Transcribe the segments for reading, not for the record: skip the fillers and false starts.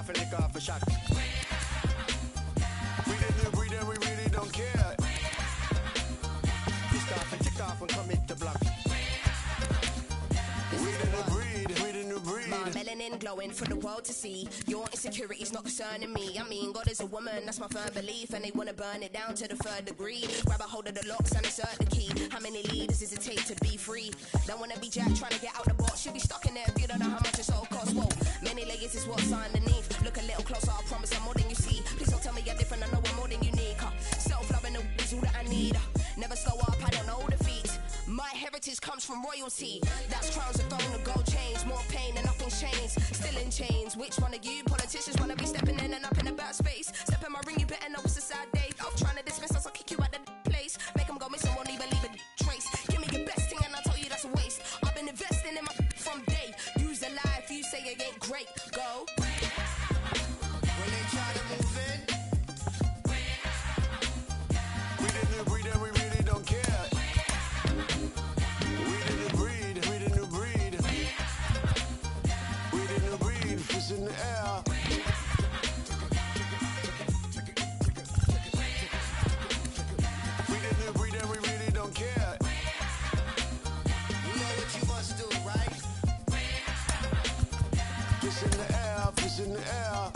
off and lick off a shot. We didn't agree that we really don't care. Pissed off and ticked off and come hit the block. We didn't agree. My melanin glowing for the world to see. Your insecurity's not concerning me. I mean, God is a woman, that's my firm belief. And they wanna burn it down to the third degree. Grab a hold of the locks and insert the key. How many leaders does it take to be free? Don't wanna be Jack trying to get out the box. Should be stuck in there if you don't know how much it's all costs. Whoa, many layers is what's underneath. Look a little closer, I promise I'm more than you see. Please don't tell me you're different, I know I'm more than unique. Self-loving is all that I need. Never slow up, I don't know defeat. My heritage comes from royalty. That's crowns and throne and gold chains. More pain and nothing's changed. Still in chains. Which one of you politicians wanna be stepping in and up in a bad space? Step in my ring, you better know it's a sad day. I'm trying to dismiss us, I'll kick you out the place. Make them go missing, won't even leave a trace. Give me your best thing and I'll tell you that's a waste. I've been investing in my from day. Use the life, you say it ain't great. Go. When they try to move in, we didn't agree that we really don't care. It's in the air. We didn't agree that we really don't care. You know what you must do, right? It's in the air, it's in the air.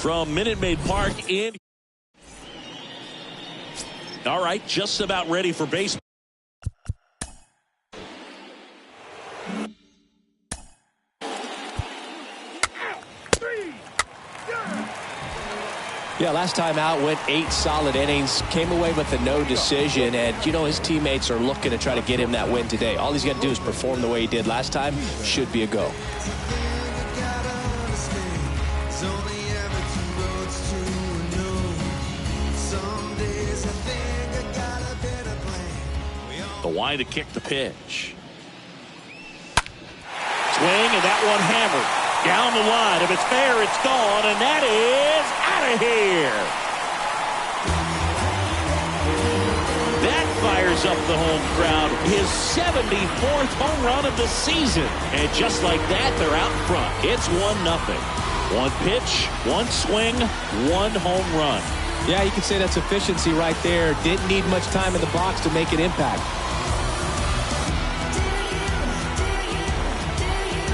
From Minute Maid Park in. All right, just about ready for baseball. Yeah, last time out went 8 solid innings, came away with a no decision, and you know his teammates are looking to try to get him that win today. All he's got to do is perform the way he did last time. Should be a go. The line to kick the pitch. Swing, and that one hammered. Down the line. If it's fair, it's gone, and that is out of here. That fires up the home crowd. His 74th home run of the season. And just like that, they're out in front. It's 1-0. One pitch, one swing, one home run. Yeah, you can say that's efficiency right there. Didn't need much time in the box to make an impact.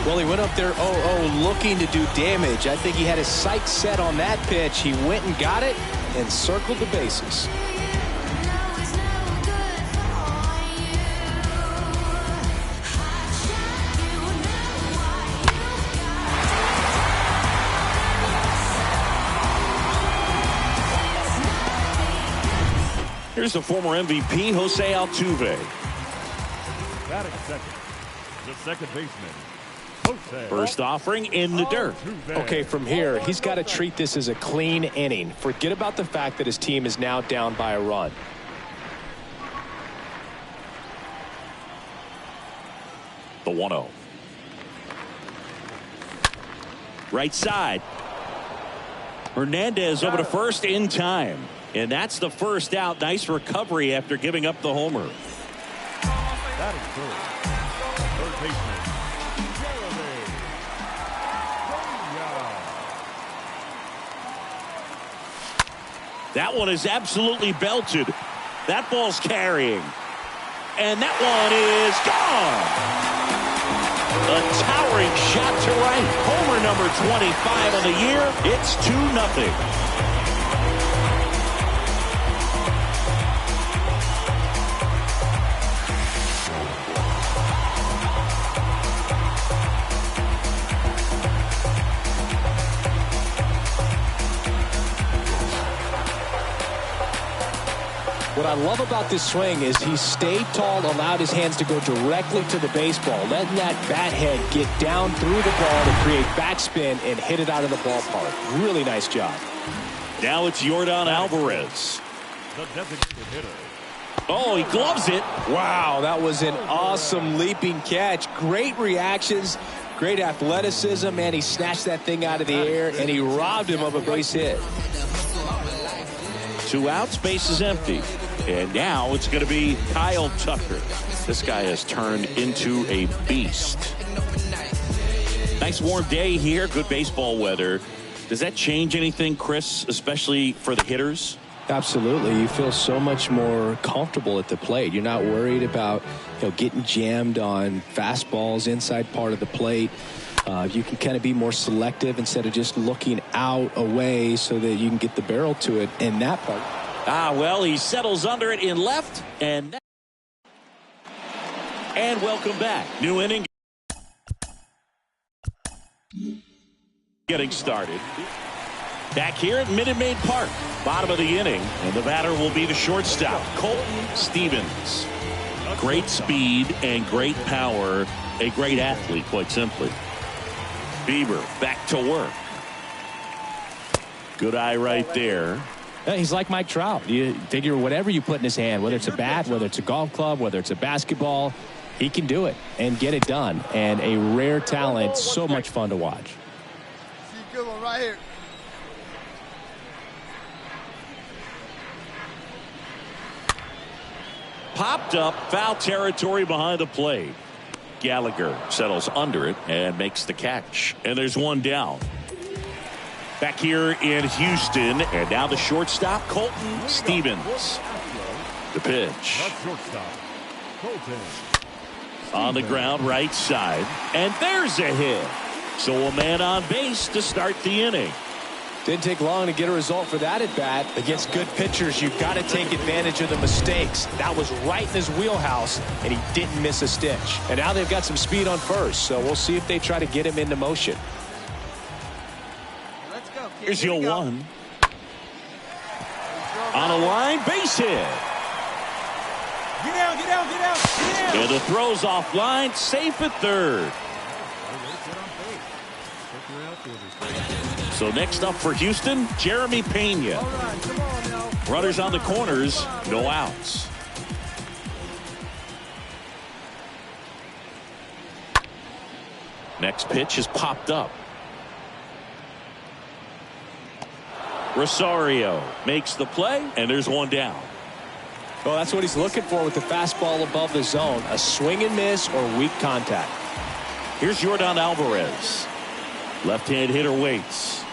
Well, he went up there 0-0 looking to do damage. I think he had his sights set on that pitch. He went and got it and circled the bases. Here's the former MVP, Jose Altuve. Batting second, The second baseman. First offering in the dirt. Okay, from here, he's got to treat this as a clean inning. Forget about the fact that his team is now down by a run. The 1-0. Right side. Hernandez over to first in time. And that's the first out. Nice recovery after giving up the homer. That is good. Third baseman. That one is absolutely belted. That ball's carrying. And that one is gone. A towering shot to right. Homer number 25 on the year. It's 2-0. What I love about this swing is he stayed tall, allowed his hands to go directly to the baseball, letting that bat head get down through the ball to create backspin and hit it out of the ballpark. Really nice job. Now it's Yordan Alvarez. The designated hitter. Oh, he gloves it. Wow, that was an awesome leaping catch. Great reactions, great athleticism, and he snatched that thing out of the air, and he robbed him of a base hit. 2 outs, base is empty. And now it's going to be Kyle Tucker. This guy has turned into a beast. Nice warm day here, good baseball weather. Does that change anything, Chris, especially for the hitters? Absolutely. You feel so much more comfortable at the plate. You're not worried about getting jammed on fastballs inside part of the plate. You can kind of be more selective instead of just looking out away so that you can get the barrel to it in that part. Well, he settles under it in left, and welcome back. New inning. Getting started. Back here at Minute Maid Park, bottom of the inning, and the batter will be the shortstop, Colton Stevens. Great speed and great power, a great athlete, quite simply. Bieber back to work. Good eye right there. Yeah, he's like Mike Trout. You figure whatever you put in his hand, whether it's a bat, whether it's a golf club, whether it's a basketball, he can do it and get it done. And a rare talent, so much fun to watch. See a good one right here. Popped up, foul territory behind the plate. Gallagher settles under it and makes the catch. And there's one down. Back here in Houston, and now the shortstop, Colton Stevens. The pitch. On the ground, right side. And there's a hit. So a man on base to start the inning. Didn't take long to get a result for that at bat. Against good pitchers, you've got to take advantage of the mistakes. That was right in his wheelhouse, and he didn't miss a stitch. And now they've got some speed on first, so we'll see if they try to get him into motion. Let's go, kid. Here's your one. On a line, base hit. Get down, get down, get down, get down. And the throw's offline, safe at third. So next up for Houston, Jeremy Pena. All right, come on now. Runners on the corners, no outs. Next pitch is popped up. Rosario makes the play, and there's one down. Well, that's what he's looking for with the fastball above the zone. A swing and miss or weak contact. Here's Yordan Alvarez. Left-hand hitter waits.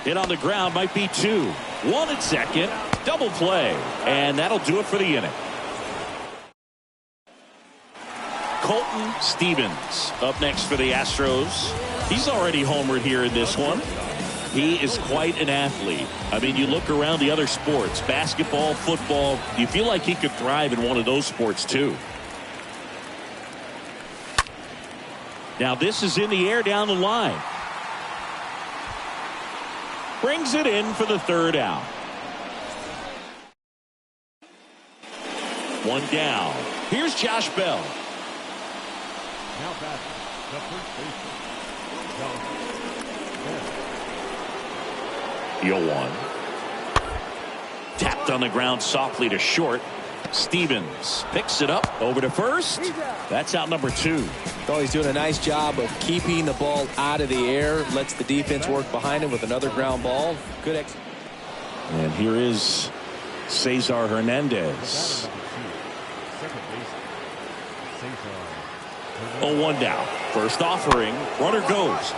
Hit on the ground, might be 2. 1 at second, double play, and that'll do it for the inning. Colton Stevens up next for the Astros. He's already homered here in this one. He is quite an athlete. I mean, you look around the other sports, basketball, football, you feel like he could thrive in one of those sports too. Now this is in the air down the line. Brings it in for the third out. One down. Here's Josh Bell. Now batting, the first baseman, John. 0-1. Tapped on the ground softly to short. Stevens picks it up over to first. That's out number 2. Oh, he's doing a nice job of keeping the ball out of the air. Lets the defense work behind him with another ground ball. Good execution. And here is Cesar Hernandez. 0-1 down. First offering. Runner goes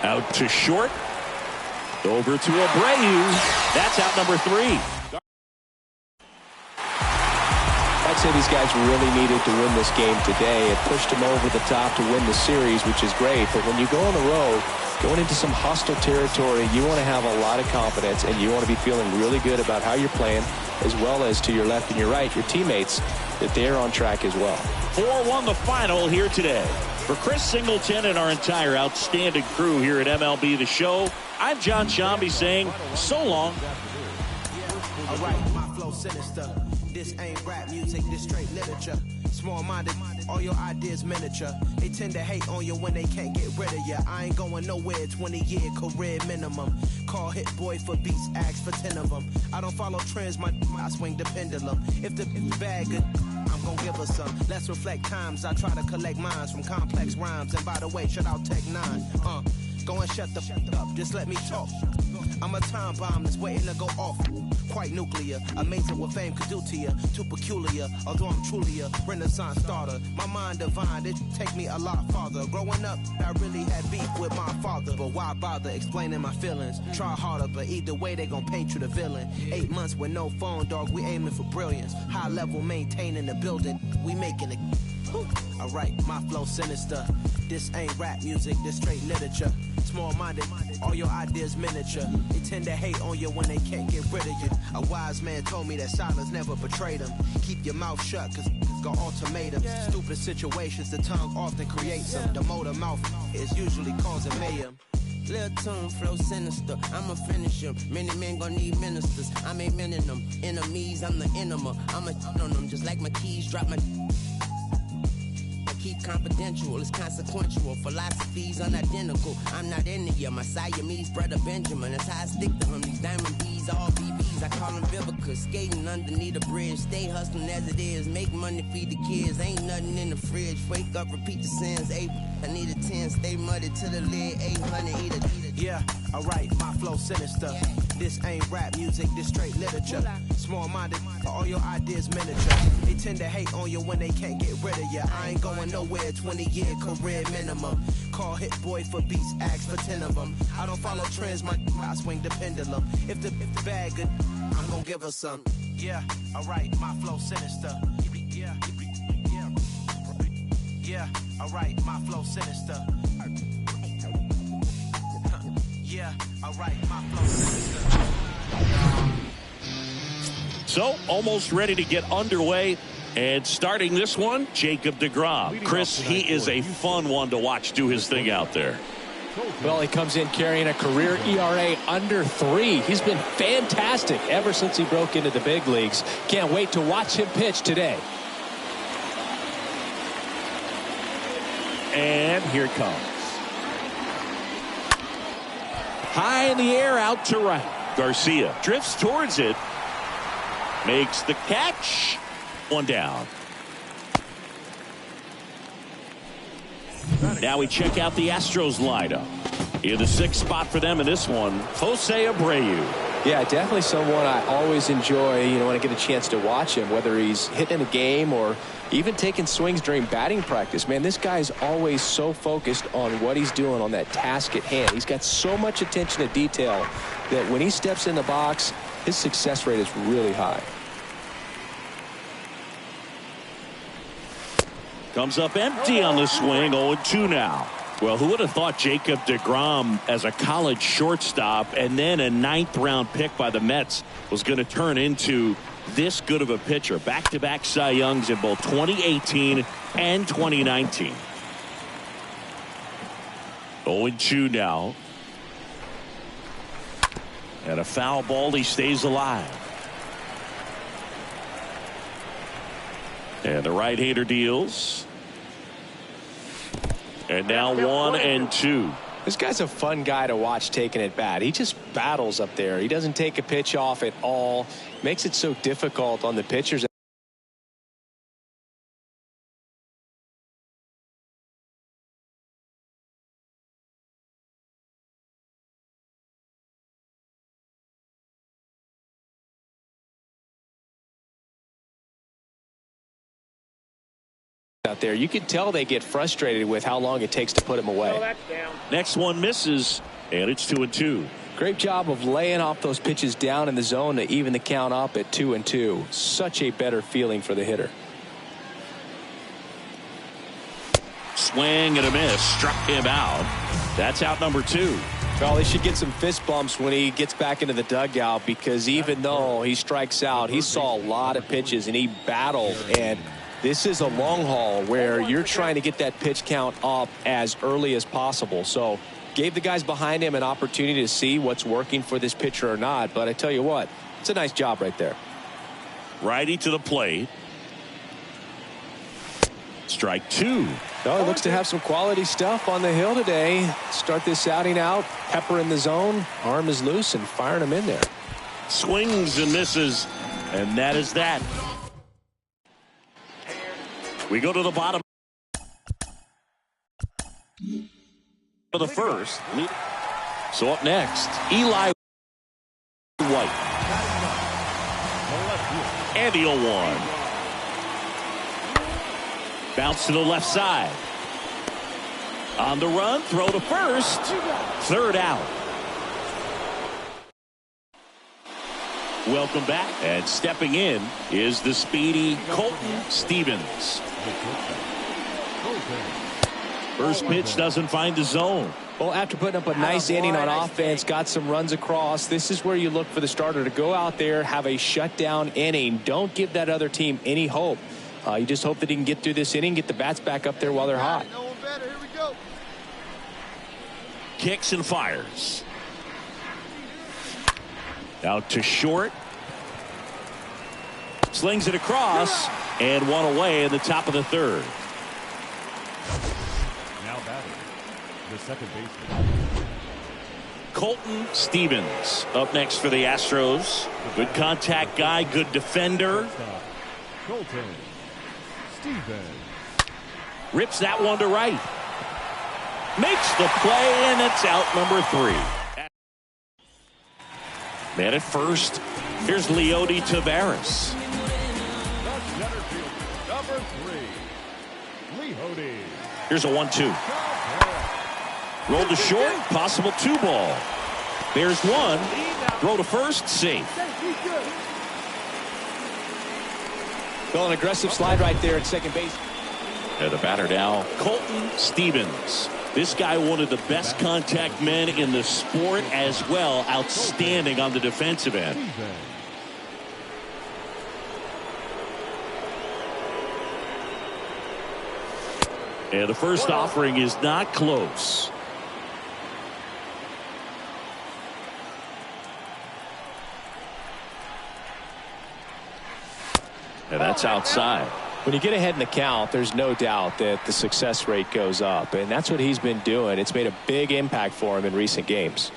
out to short. Over to Abreu. That's out number 3. I'd say these guys really needed to win this game today. It pushed them over the top to win the series, which is great. But when you go on the road, going into some hostile territory, you want to have a lot of confidence, and you want to be feeling really good about how you're playing, as well as to your left and your right, your teammates, that they're on track as well. 4-1 the final here today. For Chris Singleton and our entire outstanding crew here at MLB The Show, I'm John Shambi saying so long. All right, my flow sinister. This ain't rap music, this straight literature. Small-minded, all your ideas miniature. They tend to hate on you when they can't get rid of you. I ain't going nowhere, 20-year career minimum. Call Hit Boy for beats, ask for 10 of them. I don't follow trends, I swing the pendulum. If the bag good, I'm gonna give her some. Let's reflect times, I try to collect minds from complex rhymes. And by the way, shout out Tech 9. Go and shut the up, just let me talk. I'm a time bomb that's waiting to go off. Quite nuclear, amazing what fame could do to you. Too peculiar, although I'm truly a renaissance starter. My mind divine, it take me a lot farther. Growing up, I really had beef with my father. But why bother explaining my feelings? Try harder, but either way they gon' paint you the villain. 8 months with no phone, dog, we aiming for brilliance. High level maintaining the building, we making it. Alright, my flow sinister. This ain't rap music, this straight literature. Small-minded, all your ideas miniature. They tend to hate on you when they can't get rid of you. A wise man told me that silence never betrayed him. Keep your mouth shut, cause got ultimatums. Stupid situations, the tongue often creates them. The motor mouth is usually causing mayhem. Lil' tune, flow sinister, I'ma finish him. Many men gon' need ministers, I'm a men in them. Enemies, I'm the enema. I'ma on them, just like my keys, drop my... Keep confidential, it's consequential. Philosophies unidentical. I'm not into you. My Siamese brother Benjamin. That's how I stick to him. These diamond bees, all BBs. I call them Vivica. Skating underneath the bridge. Stay hustling as it is. Make money, feed the kids. Ain't nothing in the fridge. Wake up, repeat the sins. I need a 10. Stay muddy to the lid. 800, eat a. Yeah, alright, my flow sinister. This ain't rap music, this straight literature. Small-minded, all your ideas miniature. They tend to hate on you when they can't get rid of you. I ain't going nowhere, 20-year career minimum. Call Hit Boy for beats, ask for 10 of them. I don't follow trends, I swing the pendulum. If the bag good, I'm gonna give her some. Yeah, alright, my flow sinister. Yeah, alright, my flow sinister. Yeah, alright, my flow sinister. So, almost ready to get underway. And starting this one, Jacob deGrom. Chris, he is a fun one to watch do his thing out there. Well, he comes in carrying a career ERA under 3. He's been fantastic ever since he broke into the big leagues. Can't wait to watch him pitch today. And here it comes. High in the air, out to right. Garcia drifts towards it. Makes the catch. One down. Now we check out the Astros lineup. In the 6th spot for them in this one, Jose Abreu. Yeah, definitely someone I always enjoy, when I get a chance to watch him, whether he's hitting a game or even taking swings during batting practice. Man, this guy's always so focused on what he's doing on that task at hand. He's got so much attention to detail that when he steps in the box, his success rate is really high. Comes up empty on the swing, 0-2 now. Well, who would have thought Jacob deGrom as a college shortstop and then a 9th-round pick by the Mets was going to turn into this good of a pitcher? Back-to-back Cy Youngs in both 2018 and 2019. 0-2 now. And a foul ball, he stays alive. And the right-hander deals. And now 1-2. This guy's a fun guy to watch taking at bat. He just battles up there. He doesn't take a pitch off at all. Makes it so difficult on the pitchers. Out there, you could tell they get frustrated with how long it takes to put him away. Next one misses, and it's 2-2. Great job of laying off those pitches down in the zone to even the count up at 2-2. Such a better feeling for the hitter. Swing and a miss, struck him out. That's out number 2. Well, he should get some fist bumps when he gets back into the dugout, because even though he strikes out, he saw a lot of pitches and he battled. And this is a long haul where you're trying to get that pitch count up as early as possible. So gave the guys behind him an opportunity to see what's working for this pitcher or not. But I tell you what, it's a nice job right there. Righty to the plate. Strike 2. Well, he looks to have some quality stuff on the hill today. Start this outing out, pepper in the zone, arm is loose, and firing him in there. Swings and misses, and that is that. We go to the bottom of the first. So up next, Eli White. And the 0-1. Bounce to the left side. On the run, throw to first. Third out. Welcome back. And stepping in is the speedy Colton Stevens. First pitch doesn't find the zone. Well, after putting up a nice inning on offense, got some runs across, this is where you look for the starter to go out there, have a shutdown inning. Don't give that other team any hope. You just hope that he can get through this inning, get the bats back up there while they're hot. Here we go. Kicks and fires. Out to short. Slings it across, and one away in the top of the third. Now batting, the second baseman. Colton Stevens up next for the Astros. Good contact guy, good defender. Colton Stevens. Rips that one to right. Makes the play, and it's out number 3. Man at first. Here's Leody Taveras. Center field, number 3, Leody. Here's a 1-2. Roll to short, possible 2-ball. There's one. Throw to first, safe. Well, an aggressive slide right there at second base. And the batter now, Colton Stevens. This guy, one of the best contact men in the sport as well. Outstanding on the defensive end. And the first offering is not close. And that's outside. When you get ahead in the count, there's no doubt that the success rate goes up, and that's what he's been doing. It's made a big impact for him in recent games.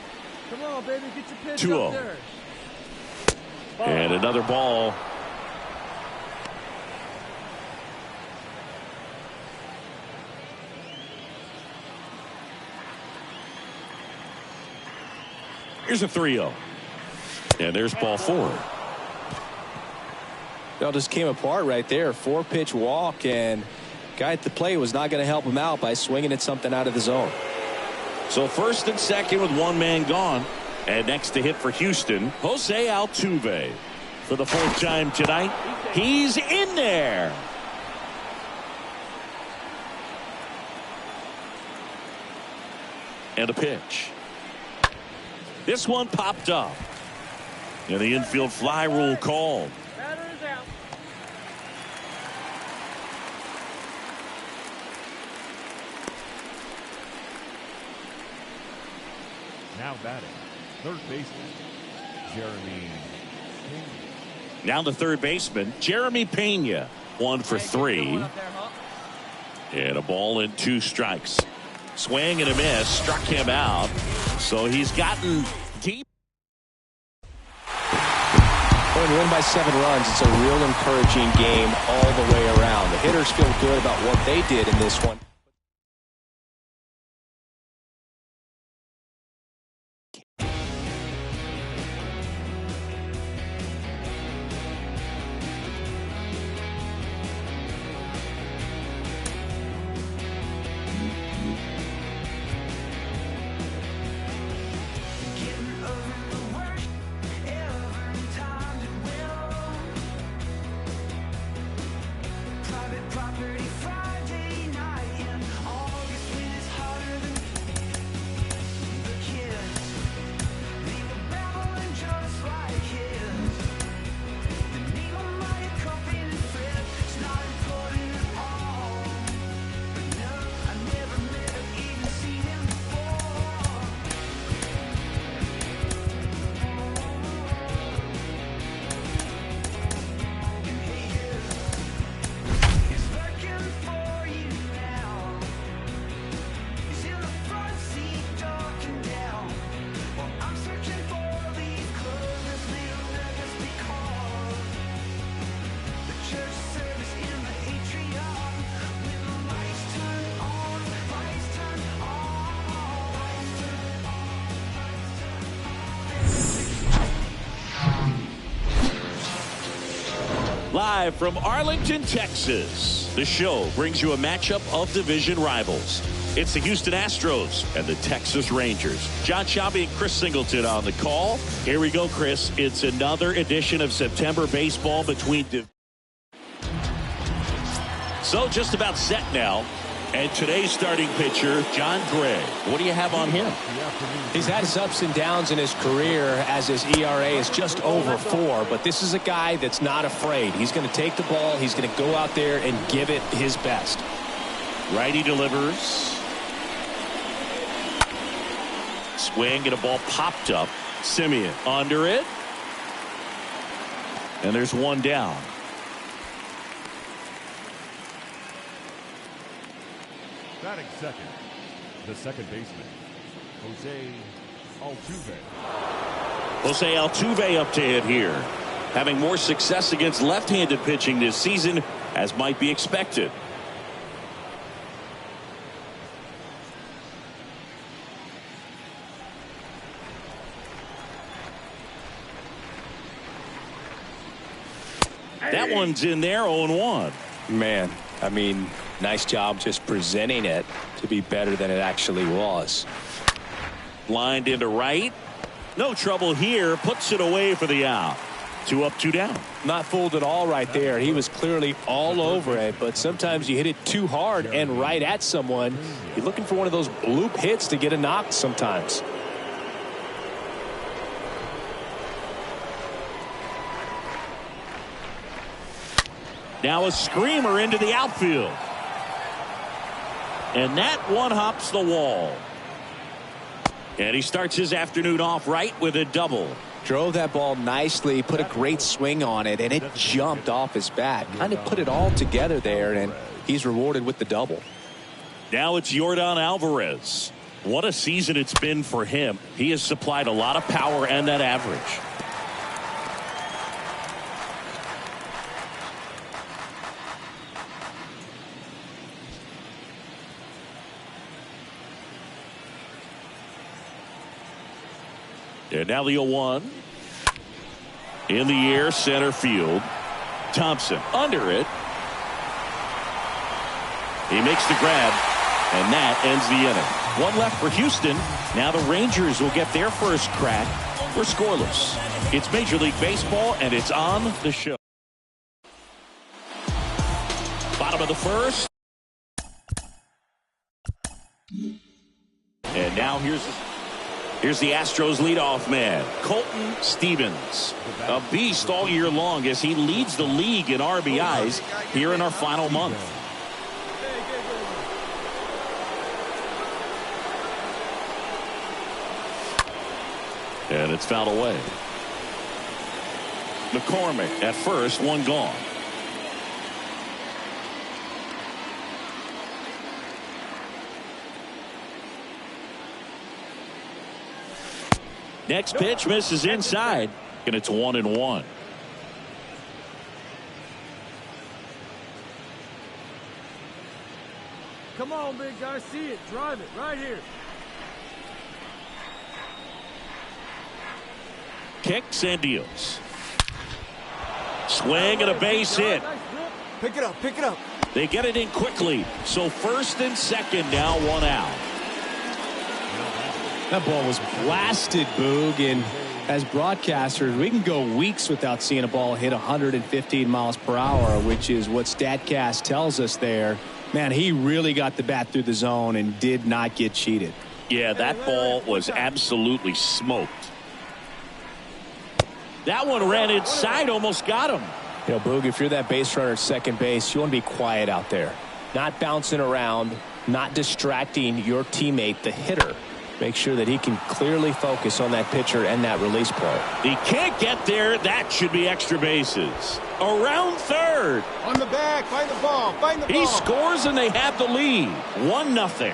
Come on, baby, get your pitch 2-0. up there. And another ball. Here's a 3-0. And there's ball 4. Well, just came apart right there. 4-pitch walk, and guy at the plate was not going to help him out by swinging at something out of the zone. So first and second with one man gone. And next to hit for Houston, Jose Altuve. For the 4th time tonight, he's in there. And a pitch. This one popped up. And the infield fly rule called. Now batting, third baseman, Jeremy. Now the third baseman, Jeremy Pena. 1 for 3. And a ball and 2 strikes. Swing and a miss. Struck him out. So he's gotten deep. When you win by 7 runs, it's a real encouraging game all the way around. The hitters feel good about what they did in this one. Live from Arlington, Texas, the show brings you a matchup of division rivals. It's the Houston Astros and the Texas Rangers. John Schaube and Chris Singleton on the call. Here we go, Chris. It's another edition of September baseball between. So just about set now. And today's starting pitcher, John Gray. What do you have on him? He's had his ups and downs in his career as his ERA is just over 4. But this is a guy that's not afraid. He's going to take the ball. He's going to go out there and give it his best. Righty delivers. Swing and a ball popped up. Simeon under it. And there's one down. Batting second, the second baseman, Jose Altuve. Jose Altuve up to hit here. Having more success against left-handed pitching this season, as might be expected. That one's in there, 0-1. Man, I mean, nice job just presenting it to be better than it actually was. Lined into right. No trouble here. Puts it away for the out. 2 up, 2 down. Not fooled at all right there. He was clearly all over it, but sometimes you hit it too hard and right at someone. You're looking for one of those bloop hits to get a knock sometimes. Now a screamer into the outfield. And that one hops the wall. And he starts his afternoon off right with a double. Drove that ball nicely, put a great swing on it, and it jumped off his bat. Kind of put it all together there, and he's rewarded with the double. Now it's Yordan Alvarez. What a season it's been for him. He has supplied a lot of power and that average. And now the 0-1. In the air, center field. Thompson under it. He makes the grab, and that ends the inning. One left for Houston. Now the Rangers will get their first crack. We're scoreless. It's Major League Baseball, and it's on the show. Bottom of the first. And now here's the Astros leadoff man, Colton Stevens. A beast all year long as he leads the league in RBIs here in our final month. And it's fouled away. McCormick at first, one gone. Next pitch misses inside, and it's 1-1. Come on, big guy. See it. Drive it right here. Kicks and deals. Swing and a base hit. Pick it up. Pick it up. They get it in quickly. So first and second, now 1 out. That ball was blasted, Boog, and as broadcasters, we can go weeks without seeing a ball hit 115 miles per hour, which is what StatCast tells us there. Man, he really got the bat through the zone and did not get cheated. Yeah, that ball was absolutely smoked. That one ran inside, almost got him. You know, Boog, if you're that base runner at second base, you want to be quiet out there. Not bouncing around, not distracting your teammate, the hitter. Make sure that he can clearly focus on that pitcher and that release point. He can't get there. That should be extra bases. Around third. On the back. Find the ball. Find the ball. He scores and they have the lead. 1-0.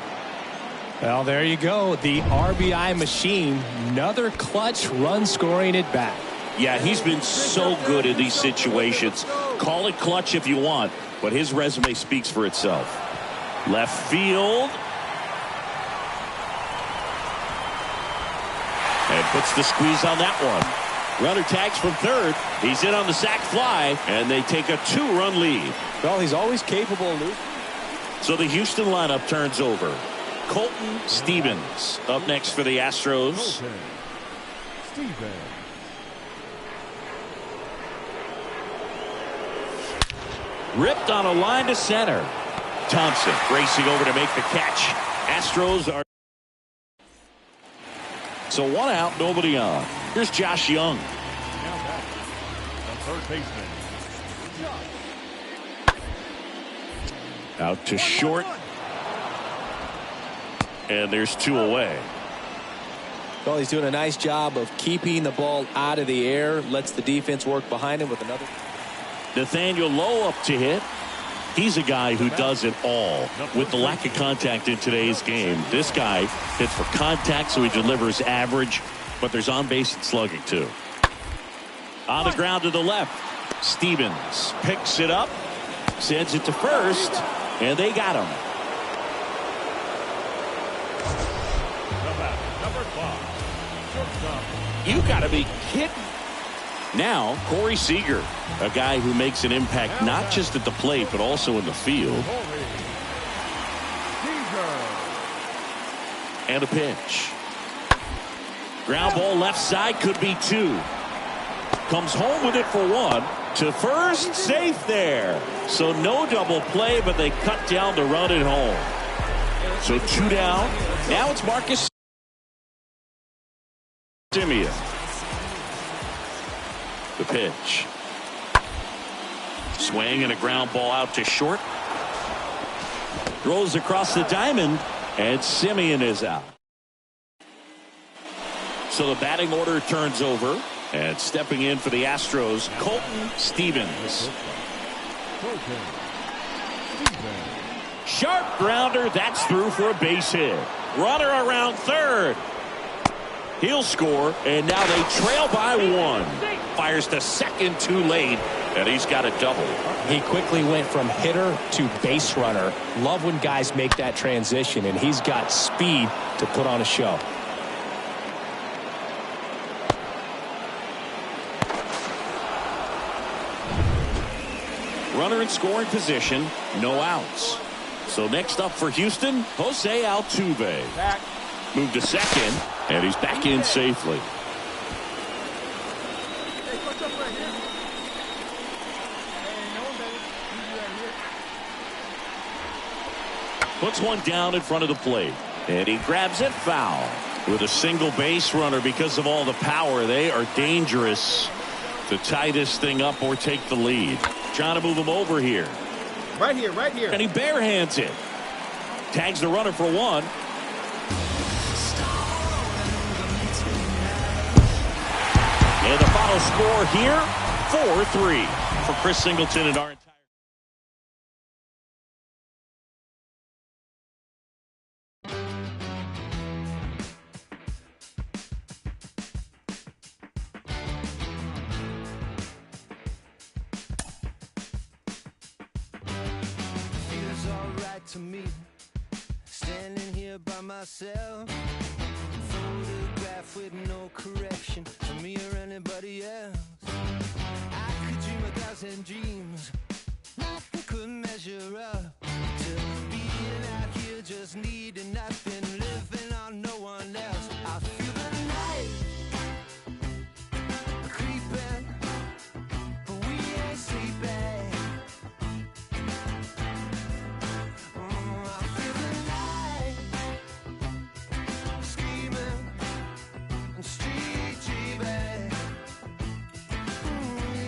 Well, there you go. The RBI machine. Another clutch run scoring at bat. Yeah, he's been so good in these situations. Call it clutch if you want, but his resume speaks for itself. Left field. And puts the squeeze on that one. Runner tags from third. He's in on the sac fly, and they take a 2-run lead. Well, he's always capable of losing. So the Houston lineup turns over. Colton Stevens up next for the Astros. Stevens. Ripped on a line to center. Thompson racing over to make the catch. Astros are. So 1 out, nobody on. Here's Josh Young. Now back. The third baseman. Out to short. And there's 2 away. Well, he's doing a nice job of keeping the ball out of the air. Lets the defense work behind him with another. Nathaniel Lowe up to hit. He's a guy who does it all. With the lack of contact in today's game, this guy hits for contact, so he delivers average, but there's on-base and slugging too. On the ground to the left. Stevens picks it up, sends it to first, and they got him. Number 5. Shortstop. You got to be kidding. Now, Corey Seager, a guy who makes an impact not just at the plate, but also in the field. And a pitch. Ground ball left side, could be 2. Comes home with it for 1. To first, safe there. So no double play, but they cut down the run at home. So 2 down. Now it's Marcus Semien. The pitch. Swing and a ground ball out to short. Throws across the diamond, and Semien is out. So the batting order turns over, and stepping in for the Astros, Colton Stevens. Sharp grounder, that's through for a base hit. Runner around third. He'll score, and now they trail by 1. Fires to second too late, and he's got a double. He quickly went from hitter to base runner. Love when guys make that transition, and he's got speed to put on a show. Runner in scoring position, no outs. So next up for Houston, Jose Altuve. Moved to second, and he's back in safely. Puts one down in front of the plate, and he grabs it foul. With a single base runner, because of all the power, they are dangerous to tie this thing up or take the lead. Trying to move him over here. Right here, right here. And he barehands it. Tags the runner for 1. And the final score here, 4-3 for Chris Singleton and our entire to me, standing here by myself, photograph with no correction for me or anybody else. I could dream 1,000 dreams, nothing could measure up to being out here just needing nothing, living on no one else. I feel the night creeping, but we ain't sleeping. I feel the night screaming and street dreaming.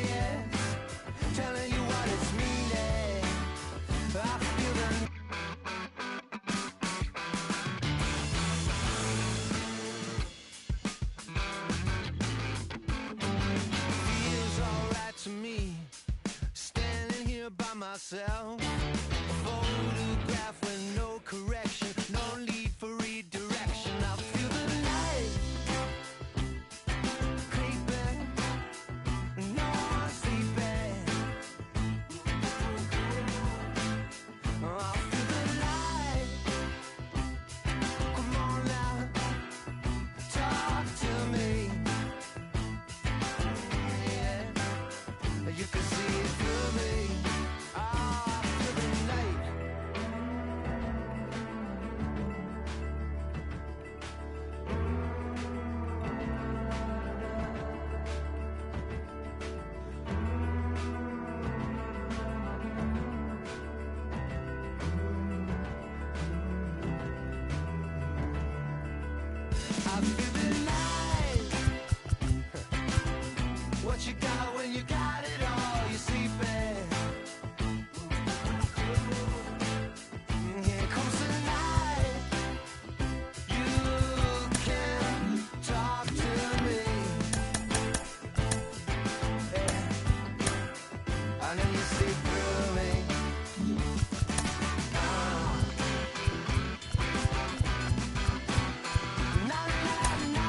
Yes, telling you what it's meaning. I feel the feels alright to me, standing here by myself. A photograph with no correction, no need for redirection. I feel the night creeping, no one sleeping. I feel the light. Come on now, talk to me. Yeah, you can see it through me. I feel the night. I feel the night. What you got when you got it all? You're sleeping. Here comes the night. You can talk to me. Yeah. I know you see through me. Na, na, na.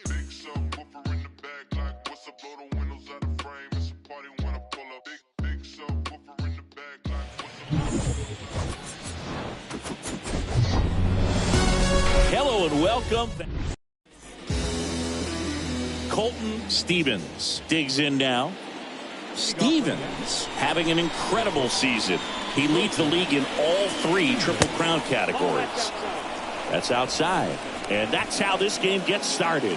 Big subwoofer in the back, like what's up, blow the windows out of frame. It's a party when I pull up. Big subwoofer in the back, like what's up. Hello and welcome. Colton Stevens digs in now. Stevens having an incredible season. He leads the league in all 3 Triple Crown categories. That's outside. And that's how this game gets started.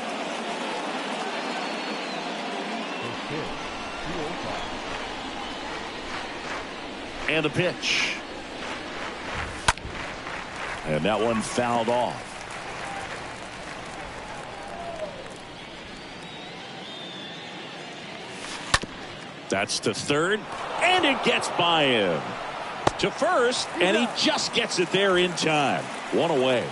And the pitch. And that one fouled off. That's to third, and it gets by him. To first, and he just gets it there in time. One away.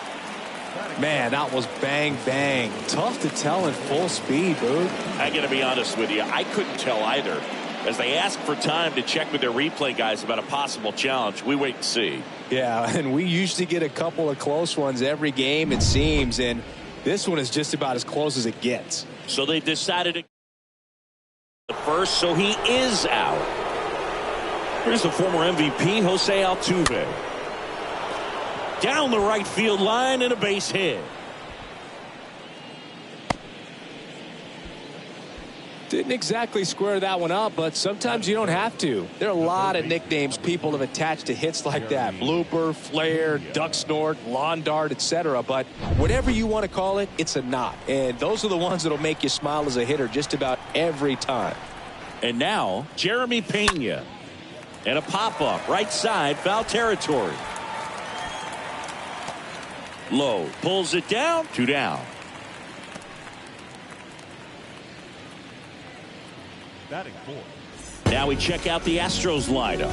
Man, that was bang, bang. Tough to tell in full speed, dude. I got to be honest with you, I couldn't tell either. As they ask for time to check with their replay guys about a possible challenge, we wait and see. Yeah, and we usually get a couple of close ones every game, it seems, and this one is just about as close as it gets. So they decided to the first, so he is out. Here's the former MVP, Jose Altuve. Down the right field line and a base hit. Didn't exactly square that one up, but sometimes you don't have to. There are a lot of nicknames people have attached to hits like that. Blooper, flare, duck snort, lawn dart, etc. But whatever you want to call it, it's a knot. And those are the ones that'll make you smile as a hitter just about every time. And now, Jeremy Pena. And a pop-up, right side, foul territory. Low, pulls it down, 2 down. Batting 4. Now we check out the Astros lineup.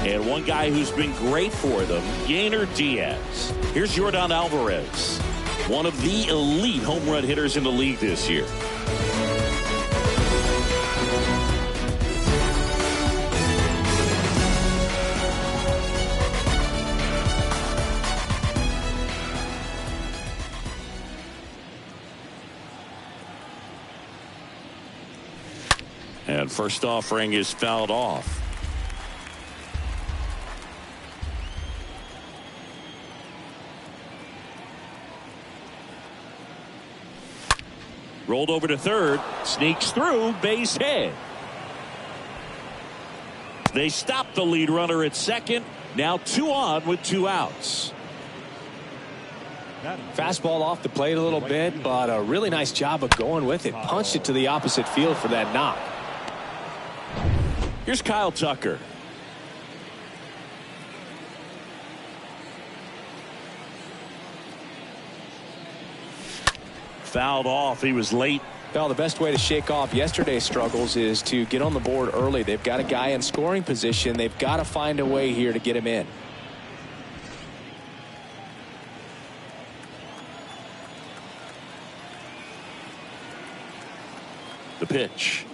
And one guy who's been great for them, Yainer Diaz. Here's Yordan Alvarez. One of the elite home run hitters in the league this year. And first offering is fouled off. Rolled over to third, sneaks through, base hit. They stop the lead runner at second. Now 2 on with 2 outs. Fastball off the plate a little bit, but a really nice job of going with it. Punched it to the opposite field for that knock. Here's Kyle Tucker. Fouled off. He was late. Well, the best way to shake off yesterday's struggles is to get on the board early. They've got a guy in scoring position. They've got to find a way here to get him in. The pitch.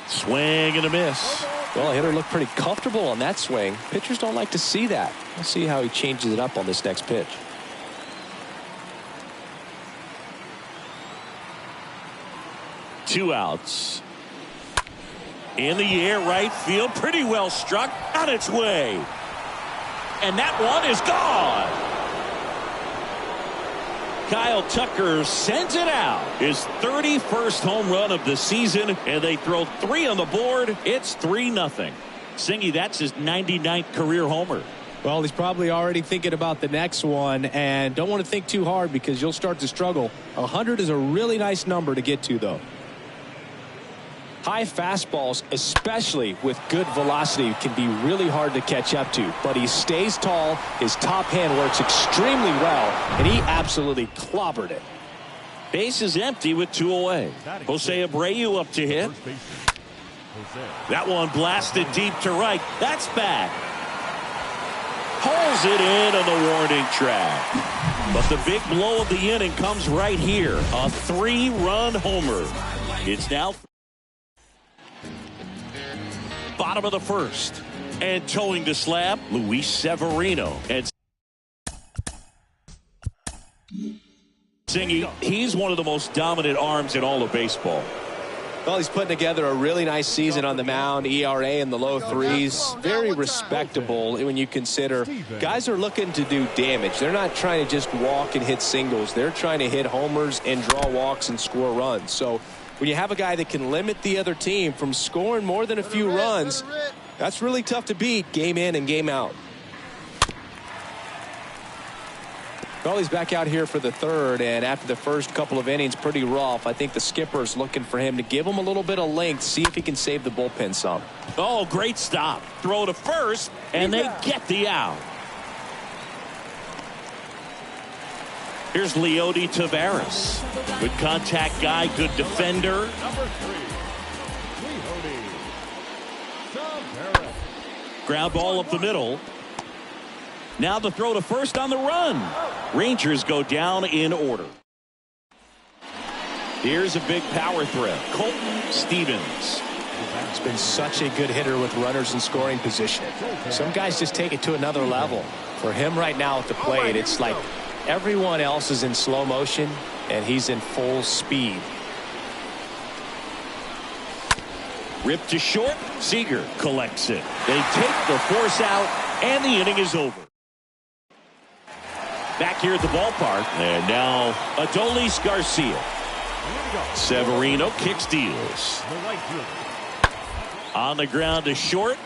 Swing and a miss. Well, hitter looked pretty comfortable on that swing. Pitchers don't like to see that. We'll see how he changes it up on this next pitch. Two outs. In the air, right field, pretty well struck, on its way. And that one is gone. Kyle Tucker sends it out. His 31st home run of the season, and they throw 3 on the board. It's 3-0. Singy, that's his 99th career homer. Well, he's probably already thinking about the next one, and don't want to think too hard because you'll start to struggle. 100 is a really nice number to get to, though. High fastballs, especially with good velocity, can be really hard to catch up to. But he stays tall, his top hand works extremely well, and he absolutely clobbered it. Base is empty with 2 away. Jose Abreu up to hit. That one blasted deep to right. That's back. Pulls it in on the warning track. But the big blow of the inning comes right here. A 3-run homer. It's now bottom of the first, and towing the slab, Luis Severino. And Singy, he's one of the most dominant arms in all of baseball. Well, he's putting together a really nice season on the mound. ERA in the low 3s. Very respectable when you consider guys are looking to do damage. They're not trying to just walk and hit singles. They're trying to hit homers and draw walks and score runs. So when you have a guy that can limit the other team from scoring more than a few runs, that's really tough to beat game in and game out. Well, he's back out here for the third, and after the first couple of innings, pretty rough. I think the skipper's looking for him to give him a little bit of length, see if he can save the bullpen some. Oh, great stop. Throw to first, and they get the out. Here's Leody Taveras. Good contact guy, good defender. Number 3, Leody Taveras. Ground ball up the middle. Now the throw to first on the run. Rangers go down in order. Here's a big power threat. Colton Stevens. He's been such a good hitter with runners in scoring position. Some guys just take it to another level. For him right now at the plate, it's like everyone else is in slow motion, and he's in full speed. Ripped to short. Seager collects it. They take the force out, and the inning is over. Back here at the ballpark, and now Adolis Garcia. Severino kick steals. On the ground to short.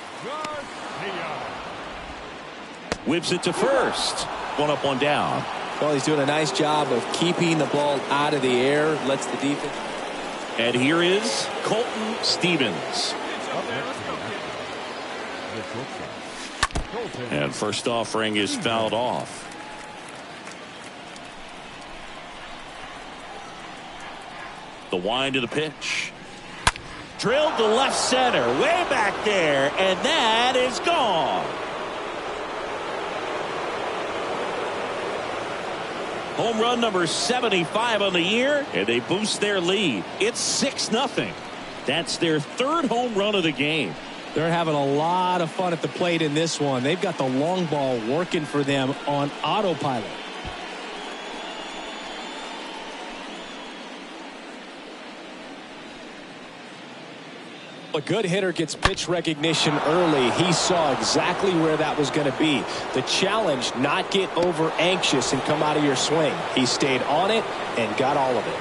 Whips it to first. One up, one down. Well, he's doing a nice job of keeping the ball out of the air. Lets the defense. And here is Colton Stevens. And first offering is fouled off. The wind of the pitch. Drilled to left center. Way back there. And that is gone. Home run number 75 on the year, and they boost their lead. It's 6-0. That's their third home run of the game. They're having a lot of fun at the plate in this one. They've got the long ball working for them on autopilot. A good hitter gets pitch recognition early. He saw exactly where that was going to be. The challenge, not get over anxious and come out of your swing. He stayed on it and got all of it.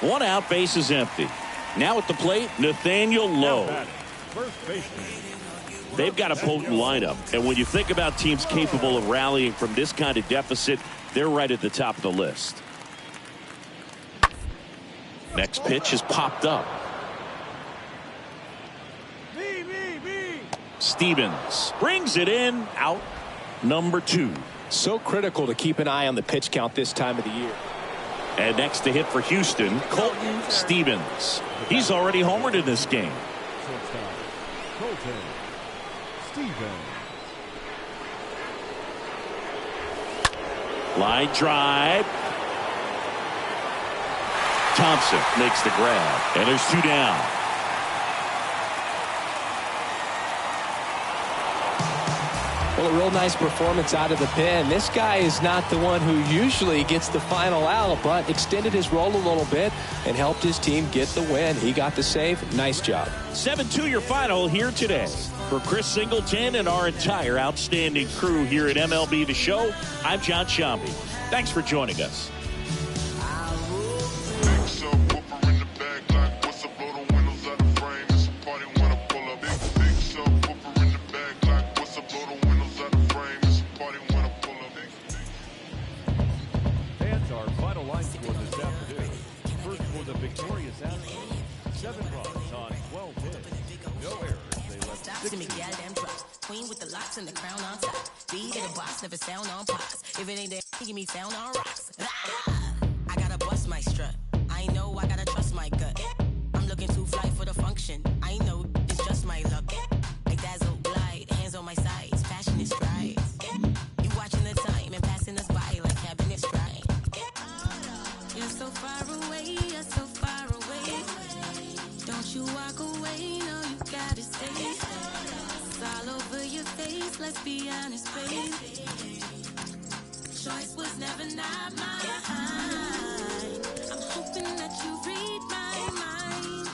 One out, base is empty. Now at the plate, Nathaniel Lowe. They've got a potent lineup, and when you think about teams capable of rallying from this kind of deficit, they're right at the top of the list. Next pitch is popped up. Stevens brings it in, out number 2. So critical to keep an eye on the pitch count this time of the year. And next to hit for Houston, Colton Stevens. He's already homered in this game. Colton Stevens. Line drive. Thompson makes the grab, and there's 2 down. Well, a real nice performance out of the pen. This guy is not the one who usually gets the final out, but extended his role a little bit and helped his team get the win. He got the save. Nice job. 7-2 your final here today. For Chris Singleton and our entire outstanding crew here at MLB The Show, I'm John Shambi. Thanks for joining us. Victorious Astros, 7 runs on 12 hits. No errors. They left Stop to me, gal, damn drops. Queen with the locks and the crown on top. Beat in the box, never sound on pops. If it ain't there, give me sound on rocks. I gotta bust my strut. I know I gotta trust my gut. I'm looking too fly for the function. I know it's just my luck. I dazzle, glide, hands on my sides. Passion is strides. You watching the time and passing us by like cabinet stride. You're so far away, you're so far away. Don't you walk away, no, you gotta stay. It's all over your face, let's be honest, babe. Choice was never not mine. I'm hoping that you read my mind.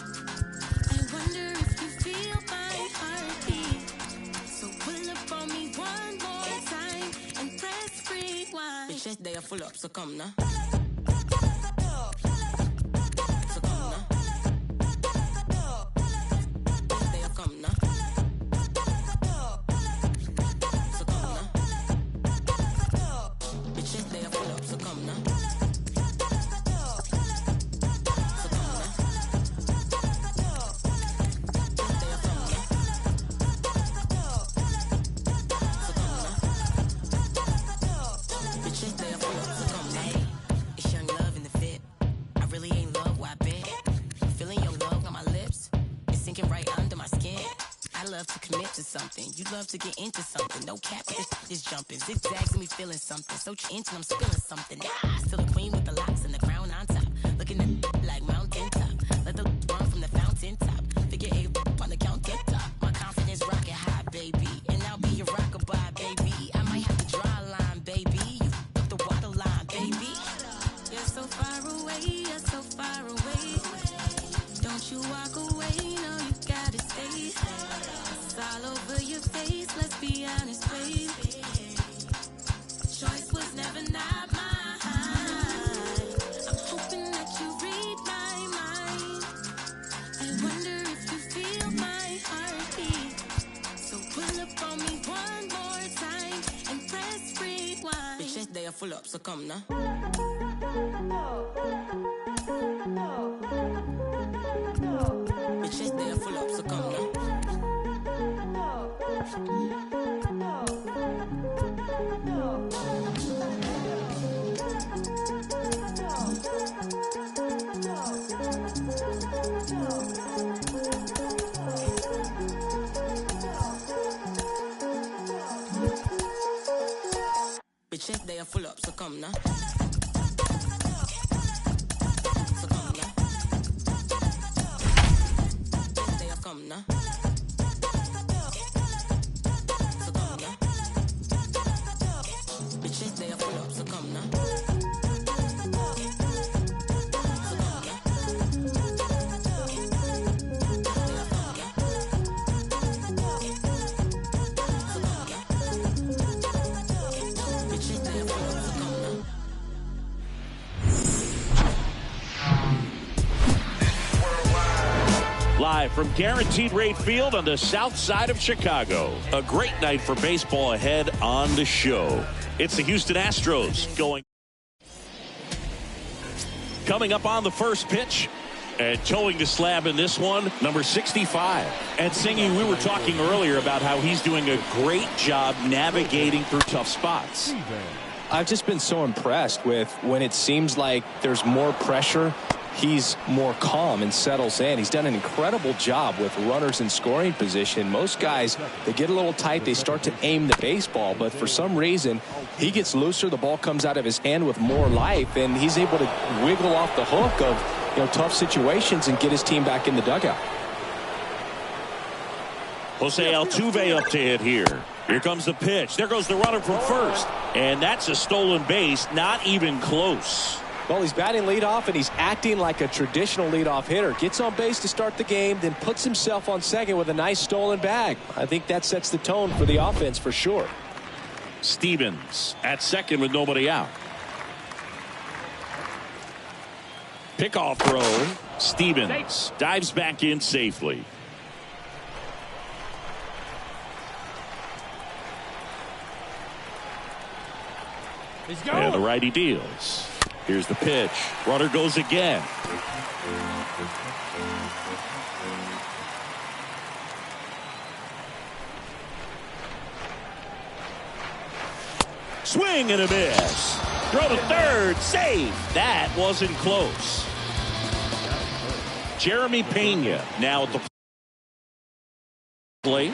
I wonder if you feel my heartbeat. So pull up on me one more time and press rewind. Bitch, that day I full up, so come now. You love to get into something. No cap, this is jumping. Zigzags and me feeling something. So into I'm spilling something. Still a queen with the locks and the crown on top. Looking at like mountain top. Let the run from the fountain top. Figure 8 on the countertop. My confidence rocket high, baby. And I'll be your rockabye, baby. I might have to draw a line, baby. You up the water line, baby. You're so far away, you're so far away. Don't you walk away, no, you gotta stay. All over your face, let's be honest, babe. Choice was never not mine. I'm hoping that you read my mind. I wonder if you feel my heartbeat. So pull up on me one more time and press rewind. Bitch, that day I full up, so come now. Bitch, that day I full up, so come now. Bitches, they are full up, so come now. So come now. They are come now. So come now. Bitches, they are full up, so come now. Live from Guaranteed Rate Field on the south side of Chicago. A great night for baseball ahead on the show. It's the Houston Astros coming up on the first pitch. And towing the slab in this one, number 65. And Singy, we were talking earlier about how he's doing a great job navigating through tough spots. I've just been so impressed with when it seems like there's more pressure, he's more calm and settles in. He's done an incredible job with runners in scoring position. Most guys, they get a little tight, they start to aim the baseball, but for some reason, he gets looser, the ball comes out of his hand with more life, and he's able to wiggle off the hook of tough situations and get his team back in the dugout. Jose Altuve up to hit here. Here comes the pitch. There goes the runner from first. And that's a stolen base, not even close. Well, he's batting leadoff, and he's acting like a traditional leadoff hitter. Gets on base to start the game, then puts himself on second with a nice stolen bag. I think that sets the tone for the offense for sure. Stevens at second with nobody out. Pickoff throw. Stevens dives back in safely. And the righty deals. Here's the pitch. Runner goes again. Swing and a miss. Throw to third. Save. That wasn't close. Jeremy Pena now at the plate.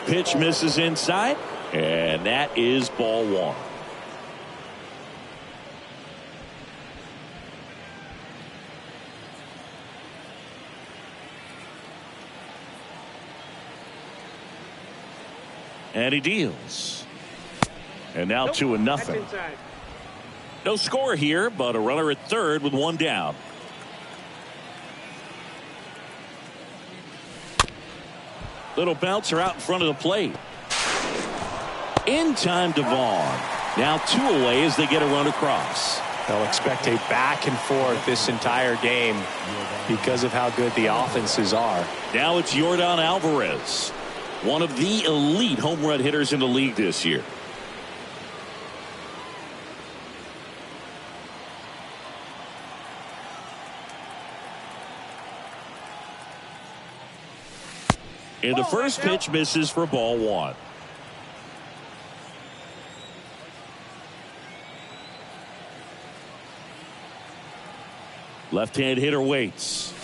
Pitch misses inside, and that is ball one. And he deals. And now 2-0. No score here, but a runner at third with one down. Little bouncer out in front of the plate. In time to Vaughn. Now 2 away as they get a run across. They'll expect a back and forth this entire game because of how good the offenses are. Now it's Yordan Alvarez, one of the elite home run hitters in the league this year. And the first pitch misses for ball one. Left-hand hitter waits.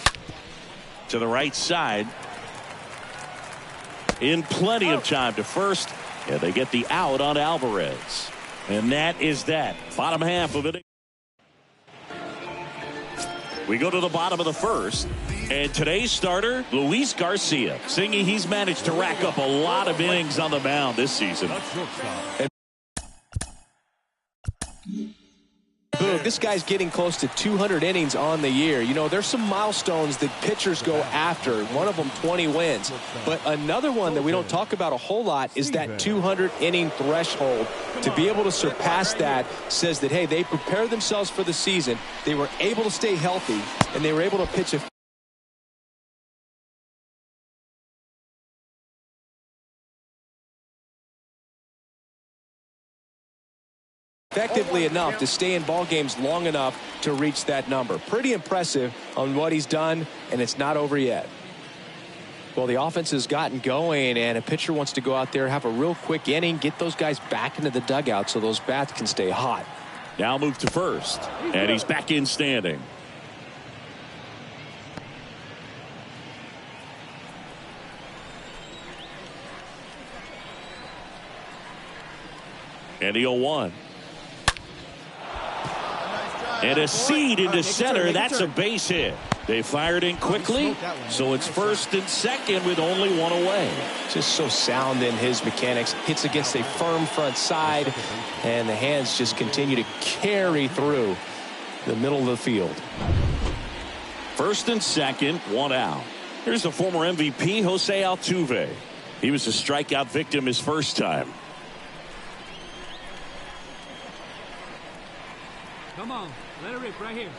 To the right side. In plenty of time to first. And they get the out on Alvarez. And that is that. Bottom half of it. We go to the bottom of the first. And today's starter, Luis Garcia. Singy, he's managed to rack up a lot of innings on the mound this season. Boog, this guy's getting close to 200 innings on the year. You know, there's some milestones that pitchers go after. One of them 20 wins. But another one that we don't talk about a whole lot is that 200-inning threshold. To be able to surpass that says that, hey, they prepared themselves for the season. They were able to stay healthy, and they were able to pitch a effectively enough to stay in ball games long enough to reach that number. Pretty impressive on what he's done, and it's not over yet. Well, the offense has gotten going, and a pitcher wants to go out there, have a real quick inning, get those guys back into the dugout so those bats can stay hot. Now move to first, and he's back in standing. And the 0-1. And a seed into center. That's a base hit. They fired in quickly, so it's first and second with only one away. Just so sound in his mechanics. Hits against a firm front side, and the hands just continue to carry through the middle of the field. First and second, one out. Here's the former MVP, Jose Altuve. He was a strikeout victim his first time. Come on, let it rip right here.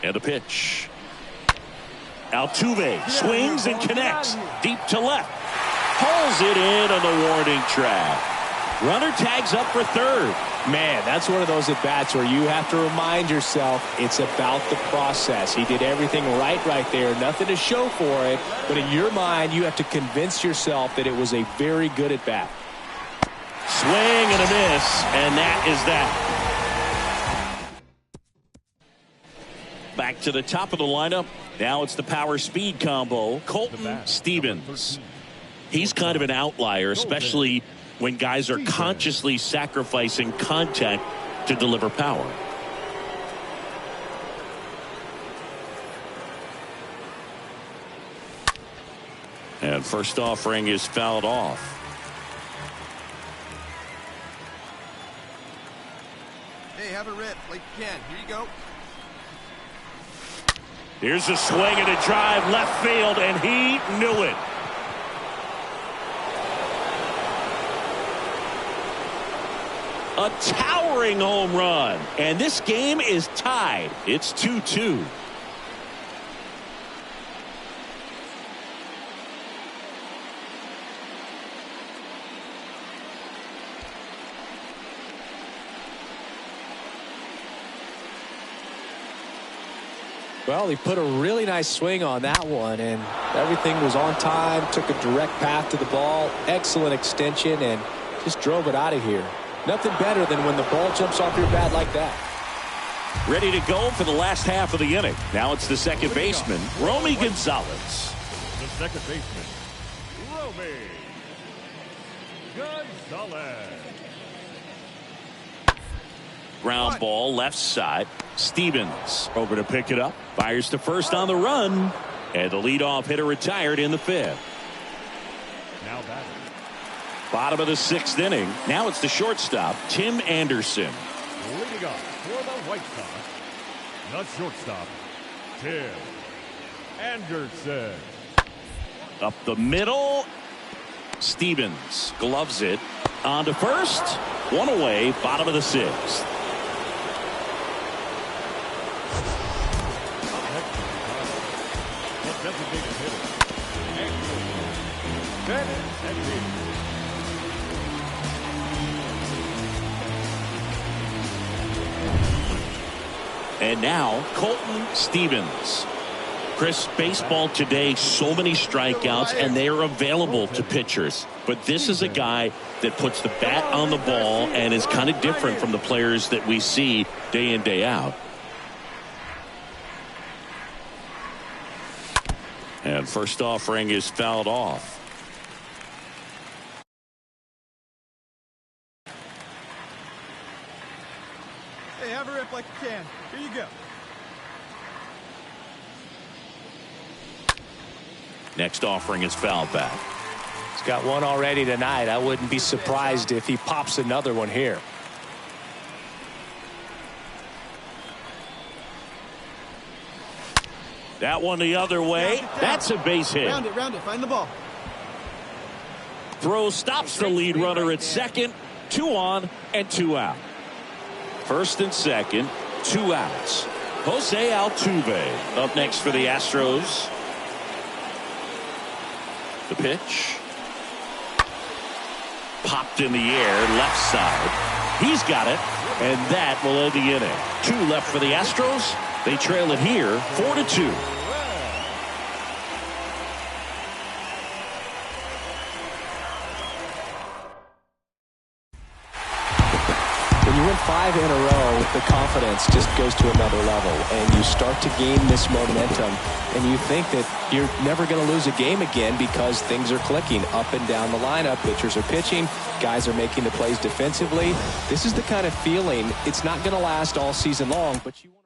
And a pitch. Altuve swings and connects deep to left. Pulls it in on the warning track. Runner tags up for third. Man, that's one of those at-bats where you have to remind yourself it's about the process. He did everything right there. Nothing to show for it. But in your mind, you have to convince yourself that it was a very good at-bat. Swing and a miss, and that is that. Back to the top of the lineup. Now it's the power-speed combo. Colton Stevens. He's kind of an outlier, especially when guys are consciously sacrificing contact to deliver power. And first offering is fouled off. Hey, have a rip like you can. Here you go. Here's a swing and a drive left field, and he knew it. A towering home run, and this game is tied. It's 2-2. Well, he put a really nice swing on that one, and everything was on time, took a direct path to the ball, excellent extension, and just drove it out of here. Nothing better than when the ball jumps off your bat like that. Ready to go for the last half of the inning. Now it's the second baseman, Romy Gonzalez. The second baseman, Romy Gonzalez. Ground ball left side. Stevens over to pick it up. Fires to first on the run. And the leadoff hitter retired in the fifth. Now batting. Bottom of the sixth inning. Now it's the shortstop, Tim Anderson. Leading up for the White Sox, the shortstop, Tim Anderson. Up the middle. Stevens gloves it. On to first. One away. Bottom of the sixth. Designated hitter. Dennis Henry. And now Colton Stevens. Chris, baseball today, so many strikeouts, and they are available to pitchers. But this is a guy that puts the bat on the ball and is kind of different from the players that we see day in, day out. And first offering is fouled off. Hey, have a rip like you can. Here you go. Next offering is fouled back. He's got one already tonight. I wouldn't be surprised if he pops another one here. That one the other way. That's a base hit. Round it, find the ball. Throw stops the lead runner at second. 2 on and 2 out. First and second, 2 outs. Jose Altuve up next for the Astros. The pitch. Popped in the air, left side. He's got it, and that will end the inning. 2 left for the Astros. They trail it here, 4-2. When you win 5 in a row, the confidence just goes to another level, and you start to gain this momentum, and you think that you're never going to lose a game again because things are clicking up and down the lineup. Pitchers are pitching, guys are making the plays defensively. This is the kind of feeling, it's not going to last all season long, but you want to.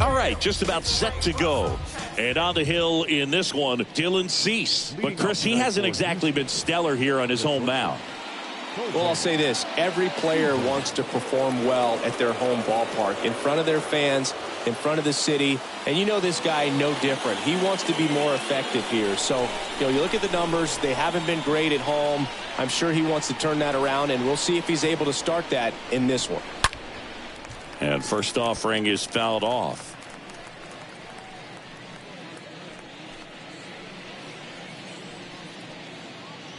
All right, just about set to go. And on the hill in this one, Dylan Cease. But, Chris, he hasn't exactly been stellar here on his home mound. Well, I'll say this. Every player wants to perform well at their home ballpark, in front of their fans, in front of the city. And you know this guy no different. He wants to be more effective here. So, you look at the numbers. They haven't been great at home. I'm sure he wants to turn that around, and we'll see if he's able to start that in this one. And first offering is fouled off.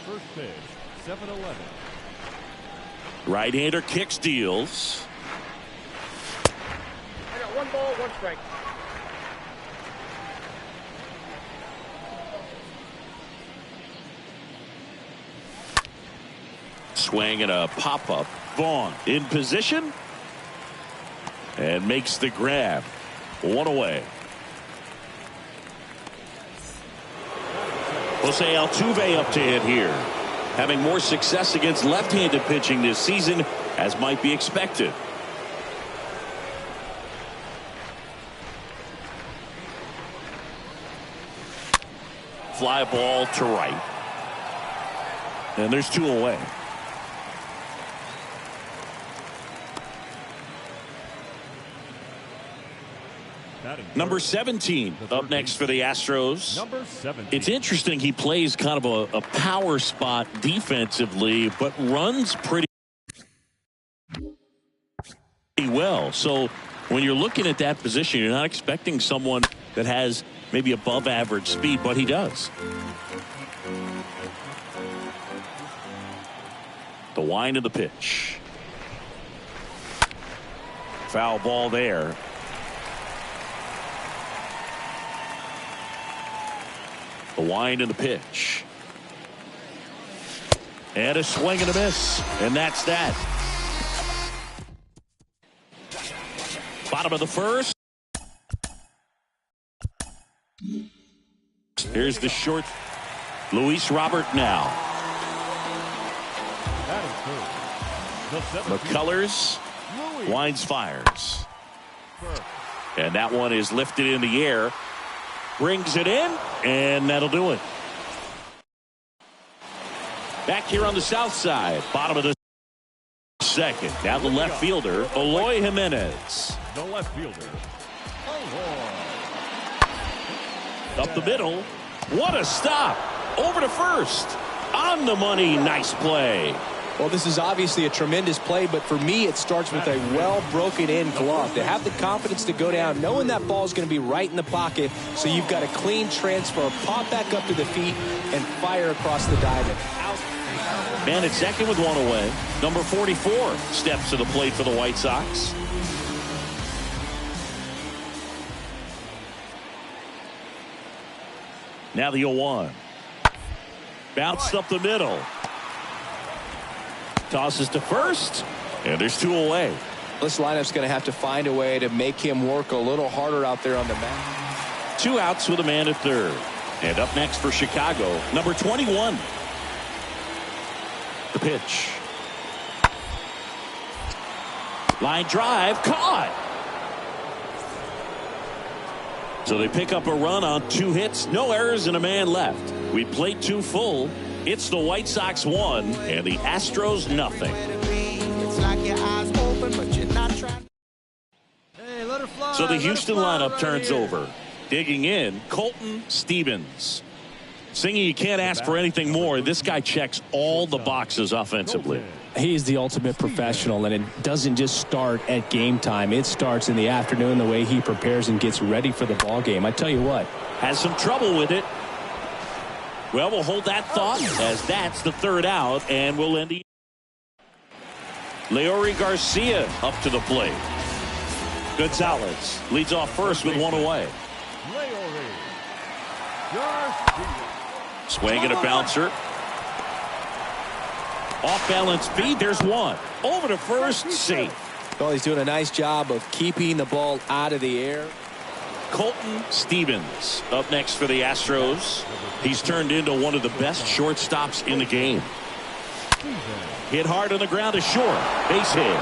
First pitch, 7-11. Right-hander kicks, deals. I got 1 ball, 1 strike. Swing and a pop-up. Vaughn in position. And makes the grab. 1 away. Jose Altuve up to hit here. Having more success against left-handed pitching this season, as might be expected. Fly ball to right. And there's 2 away. Number 17 up next for the Astros. Number 17. It's interesting, he plays kind of a power spot defensively, but runs pretty well. So when you're looking at that position, you're not expecting someone that has maybe above average speed, but he does. The wind of the pitch. Foul ball there. The wind and the pitch. And a swing and a miss. And that's that. Bottom of the first. Here's the short. Luis Robert now. McCullers winds, fires. And that one is lifted in the air. Brings it in, and that'll do it. Back here on the south side, bottom of the second. Now the left fielder, Eloy Jimenez. The left fielder, Eloy. Up the middle. What a stop. Over to first. On the money. Nice play. Well, this is obviously a tremendous play, but for me, it starts with a well-broken-in glove. To have the confidence to go down, knowing that ball is going to be right in the pocket, so you've got a clean transfer, pop back up to the feet, and fire across the diamond. Man at second with one away. Number 44 steps to the plate for the White Sox. Now the 0-1. Bounced up the middle. Tosses to first, and there's two away. This lineup's going to have to find a way to make him work a little harder out there on the mound. 2 outs with a man at third. And up next for Chicago, number 21. The pitch. Line drive, caught. So they pick up a run on 2 hits, no errors, and a man left. We played 2 full. It's the White Sox 1 and the Astros nothing. So the Houston lineup turns over. Digging in, Colton Stevens. Singing, you can't ask for anything more. This guy checks all the boxes offensively. He's the ultimate professional, and it doesn't just start at game time. It starts in the afternoon, the way he prepares and gets ready for the ball game. I tell you what. Has some trouble with it. Well, we'll hold that thought as that's the 3rd out, and we'll end the. Leori Garcia up to the plate. Gonzalez leads off first with 1 away. Swing and a bouncer. Off balance feed. There's 1. Over to first. Safe. Well, he's doing a nice job of keeping the ball out of the air. Colton Stevens up next for the Astros. He's turned into one of the best shortstops in the game. Hit hard on the ground to short. Base hit.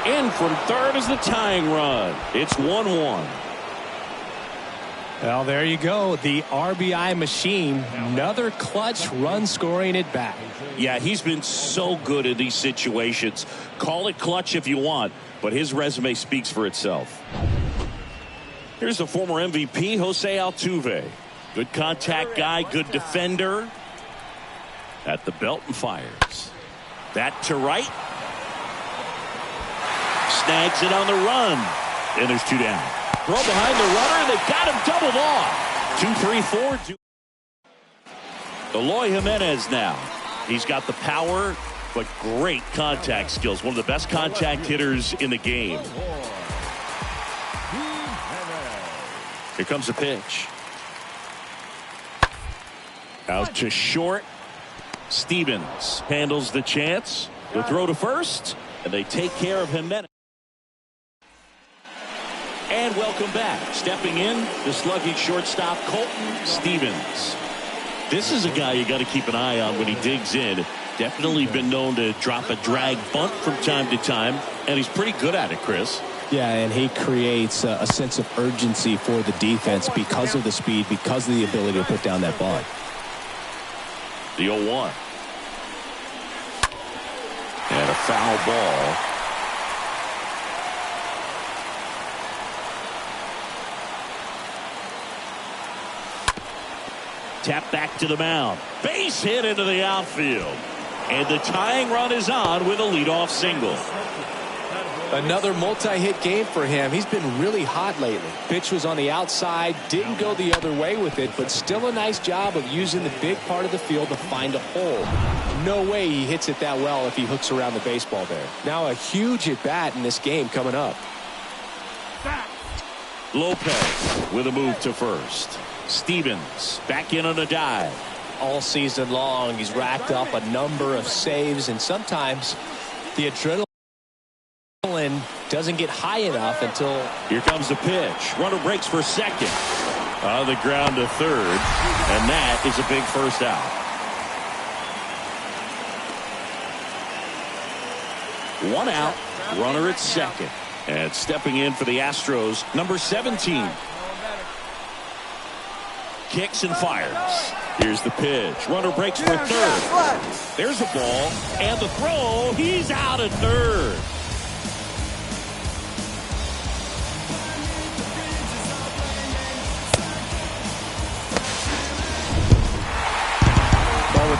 In from third is the tying run. It's 1-1. Well, there you go. The RBI machine. Another clutch run scoring at bat. Yeah, he's been so good in these situations. Call it clutch if you want, but his resume speaks for itself. Here's the former MVP, Jose Altuve. Good contact guy, good defender. At the belt and fires. That to right. Snags it on the run. And there's 2 down. Throw behind the runner. They've got him doubled off. 2-3-4. Eloy Jimenez now. He's got the power, but great contact skills. One of the best contact hitters in the game. Here comes the pitch. Out to short. Stevens handles the chance. The throw to first, and they take care of Jimenez. And welcome back. Stepping in, the sluggish shortstop, Colton Stevens. This is a guy you got to keep an eye on when he digs in. Definitely been known to drop a drag bunt from time to time, and he's pretty good at it, Chris. Yeah, and he creates a sense of urgency for the defense because of the speed, because of the ability to put down that bunt. The 0-1. And a foul ball. Tap back to the mound. Base hit into the outfield. And the tying run is on with a leadoff single. Another multi-hit game for him. He's been really hot lately. Pitch was on the outside, didn't go the other way with it, but still a nice job of using the big part of the field to find a hole. No way he hits it that well if he hooks around the baseball there. Now a huge at-bat in this game coming up. Lopez with a move to first. Stevens back in on a dive. All season long, he's racked up a number of saves, and sometimes the adrenaline doesn't get high enough until. Here comes the pitch. Runner breaks for second. On the ground to third. And that is a big first out. One out. Runner at second. And stepping in for the Astros, number 17. Kicks and fires. Here's the pitch. Runner breaks for third. There's the ball. And the throw. He's out at third.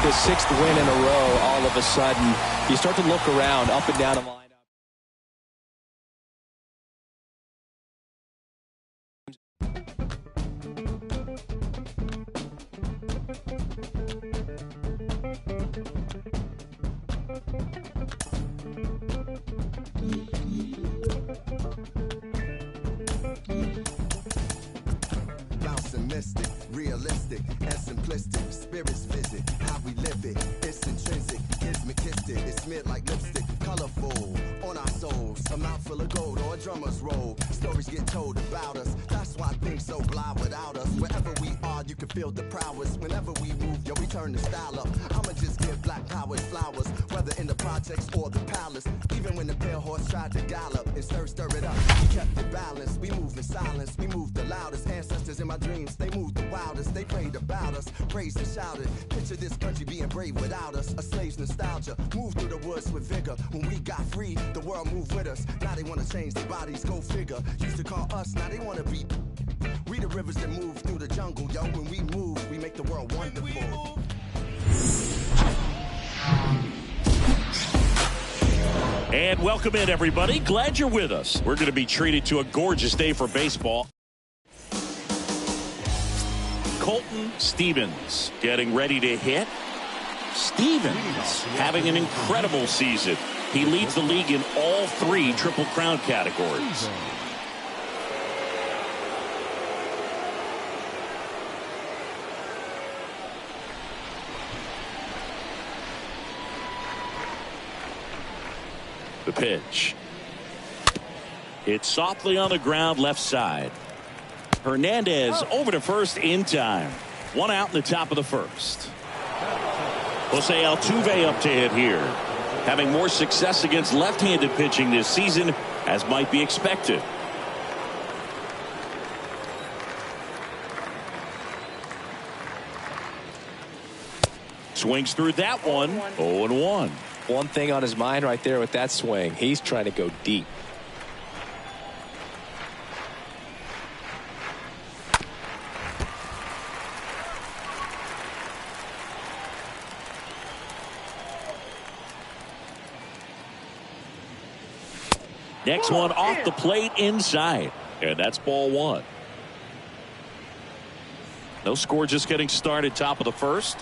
this 6th win in a row, all of a sudden, you start to look around up and down the lineup. Bouncing mystic, realistic, and simplistic. Spirits visit, how we live it. It's intrinsic, gives me kissed it. It's smeared like lipstick, colorful on our souls. A mouth full of gold on a drummer's roll. Stories get told about us. That's why things so blind without us. Wherever we are, you can feel the prowess. Whenever we move, yo, we turn the style up. I'ma just give black power flowers, whether in the projects or the palace. Even when the pale horse tried to gallop and stir it up, we kept it balanced. We move in silence, we move the loudest. Ancestors in my dreams, they moved the wildest. They prayed about us, praised and shouted. Picture this country being brave without us. A slave's nostalgia, move through the woods with vigor. When we got free, the world moved with us. Now they wanna change their bodies, go figure. Used to call us, now they wanna be. We the rivers that move through the jungle, yo. When we move, we make the world wonderful. And welcome in, everybody. Glad you're with us. We're going to be treated to a gorgeous day for baseball. Colton Stevens getting ready to hit. Stevens having an incredible season. He leads the league in all 3 Triple Crown categories. The pitch. It's softly on the ground, left side. Hernandez over to first in time. 1 out in the top of the first. Jose Altuve up to hit here. Having more success against left-handed pitching this season, as might be expected. Swings through that one. 0-1. One thing on his mind right there with that swing. He's trying to go deep. Next one off the plate inside. And that's ball 1. No score, just getting started, top of the first.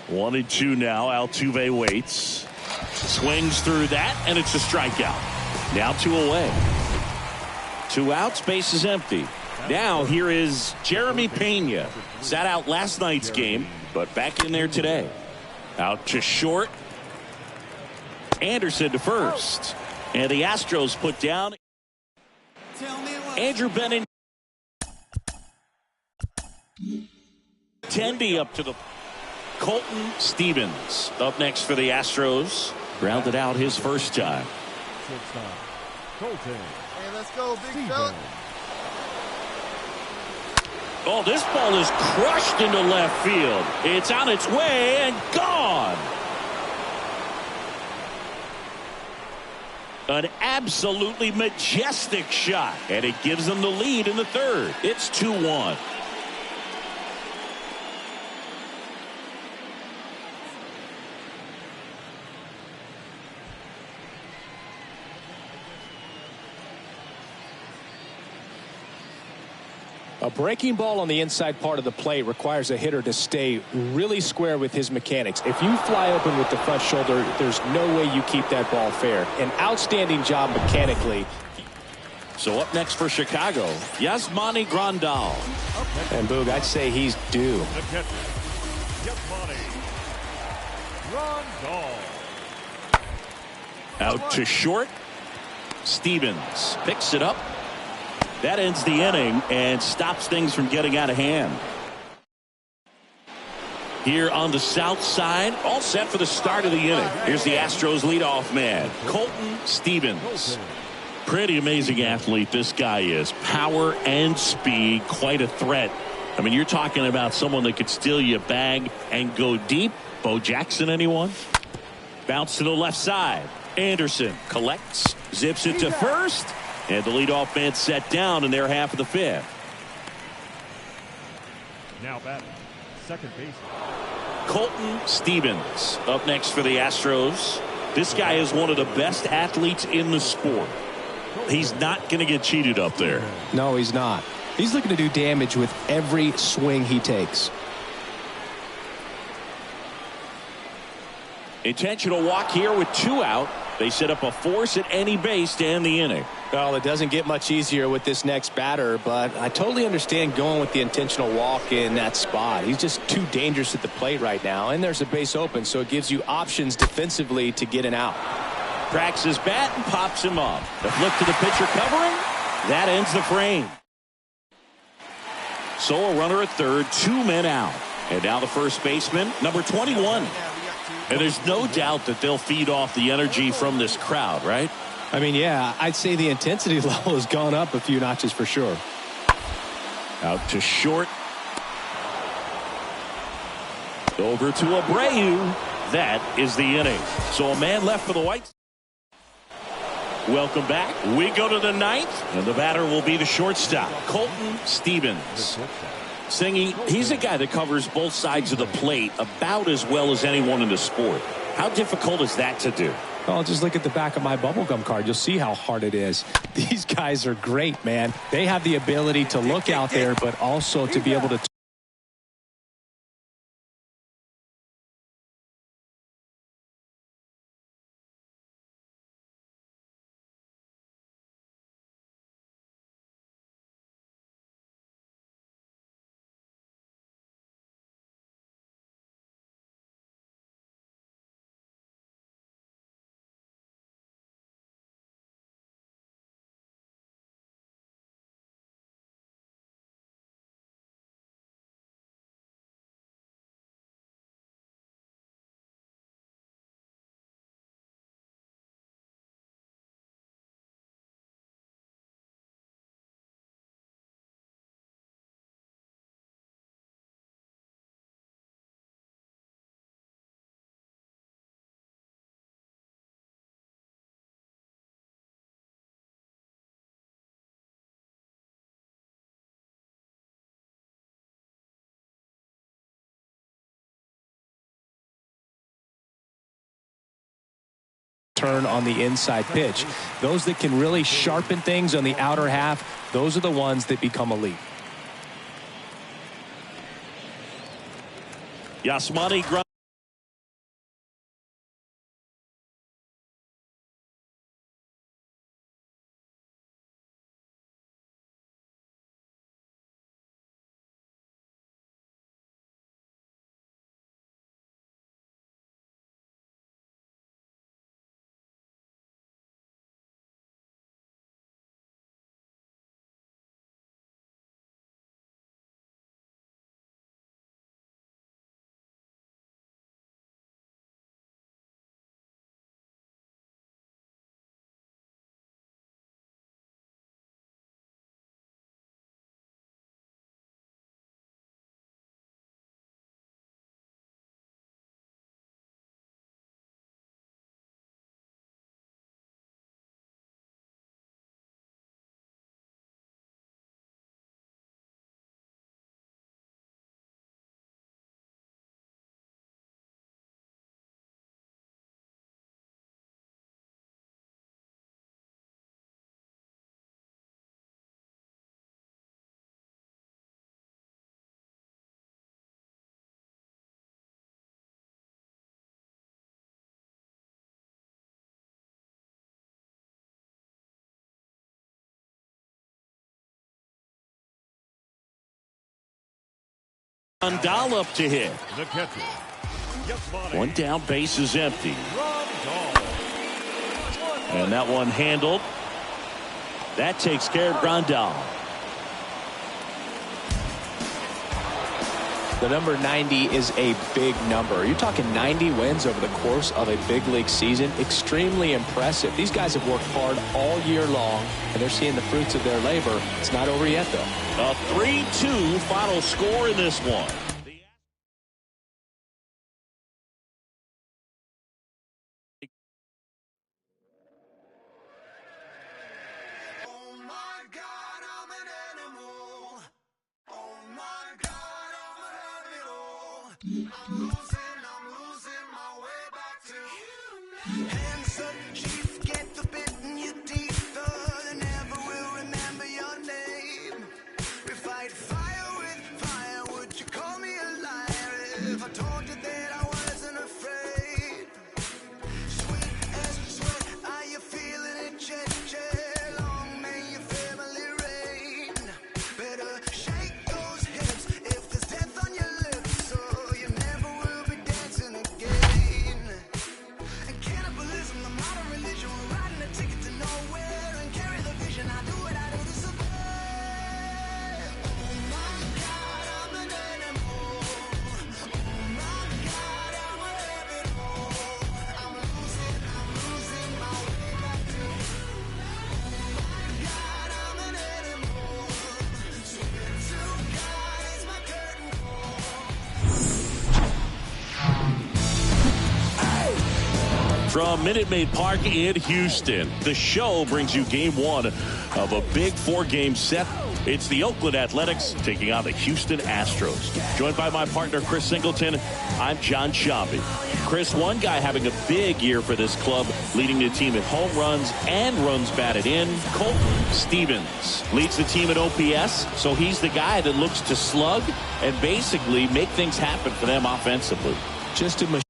One and 2 now. Altuve waits. Swings through that, and it's a strikeout. Now 2 away. 2 outs, base is empty. Now here is Jeremy Pena. Sat out last night's game, but back in there today. Out to short. Anderson to first. And the Astros put down Andrew Bennett. Tendy up to the Colton Stevens up next for the Astros. Grounded out his first time. Colton. Hey, let's go, big fella. Oh, this ball is crushed into left field. It's on its way and gone. An absolutely majestic shot, and it gives them the lead in the third. It's 2-1. A breaking ball on the inside part of the plate requires a hitter to stay really square with his mechanics. If you fly open with the front shoulder, there's no way you keep that ball fair. An outstanding job mechanically. So up next for Chicago, Yasmani Grandal. And Boog, I'd say he's due. The catcher, Yasmani Grandal. Out to short. Stevens picks it up. That ends the inning and stops things from getting out of hand. Here on the south side, all set for the start of the inning. Here's the Astros leadoff man, Colton Stevens. Pretty amazing athlete this guy is. Power and speed, quite a threat. I mean, you're talking about someone that could steal you a bag and go deep. Bo Jackson, anyone? Bounce to the left side. Anderson collects, zips it to first, and the leadoff man set down in their half of the fifth. Now batting, second baseman. Colton Stevens up next for the Astros. This guy is one of the best athletes in the sport. He's not going to get cheated up there. No, he's not. He's looking to do damage with every swing he takes. Intentional walk here with 2 out. They set up a force at any base to end the inning. Well, it doesn't get much easier with this next batter, but I totally understand going with the intentional walk in that spot. He's just too dangerous at the plate right now, and there's a base open, so it gives you options defensively to get an out. Cracks his bat and pops him up. The flip to the pitcher covering. That ends the frame. So a runner at third, 2 men out. And now the first baseman, number 21. And there's no doubt that they'll feed off the energy from this crowd, right? I mean, yeah, I'd say the intensity level has gone up a few notches for sure. Out to short. Over to Abreu. That is the inning. So a man left for the Whites. Welcome back. We go to the ninth, and the batter will be the shortstop, Colton Stevens. Singy, he's a guy that covers both sides of the plate about as well as anyone in the sport. How difficult is that to do? Oh, just look at the back of my bubblegum card. You'll see how hard it is. These guys are great, man. They have the ability to look out there, but also to be able to turn on the inside pitch. Those that can really sharpen things on the outer half, those are the ones that become elite. Yasmani Grandal. Grandal up to hit. The catcher. Yasmani. One down, base is empty. Grandal. And that one handled. That takes care of Grandal. The number 90 is a big number. You're talking 90 wins over the course of a big league season. Extremely impressive. These guys have worked hard all year long, and they're seeing the fruits of their labor. It's not over yet, though. A 3-2 final score in this one. I'm losing my way back to you. Hands up, chief, get the bit in your teeth. They never will remember your name. We fight fire with fire. Would you call me a liar if I told you that I wasn't afraid? Sweet as sweat, are you feeling it, Chet? Long may your family reign. Better shake those hips if there's death on your lips, so you never will be dancing again. And cannibalism, the modern religion, we're riding a ticket to nowhere and carry the vision. I do what I do to survive. Oh my God, I'm an animal. Oh my God, I will have it all. I'm losing my way back to you. Oh my God, I'm an animal. Swear to God, it's my curtain call. From Minute Maid Park in Houston, the show brings you game one of a big 4-game set. It's the Oakland Athletics taking on the Houston Astros. Joined by my partner, Chris Singleton, I'm John Shambi. Chris, one guy having a big year for this club, leading the team in home runs and runs batted in. Colton Stevens leads the team at OPS, so he's the guy that looks to slug and basically make things happen for them offensively. Just a machine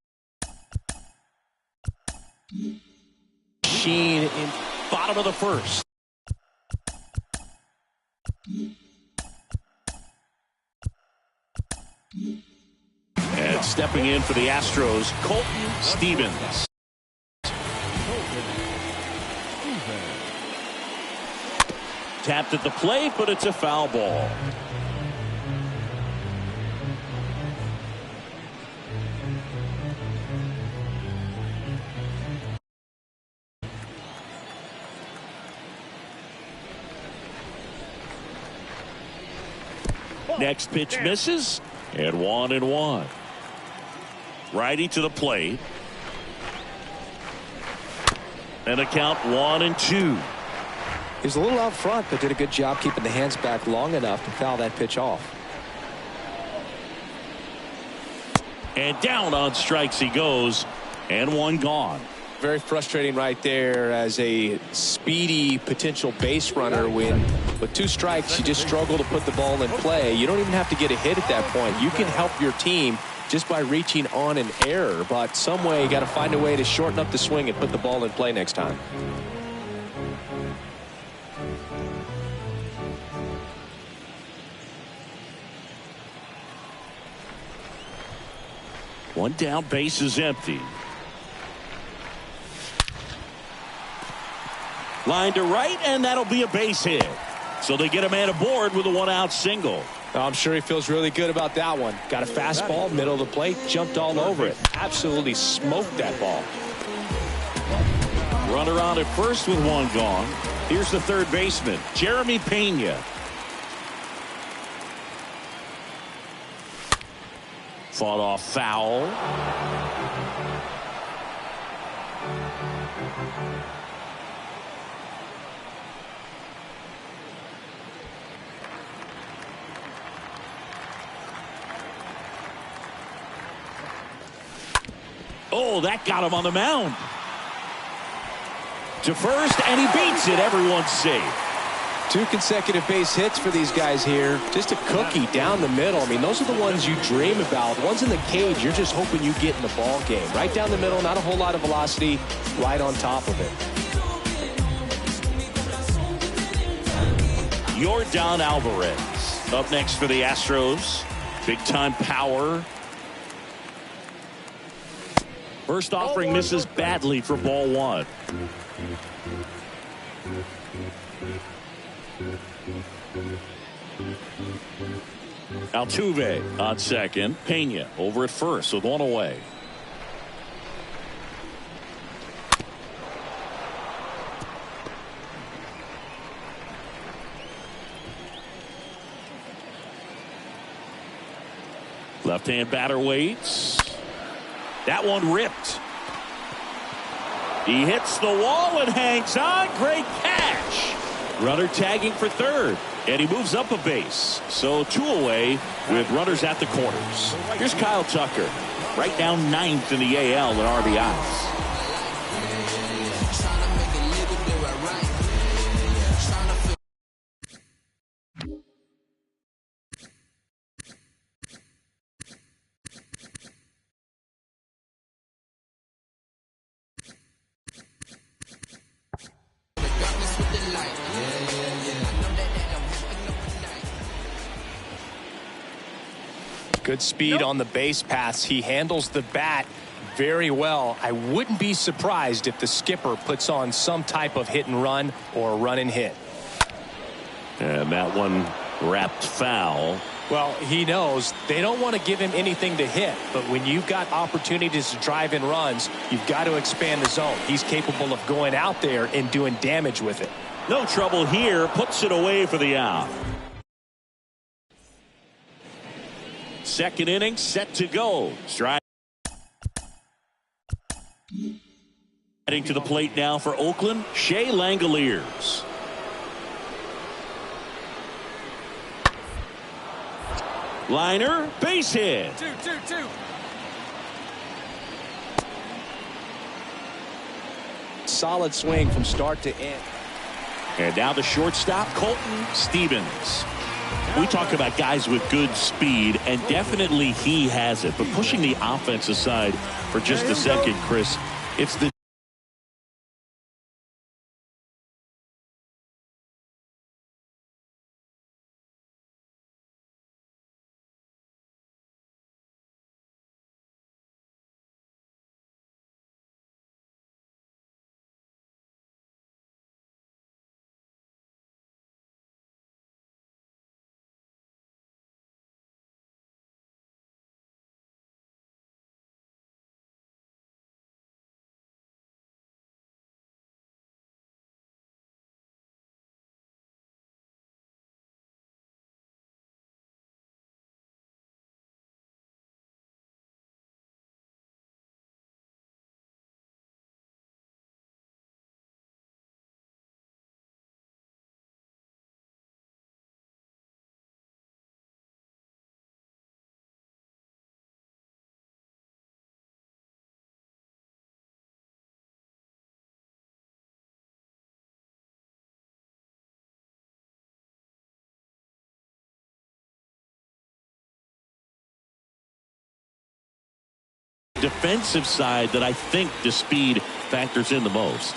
in Bottom of the first. And stepping in for the Astros, Colton Stevens. Tapped at the plate, but it's a foul ball. Next pitch misses, and 1-1. Righty to the plate. And a count 1-2. He was a little out front, but did a good job keeping the hands back long enough to foul that pitch off. And down on strikes he goes, and one gone. Very frustrating right there as a speedy potential base runner when with 2 strikes you just struggle to put the ball in play. You don't even have to get a hit at that point. You can help your team just by reaching on an error, but some way you got to find a way to shorten up the swing and put the ball in play next time. One down, base is empty. Line to right, and that'll be a base hit. So they get a man aboard with a 1-out single. I'm sure he feels really good about that one. Got a fastball, middle of the plate, jumped all over it. Absolutely smoked that ball. Runner on at first with one gone. Here's the third baseman, Jeremy Pena. Fought off foul. Oh, that got him on the mound. To first, and he beats it. Everyone's safe. 2 consecutive base hits for these guys here. Just a cookie down the middle. I mean, those are the ones you dream about. Ones in the cage, you're just hoping you get in the ball game. Right down the middle, not a whole lot of velocity, right on top of it. Yordan Alvarez up next for the Astros. Big time power. First offering misses badly for ball 1. Altuve on second. Pena over at first with 1 away. Left-hand batter waits. That one ripped. He hits the wall and hangs on. Great catch. Runner tagging for third, and he moves up a base. So 2 away with runners at the corners. Here's Kyle Tucker, right now 9th in the AL in RBIs. Good speed on the base paths. He handles the bat very well. I wouldn't be surprised if the skipper puts on some type of hit and run or run and hit. And that one wrapped foul. Well, he knows they don't want to give him anything to hit, but when you've got opportunities to drive in runs, you've got to expand the zone. He's capable of going out there and doing damage with it. No trouble here, puts it away for the out. Second inning set to go. Stride heading to the plate now for Oakland, Shea Langoliers. Liner, base hit. 2-2-2. Solid swing from start to end. And now the shortstop, Colton Stevens. We talk about guys with good speed, and definitely he has it. But pushing the offense aside for just a second, Chris, it's the defensive side that I think the speed factors in the most.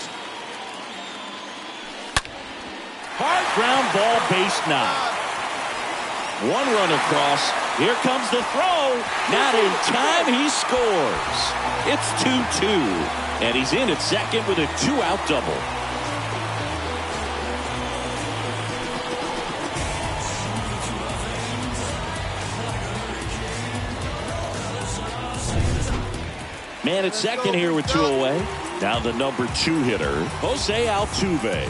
Hard ground ball, base knock. 1 run across. Here comes the throw. Not in time. He scores. It's 2-2. And he's in at second with a 2-out double. Man at second here with 2 away. Now the number 2 hitter, Jose Altuve.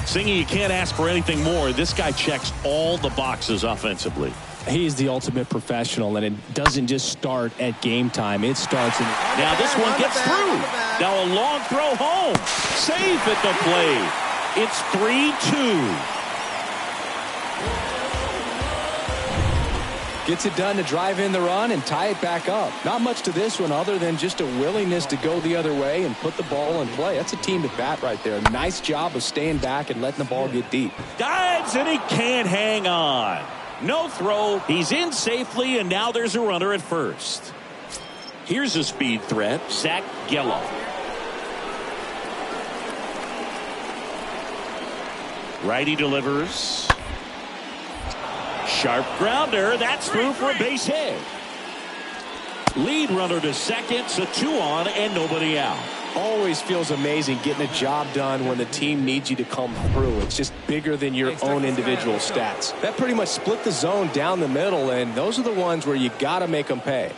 Singy, you can't ask for anything more. This guy checks all the boxes offensively. He's the ultimate professional, and it doesn't just start at game time. It starts in. Now this one gets through. Now a long throw home. Safe at the plate. It's 3-2. Gets it done to drive in the run and tie it back up. Not much to this one other than just a willingness to go the other way and put the ball in play. That's a team at bat right there. Nice job of staying back and letting the ball get deep. Dives and he can't hang on. No throw. He's in safely, and now there's a runner at first. Here's a speed threat, Zach Gallo. Righty delivers. Sharp grounder. That's through for a base hit. Lead runner to second, so 2 on and nobody out. Always feels amazing getting a job done when the team needs you to come through. It's just bigger than your own individual stats. That pretty much split the zone down the middle, and those are the ones where you got to make them pay.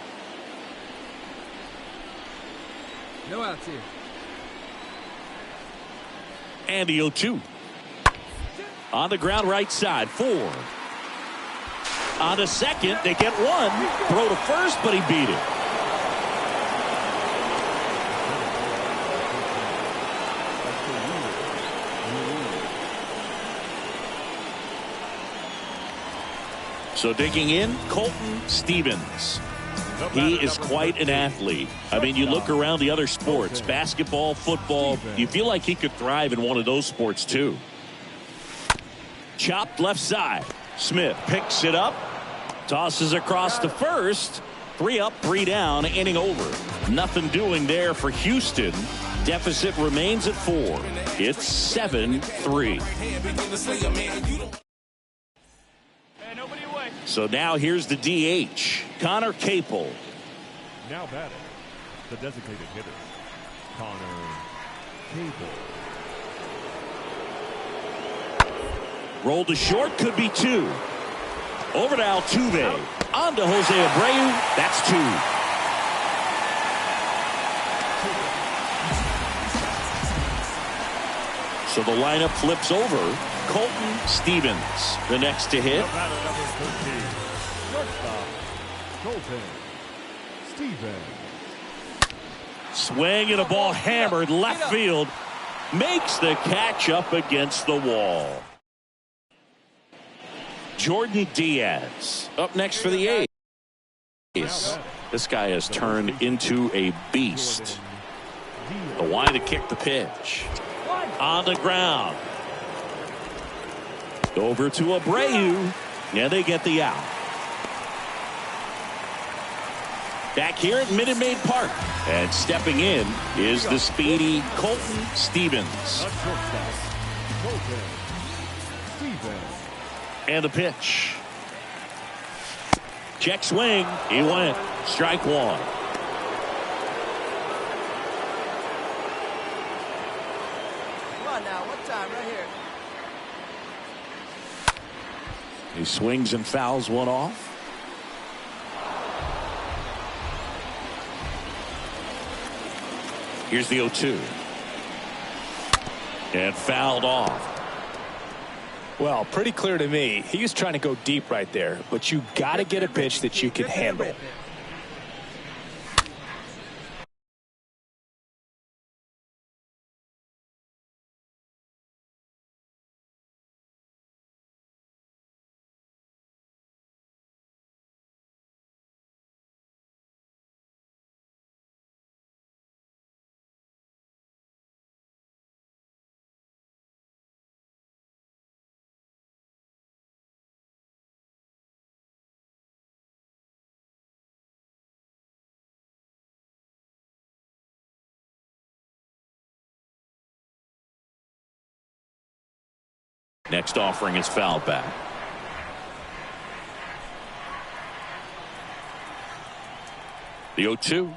No outs here. And the 0-2. On the ground right side, 4. On to second, they get 1. Throw to first, but he beat it. So digging in, Colton Stevens. He is quite an athlete. I mean, you look around the other sports, basketball, football, you feel like he could thrive in one of those sports too. Chopped left side. Smith picks it up, tosses across to first. 3 up, 3 down, inning over. Nothing doing there for Houston. Deficit remains at 4. It's 7-3. So now here's the DH, Connor Capel. Now batting, the designated hitter, Connor Capel. Rolled to short, could be 2. Over to Altuve. On to Jose Abreu. That's 2. So the lineup flips over. Colton Stevens, the next to hit. Shortstop, Colton Stevens. Swing and a ball hammered left field. Makes the catch up against the wall. Jordan Diaz up next for the A's. This guy has turned into a beast. The line to kick the pitch. On the ground. Over to Abreu. And they get the out. Back here at Minute Maid Park. And stepping in is the speedy Colton Stevens. Colton Stevens. And the pitch. Check swing. He went. Strike 1. Come on now, one time right here. He swings and fouls one off. Here's the 0-2. And fouled off. Well, pretty clear to me. He was trying to go deep right there, but you got to get a pitch that you can handle. Next offering is fouled back. The 0-2.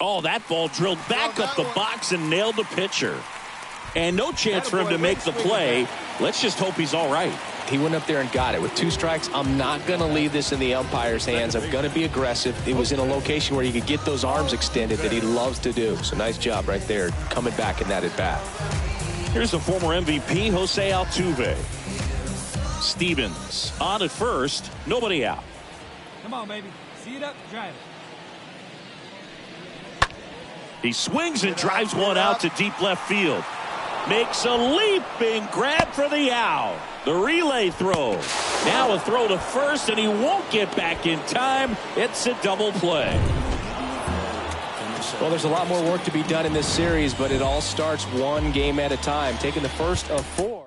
Oh, that ball drilled back up the box and nailed the pitcher. And no chance for him to make the play. Let's just hope he's all right. He went up there and got it. With 2 strikes, I'm not going to leave this in the umpire's hands. I'm going to be aggressive. It was in a location where he could get those arms extended that he loves to do. So nice job right there, coming back in that at-bat. Here's the former MVP, Jose Altuve. Stevens on at first, nobody out. Come on, baby. See it up, drive it. He swings and drives one out to deep left field. Makes a leaping grab for the out. The relay throw. Now a throw to first, and he won't get back in time. It's a double play. Well, there's a lot more work to be done in this series, but it all starts one game at a time. Taking the first of 4.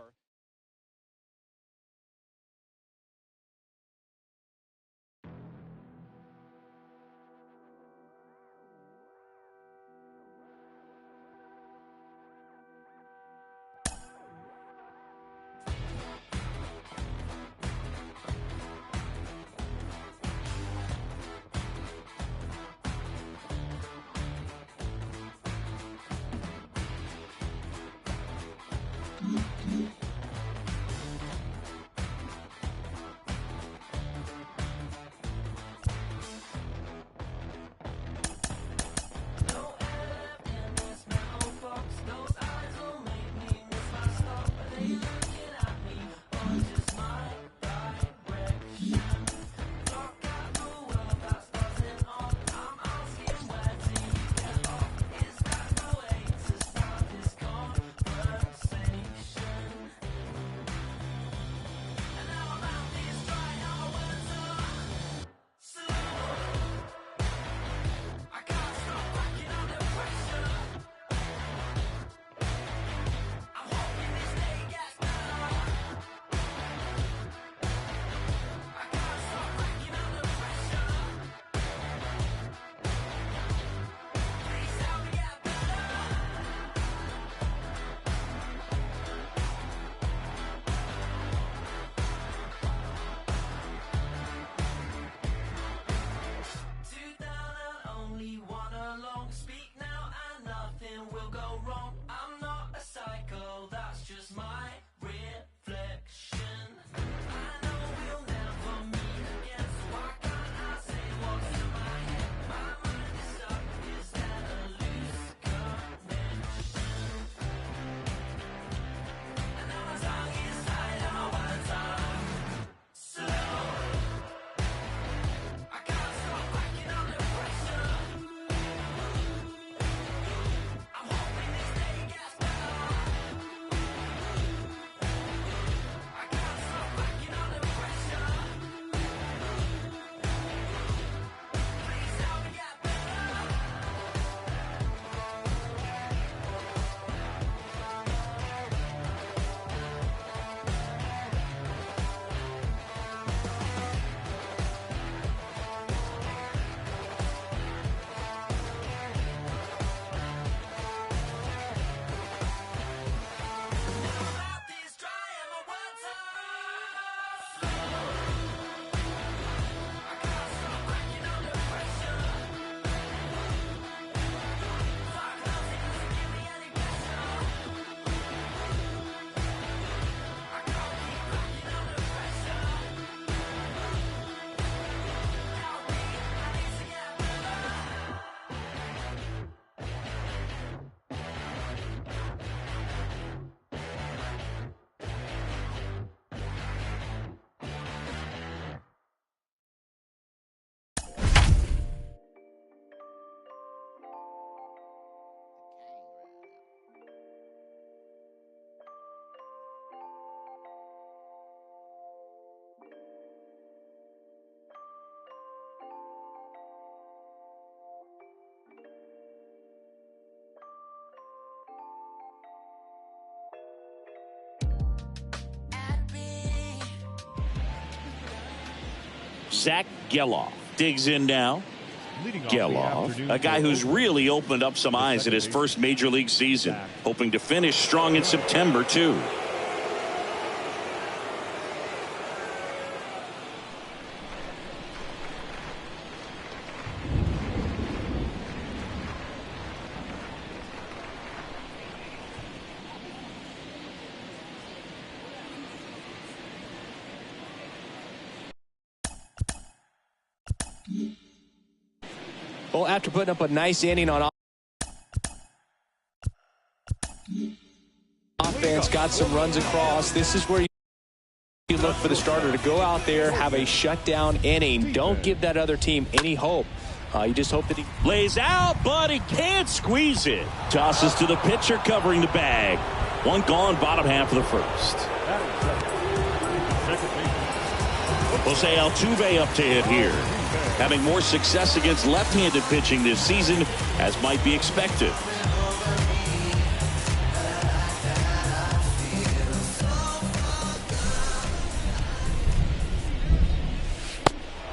Zach Geloff digs in now. Geloff, a guy who's really opened up some eyes in his first major league season, hoping to finish strong in September too. Well, after putting up a nice inning on offense, got some runs across, this is where you look for the starter to go out there, have a shutdown inning. Don't give that other team any hope. You just hope that he lays out, but he can't squeeze it. Tosses to the pitcher covering the bag. One gone, bottom half of the first. Jose Altuve up to hit here. Having more success against left-handed pitching this season, as might be expected.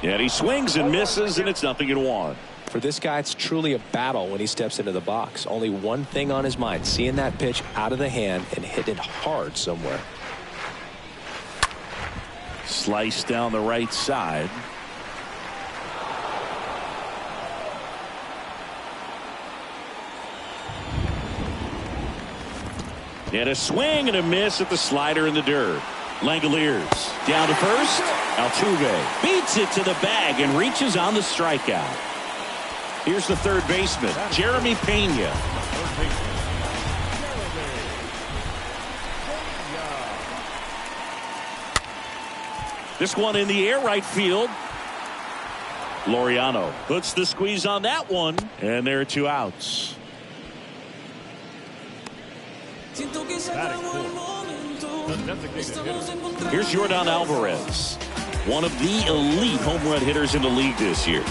And he swings and misses, and it's 0-1. For this guy, it's truly a battle when he steps into the box. Only one thing on his mind, seeing that pitch out of the hand and hit it hard somewhere. Slice down the right side. And a swing and a miss at the slider in the dirt. Langoliers down to first. Altuve beats it to the bag and reaches on the strikeout. Here's the third baseman, Jeremy Pena. This one in the air, right field. Laureano puts the squeeze on that one, and there are 2 outs. Here's Yordan Alvarez, one of the elite home run hitters in the league this year.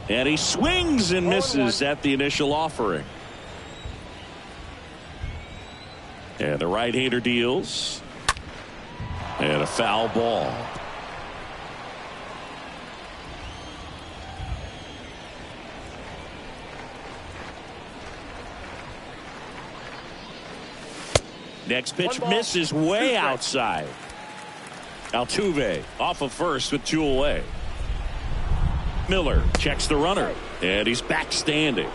And he swings and misses at the initial offering. And the right-hander deals. And a foul ball. Next pitch misses way outside. Altuve off of first with 2 away. Miller checks the runner, and he's back standing.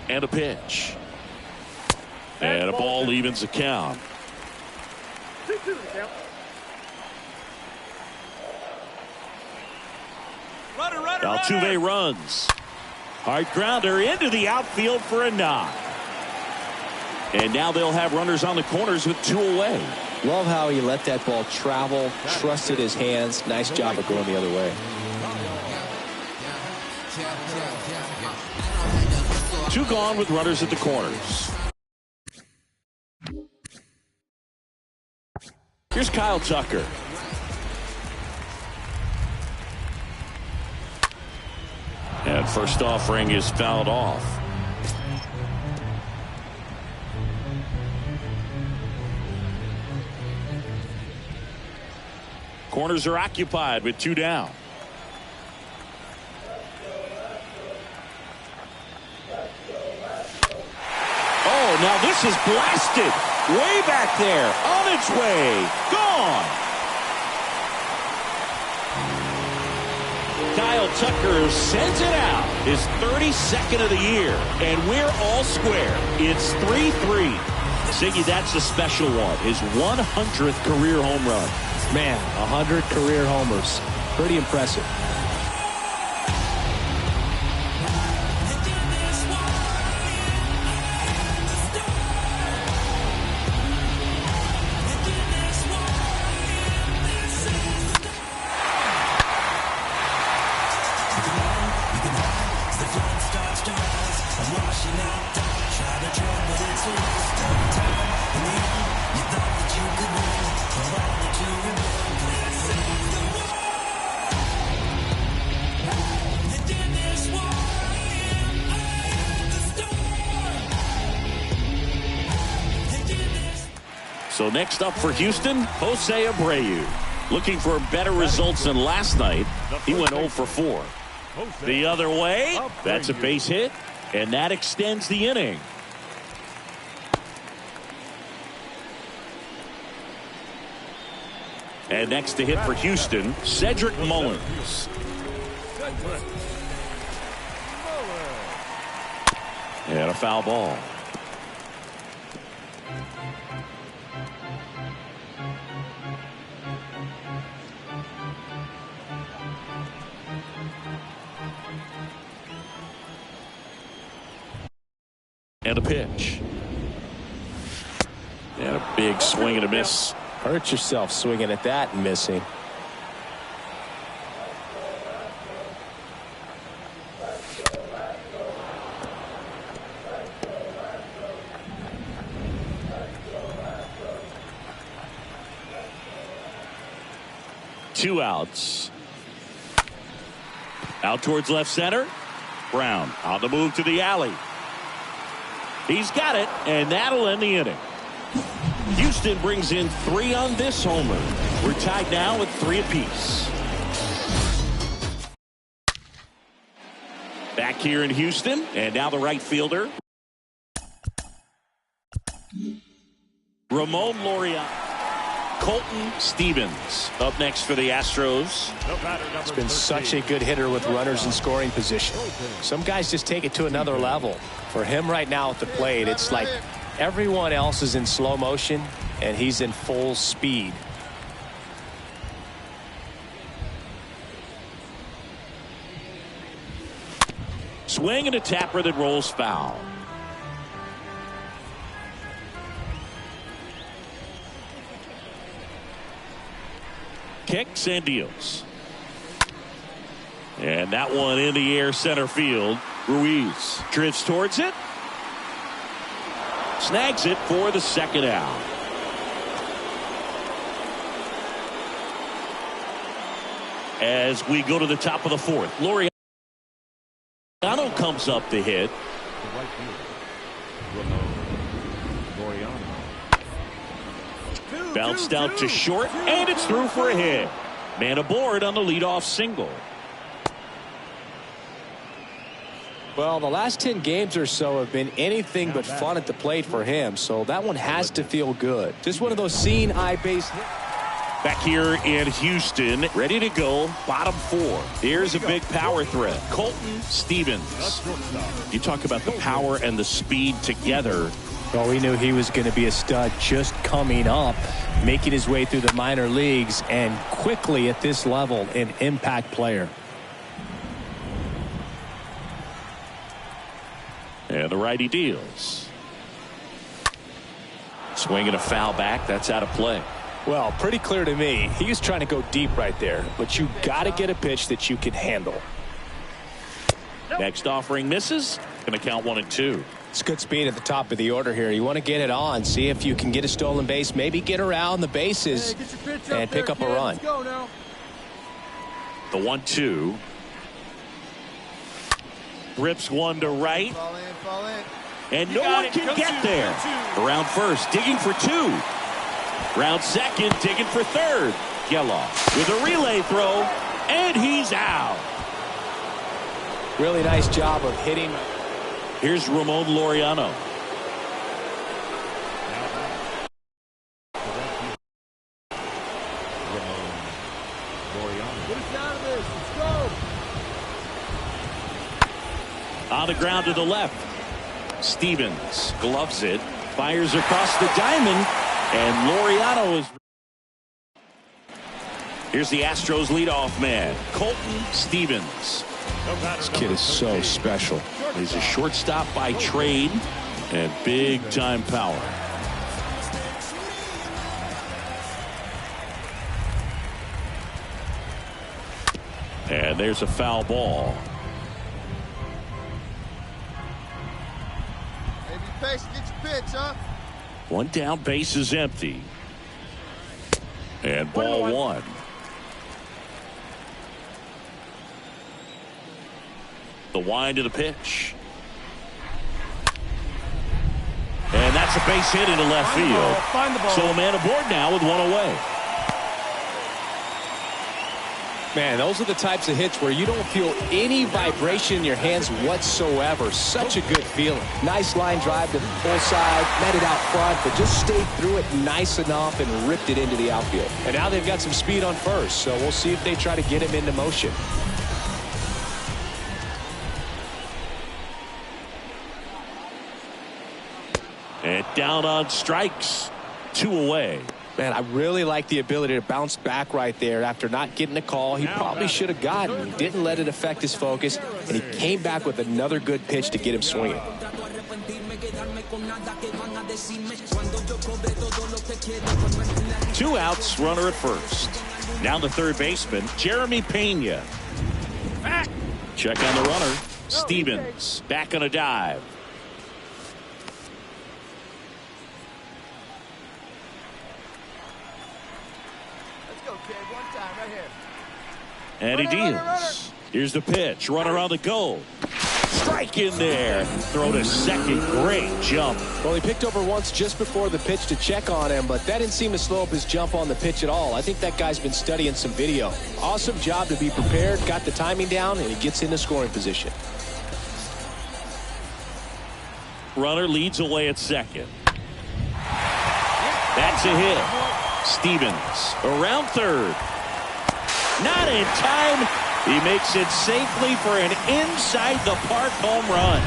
And a pitch. And a ball evens the count. Altuve runs. Hard grounder into the outfield for a knock. And now they'll have runners on the corners with 2 away. Love how he let that ball travel, trusted his hands. Nice job of going the other way. 2 gone with runners at the corners. Here's Kyle Tucker. And first offering is fouled off. Corners are occupied with 2 down. Oh, now this is blasted. Way back there. On its way. Gone. Kyle Tucker sends it out. His 32nd of the year. And we're all square. It's 3-3. Siggy, that's a special one. His 100th career home run. Man, 100 career homers. Pretty impressive. So next up for Houston, Jose Abreu. Looking for better results than last night. He went 0 for 4. The other way, that's a base hit, and that extends the inning. And next to hit for Houston, Cedric Mullins. And a foul ball. And a pitch. And a big swing and a miss. Hurt yourself swinging at that and missing. Two outs. Out towards left center. Brown on the move to the alley. He's got it, and that'll end the inning. Houston brings in 3 on this homer. We're tied now with 3 apiece. Back here in Houston, and now the right fielder, Ramon Laureano. Colton Stevens up next for the Astros. He's been such a good hitter with runners in scoring position. Some guys just take it to another level. For him right now at the plate, it's like everyone else is in slow motion and he's in full speed. Swing and a tapper that rolls foul. Kicks and deals. And that one in the air center field. Ruiz drifts towards it. Snags it for the second out. As we go to the top of the 4th, Laureano comes up to hit. Bounced out to short, and it's through for a hit. Man aboard on the leadoff single. Well, the last 10 games or so have been anything but fun at the plate for him, so that one has to feel good. Just one of those seeing eye base hits. Back here in Houston, ready to go, bottom 4. Here's a big power threat. Colton Stevens. You talk about the power and the speed together. Well, we knew he was going to be a stud just coming up, making his way through the minor leagues, and quickly at this level, an impact player. And the righty deals. Swinging a foul back, that's out of play. Well, pretty clear to me, he was trying to go deep right there, but you got to get a pitch that you can handle. Next offering misses. Going to count 1 and 2. It's good speed at the top of the order here. You want to get it on, see if you can get a stolen base, maybe get around the bases and pick up a run. The 1-2. Rips one to right. Fall in. And no one can get there. Around first, digging for 2. Round second, digging for 3rd. Geloff with a relay throw, and he's out. Really nice job of hitting. Here's Ramon Laureano. On the ground to the left. Stevens gloves it. Fires across the diamond, and Laureano is. Here's the Astros leadoff man, Colton Stevens. This kid is so special. He's a shortstop by trade and big-time power. And there's a foul ball. Hey, be patient, get your pitch, huh? One down, base is empty. And ball one. The wind of the pitch. And that's a base hit into left field. So a man aboard now with one away. Man, those are the types of hits where you don't feel any vibration in your hands whatsoever. Such a good feeling. Nice line drive to the full side, met it out front, but just stayed through it nice enough and ripped it into the outfield. And now they've got some speed on first, so we'll see if they try to get him into motion. And down on strikes. 2 away. Man, I really like the ability to bounce back right there after not getting a call he probably should have gotten. He didn't let it affect his focus, and he came back with another good pitch to get him swinging. 2 outs, runner at first. Now the third baseman, Jeremy Pena. Check on the runner. Stevens back on a dive. And he deals. Here's the pitch. Runner on the go. Strike in there. Throw to second. Great jump. Well, he picked over once just before the pitch to check on him, but that didn't seem to slow up his jump on the pitch at all. I think that guy's been studying some video. Awesome job to be prepared, got the timing down, and he gets into scoring position. Runner leads away at second. That's a hit. Stevens around third. Not in time. He makes it safely for an inside-the-park home run.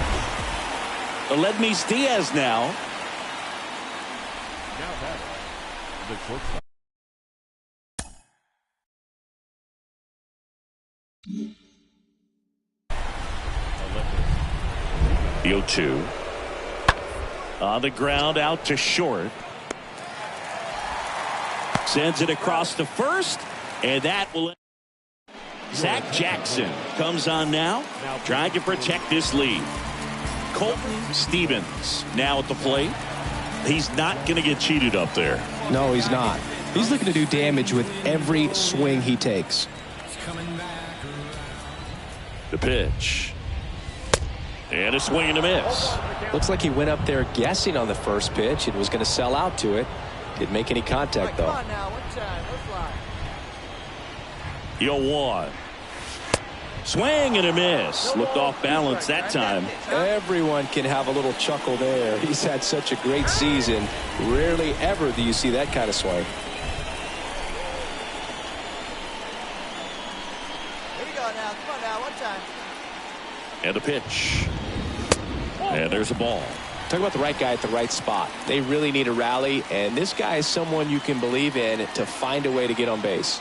Aledmys Diaz now. The 0-2. On the ground, out to short. Sends it across to first, and that will. Zach Jackson comes on now, trying to protect this lead. Colton Stevens now at the plate. He's not going to get cheated up there. No, he's not. He's looking to do damage with every swing he takes. The pitch. And a swing and a miss. Looks like he went up there guessing on the first pitch and was going to sell out to it. Didn't make any contact, though. 0-1. Swing and a miss. Looked off balance that time. Everyone can have a little chuckle there. He's had such a great season. Rarely ever do you see that kind of swing. Here we go now. Come on now. One time. And a pitch. And there's a ball. Talk about the right guy at the right spot. They really need a rally, and this guy is someone you can believe in to find a way to get on base.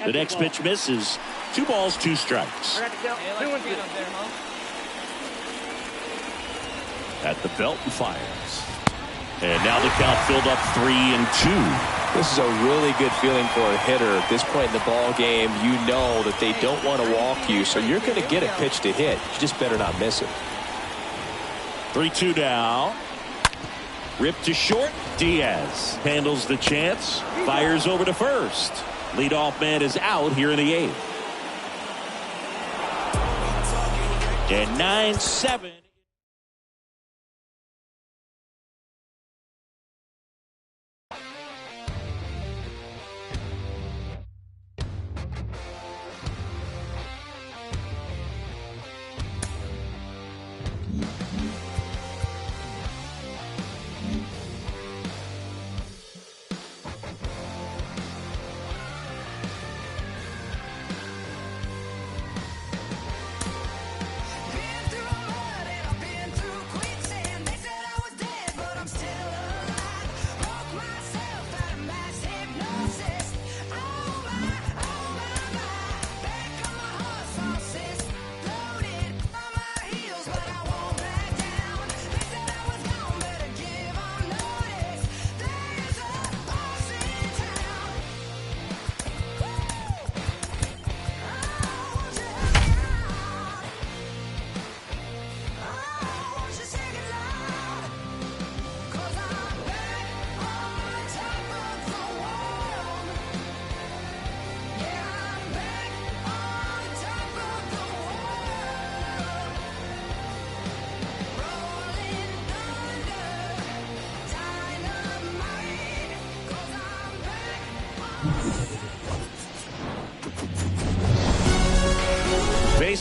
The next pitch misses. 2 balls, 2 strikes. At the belt and fires. And now the count filled up 3-2. This is a really good feeling for a hitter. At this point in the ball game, you know that they don't want to walk you, so you're going to get a pitch to hit. You just better not miss it. 3-2 now. Ripped to short. Diaz handles the chance. Fires over to first. Leadoff man is out here in the 8th. And 9-7.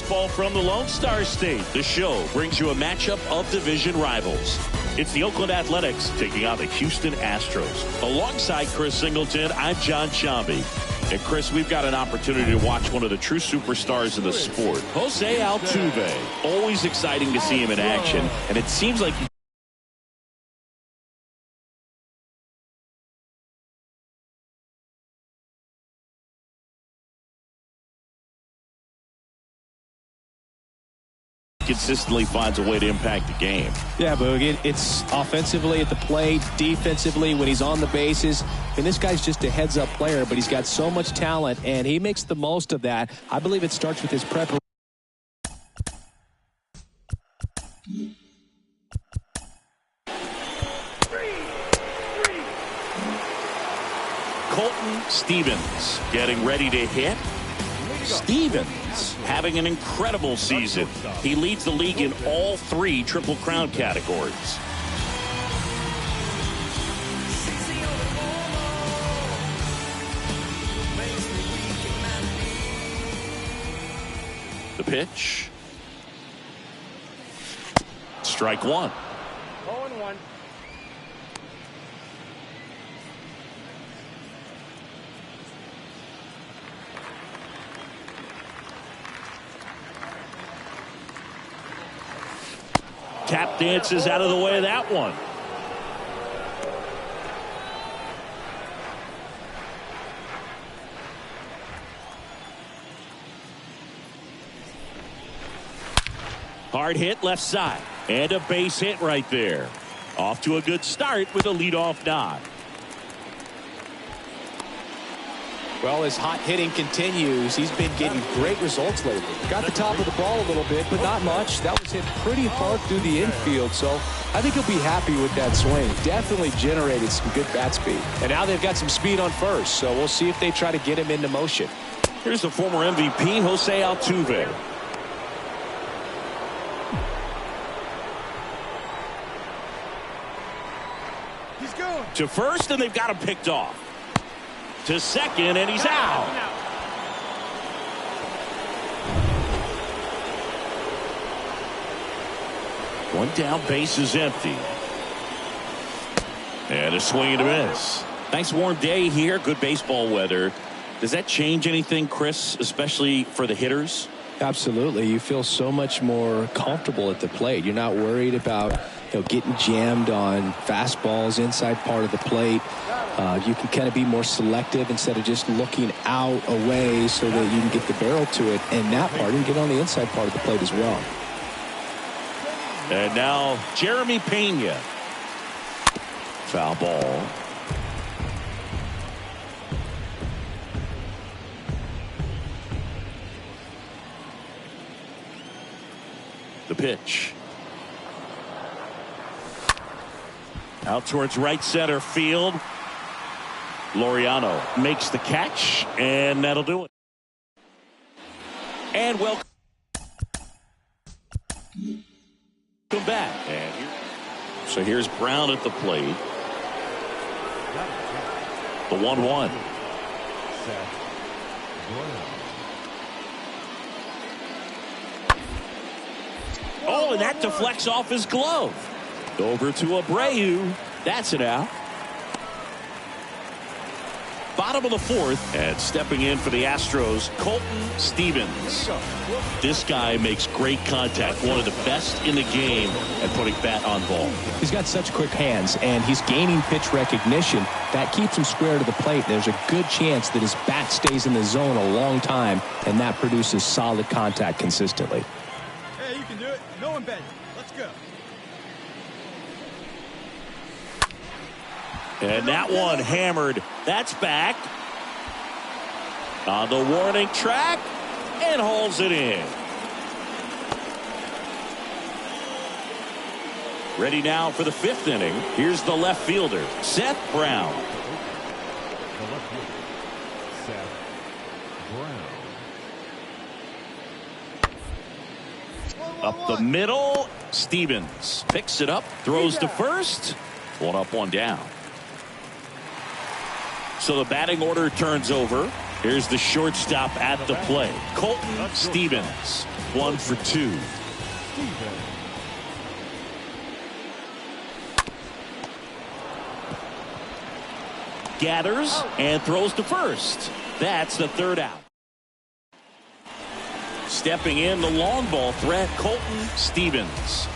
baseball from the Lone Star State. The show brings you a matchup of division rivals. It's the Oakland Athletics taking on the Houston Astros. Alongside Chris Singleton, I'm John Shambi. And Chris, we've got an opportunity to watch one of the true superstars of the sport, Jose Altuve. Always exciting to see him in action, and it seems like consistently finds a way to impact the game. Yeah, Boog, it's offensively at the plate, defensively when he's on the bases. And this guy's just a heads-up player, but he's got so much talent, and he makes the most of that. I believe it starts with his preparation. Colton Stevens getting ready to hit. Stevens having an incredible season. He leads the league in all 3 Triple Crown categories. The pitch. Strike 1. 0-1. Tap dances out of the way of that one. Hard hit left side. And a base hit right there. Off to a good start with a leadoff nod. Well, as hot hitting continues, he's been getting great results lately. Got the top of the ball a little bit, but not much. That was hit pretty hard through the infield, so I think he'll be happy with that swing. Definitely generated some good bat speed. And now they've got some speed on first, so we'll see if they try to get him into motion. Here's the former MVP, Jose Altuve. He's going to first, and they've got him picked off. To second, and he's out. One down, base is empty. And a swing and a miss. Nice warm day here, good baseball weather. Does that change anything, Chris, especially for the hitters? Absolutely. You feel so much more comfortable at the plate. You're not worried about getting jammed on fastballs inside part of the plate. You can kind of be more selective instead of just looking out away so that you can get the barrel to it. And that part, you can get on the inside part of the plate as well. And now Jeremy Pena. Foul ball. The pitch. Out towards right center field. Laureano makes the catch, and that'll do it. And welcome back. And so here's Brown at the plate. The 1-1. Oh, and that deflects off his glove. Over to Abreu. That's it out. Bottom of the 4th, and stepping in for the Astros, Colton Stevens. This guy makes great contact, one of the best in the game at putting bat on ball. He's got such quick hands, and he's gaining pitch recognition. That keeps him square to the plate. There's a good chance that his bat stays in the zone a long time, and that produces solid contact consistently. Hey, you can do it. No one bet. Let's go. And that one hammered. That's back. On the warning track. And hauls it in. Ready now for the 5th inning. Here's the left fielder, Seth Brown. The left fielder, Seth Brown. Up the middle. Stevens picks it up. Throws to first. One up, one down. So the batting order turns over. Here's the shortstop at the plate, Colton Stevens. 1 for 2. Gathers and throws to first. That's the third out. Stepping in the long ball threat, Colton Stevens.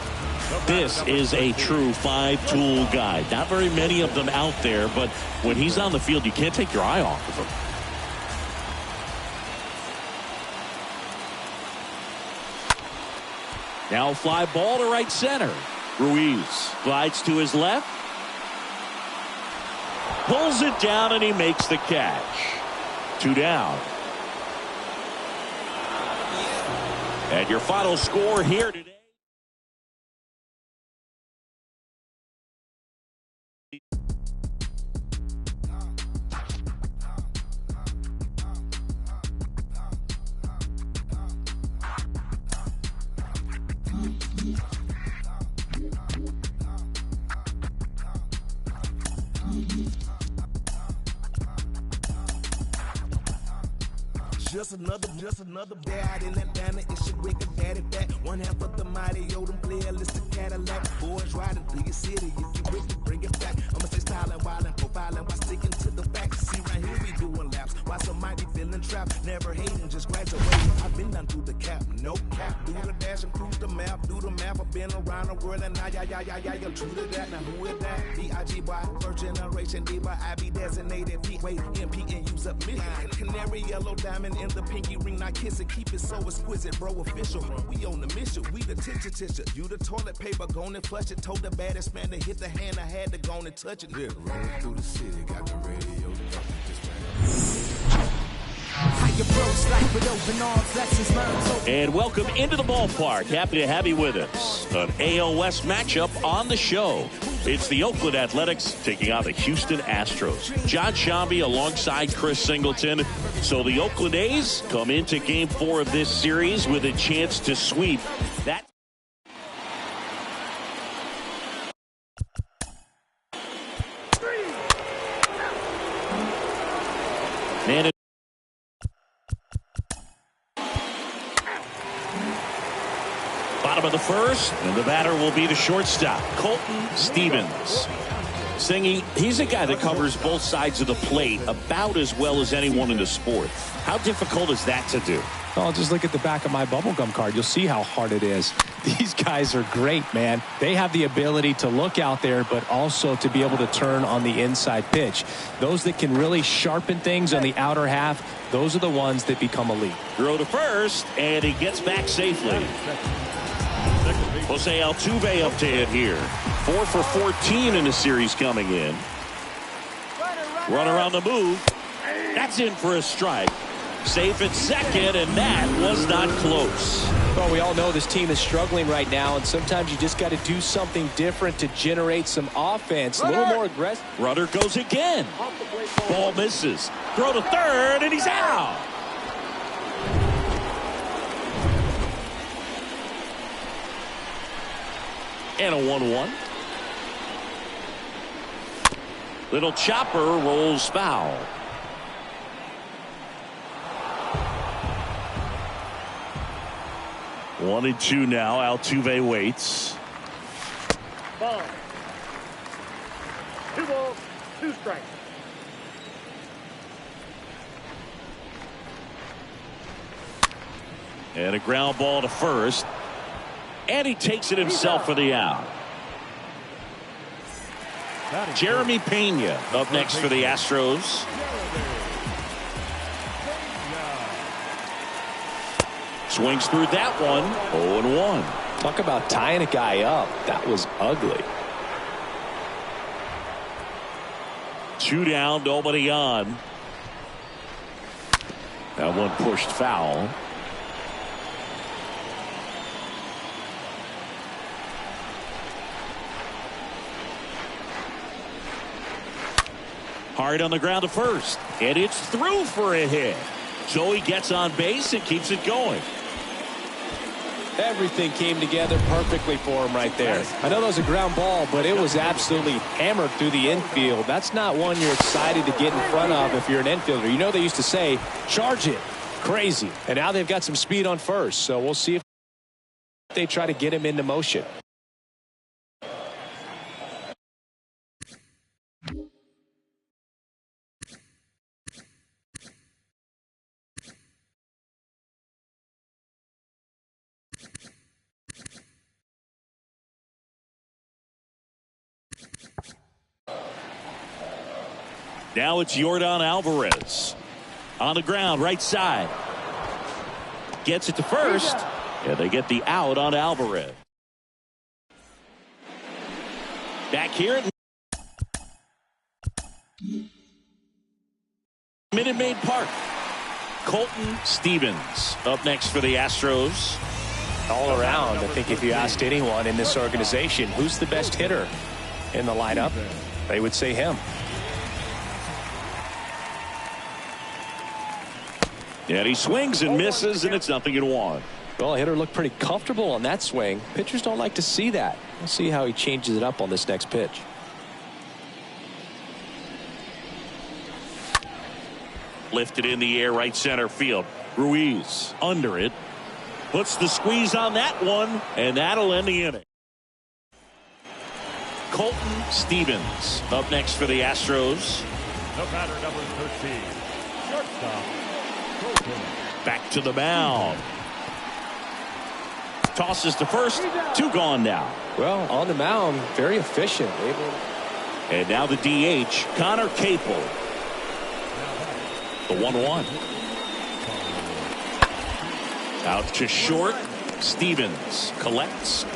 This is a true five-tool guy. Not very many of them out there, but when he's on the field, you can't take your eye off of him. Now fly ball to right center. Ruiz glides to his left. Pulls it down and he makes the catch. 2 down. And your final score here today. Just another day out in Atlanta. It's your wicked daddy back. One half of the mighty Odom player, list of Cadillac. Boys riding through your city. If you with me, bring it back. I'ma say styling, wildin', profiling while sticking to the facts. See right here we doing laps. Why some might be feeling trapped. Never hating, just graduating. I've been down through the cap, no cap. Do the dash and cruise the map. Do the map. I've been around the world and now you're true to that. Now who is that? B.I.G. boy, first generation D by I be designated P. Wait, MP and use up me. Canary yellow diamond in the pinky ring. Not kiss it, keep it so exquisite, bro. Official. We on the mission. We the tissue. You the toilet paper, gone and flush it. Told the baddest man to hit the hand. I had to go and touch it. Yeah, rolling through the city, got the radio. And welcome into the ballpark. Happy to have you with us. An AL West matchup on the show. It's the Oakland Athletics taking on the Houston Astros. John Shambi alongside Chris Singleton. So the Oakland A's come into Game 4 of this series with a chance to sweep that. Man, bottom of the first, and the batter will be the shortstop, Colton Stevens. Singy, he's a guy that covers both sides of the plate about as well as anyone in the sport. How difficult is that to do? Oh, just look at the back of my bubblegum card. You'll see how hard it is. These guys are great, man. They have the ability to look out there, but also to be able to turn on the inside pitch. Those that can really sharpen things on the outer half, those are the ones that become elite. Throw to first, and he gets back safely. Jose Altuve up to hit here. 4 for 14 in the series coming in. Runner on the move. That's in for a strike. Safe at second, and that was not close. Well, we all know this team is struggling right now, and sometimes you just got to do something different to generate some offense. A little more aggressive. Runner goes again. Ball misses. Throw to third, and he's out. And a 1-1. Little chopper rolls foul. One and two now. Altuve waits. Ball. 2 balls, 2 strikes. And a ground ball to first. And he takes it himself for the out. Jeremy Pena up next for the Astros. Swings through that one. 0-1. Talk about tying a guy up. That was ugly. 2 down, nobody on. That one pushed foul. Hard on the ground to first. And it's through for a hit. So he gets on base and keeps it going. Everything came together perfectly for him right there. I know that was a ground ball, but it was absolutely hammered through the infield. That's not one you're excited to get in front of if you're an infielder. You know they used to say, charge it. Crazy. And now they've got some speed on first. So we'll see if they try to get him into motion. Now it's Yordan Alvarez on the ground, right side. Gets it to first, and they get the out on Alvarez. Back here at Minute Maid Park. Colton Stevens up next for the Astros. All around, I think if you asked anyone in this organization who's the best hitter in the lineup, they would say him. And he swings and misses, and it's 0-1. Well, the hitter looked pretty comfortable on that swing. Pitchers don't like to see that. We'll see how he changes it up on this next pitch. Lifted in the air, right center field. Ruiz under it. Puts the squeeze on that one, and that'll end the inning. Colton Stevens up next for the Astros. The batter, number 13, shortstop. Back to the mound. Tosses to first. 2 gone now. Well, on the mound, very efficient. And now the DH, Connor Capel. The 1-1. Out to short. Stevens collects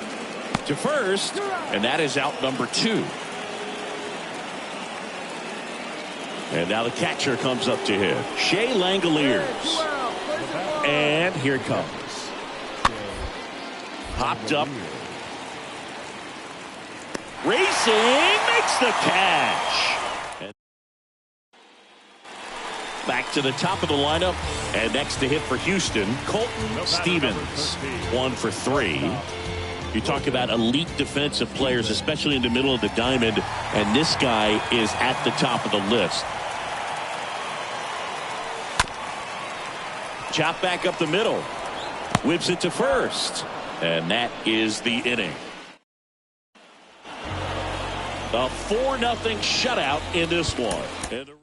to first. And that is out number 2. And now the catcher comes up to him. Shea Langoliers. And here it comes. Popped up. Racing. Makes the catch. And back to the top of the lineup. And next to hit for Houston, Colton Stevens. 1 for 3. You talk about elite defensive players, especially in the middle of the diamond. And this guy is at the top of the list. Chop back up the middle. Whips it to first. And that is the inning. A 4-0 shutout in this one. And the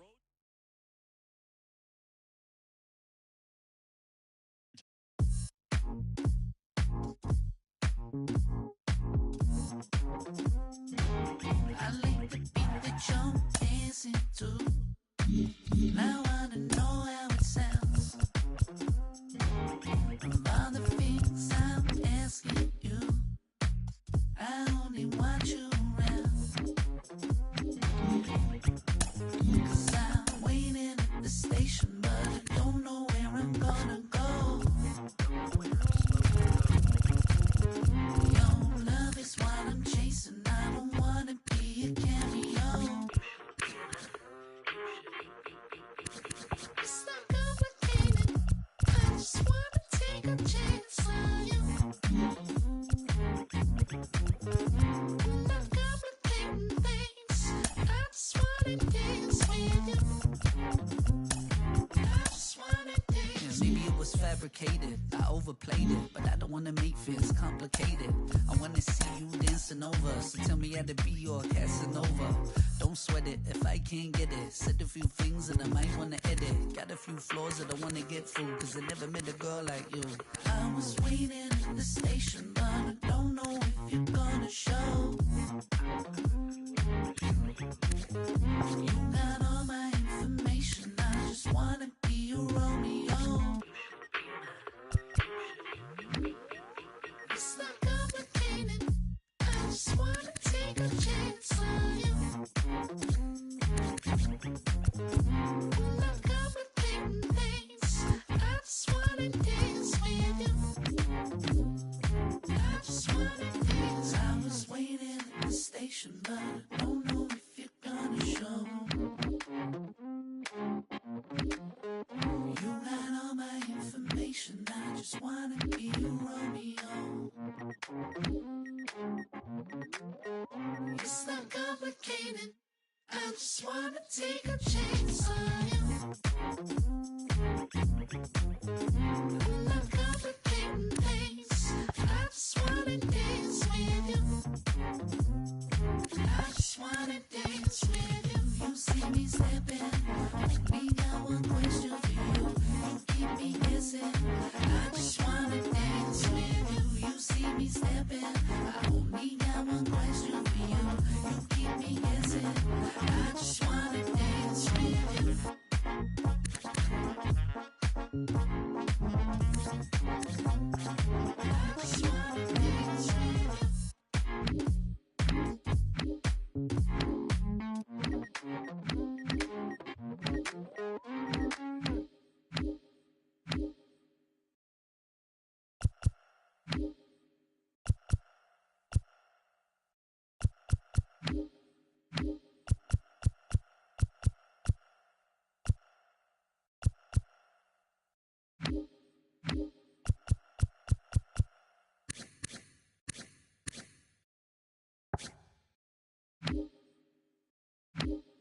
Now I wanna know how it sounds. Of all the things I'm asking you, I only want you around. 'Cause I'm waiting at the station, but I don't know where I'm gonna go. Your love is what I'm chasing. I don't wanna be a cameo. It's not complicated. I just wanna take a chance on you. Not complicating things. I just wanna dance with you. I just wanna dance. Maybe it was fabricated. I overplayed it, but I don't wanna make things complicated. I wanna see you dancing over. So tell me how to be your Casanova. Don't sweat it if I can't get it. Said a few things and I might wanna edit. Got a few flaws that I wanna get through, 'cause I never met a girl like you. I was waiting at the station, but I don't know if you're gonna show. You got all my information. I just wanna be your Romeo. It's not complicated. I just wanna take a chance on you. Not complicating things. I just wanna dance with you. I just wanna dance. I was waiting at the station, but I don't know if you're gonna show. You got all my information. I just wanna be your Romeo. It's not complicated. I just wanna take a chance on you. Not complicating things. I just wanna me stepping. I only got one question for you. You keep me guessing. I just wanna dance with you. I just wanna dance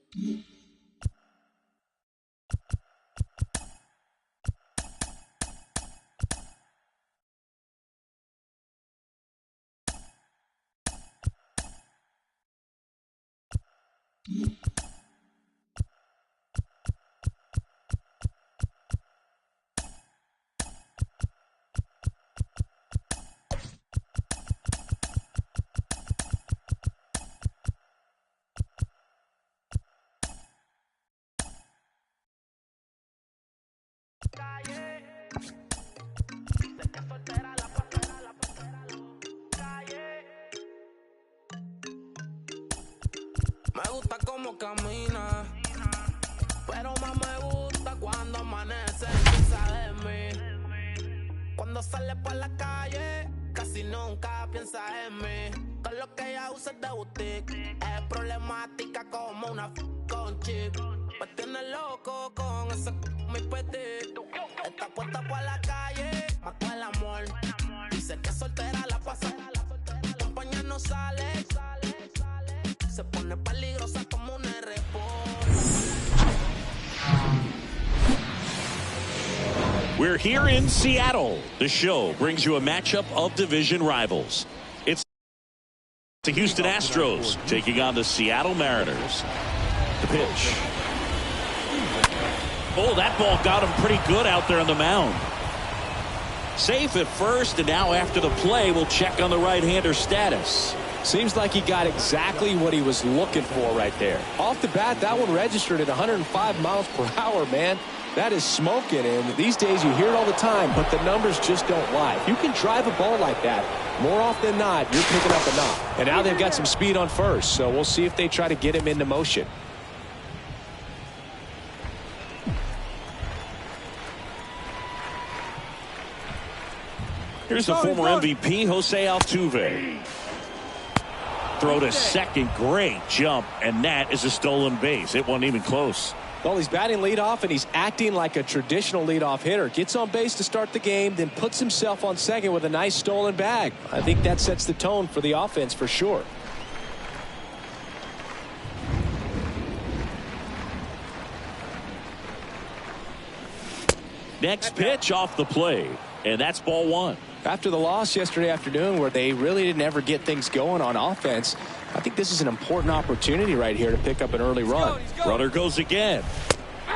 with you. Me gusta como camina, pero más me gusta cuando amanece piensa de mí. Cuando sale por la calle, casi nunca piensa en mí. Todo lo que ella usa es de boutique, es problemática como una con chip. Me tiene loco con ese mi petit. Está puesta por la calle, más con el amor. Dice que soltera la pasa, compañía no sale. Se pone peligrosa como un We're here in Seattle. The show brings you a matchup of division rivals. It's the Houston Astros taking on the Seattle Mariners. The pitch. Oh, that ball got him pretty good out there on the mound. Safe at first, and now after the play, we'll check on the right-hander status. Seems like he got exactly what he was looking for right there. Off the bat, that one registered at 105 miles per hour, man. That is smoking, and these days you hear it all the time, but the numbers just don't lie. If you can drive a ball like that, more often than not, you're picking up a knock. And now they've got some speed on first, so we'll see if they try to get him into motion. Here's the former MVP, Jose Altuve. Throw to second, great jump, and that is a stolen base. It wasn't even close. Well, he's batting leadoff, and he's acting like a traditional leadoff hitter. Gets on base to start the game, then puts himself on second with a nice stolen bag. I think that sets the tone for the offense for sure. Next pitch off the plate, and that's ball one. After the loss yesterday afternoon where they really didn't ever get things going on offense, I think this is an important opportunity right here to pick up an early run. Runner goes again.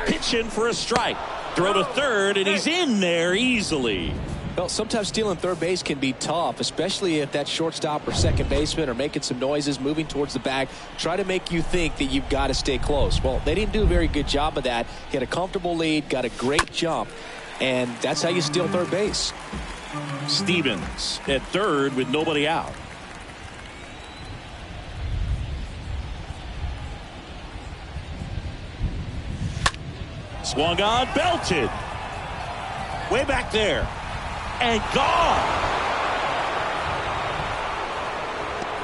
Pitch in for a strike. Throw to third, and he's in there easily. Well, sometimes stealing third base can be tough, especially if that shortstop or second baseman are making some noises, moving towards the bag, try to make you think that you've got to stay close. Well, they didn't do a very good job of that. He had a comfortable lead, got a great jump, and that's how you steal third base. Stevens at third with nobody out. Swung on, belted. Way back there. And gone.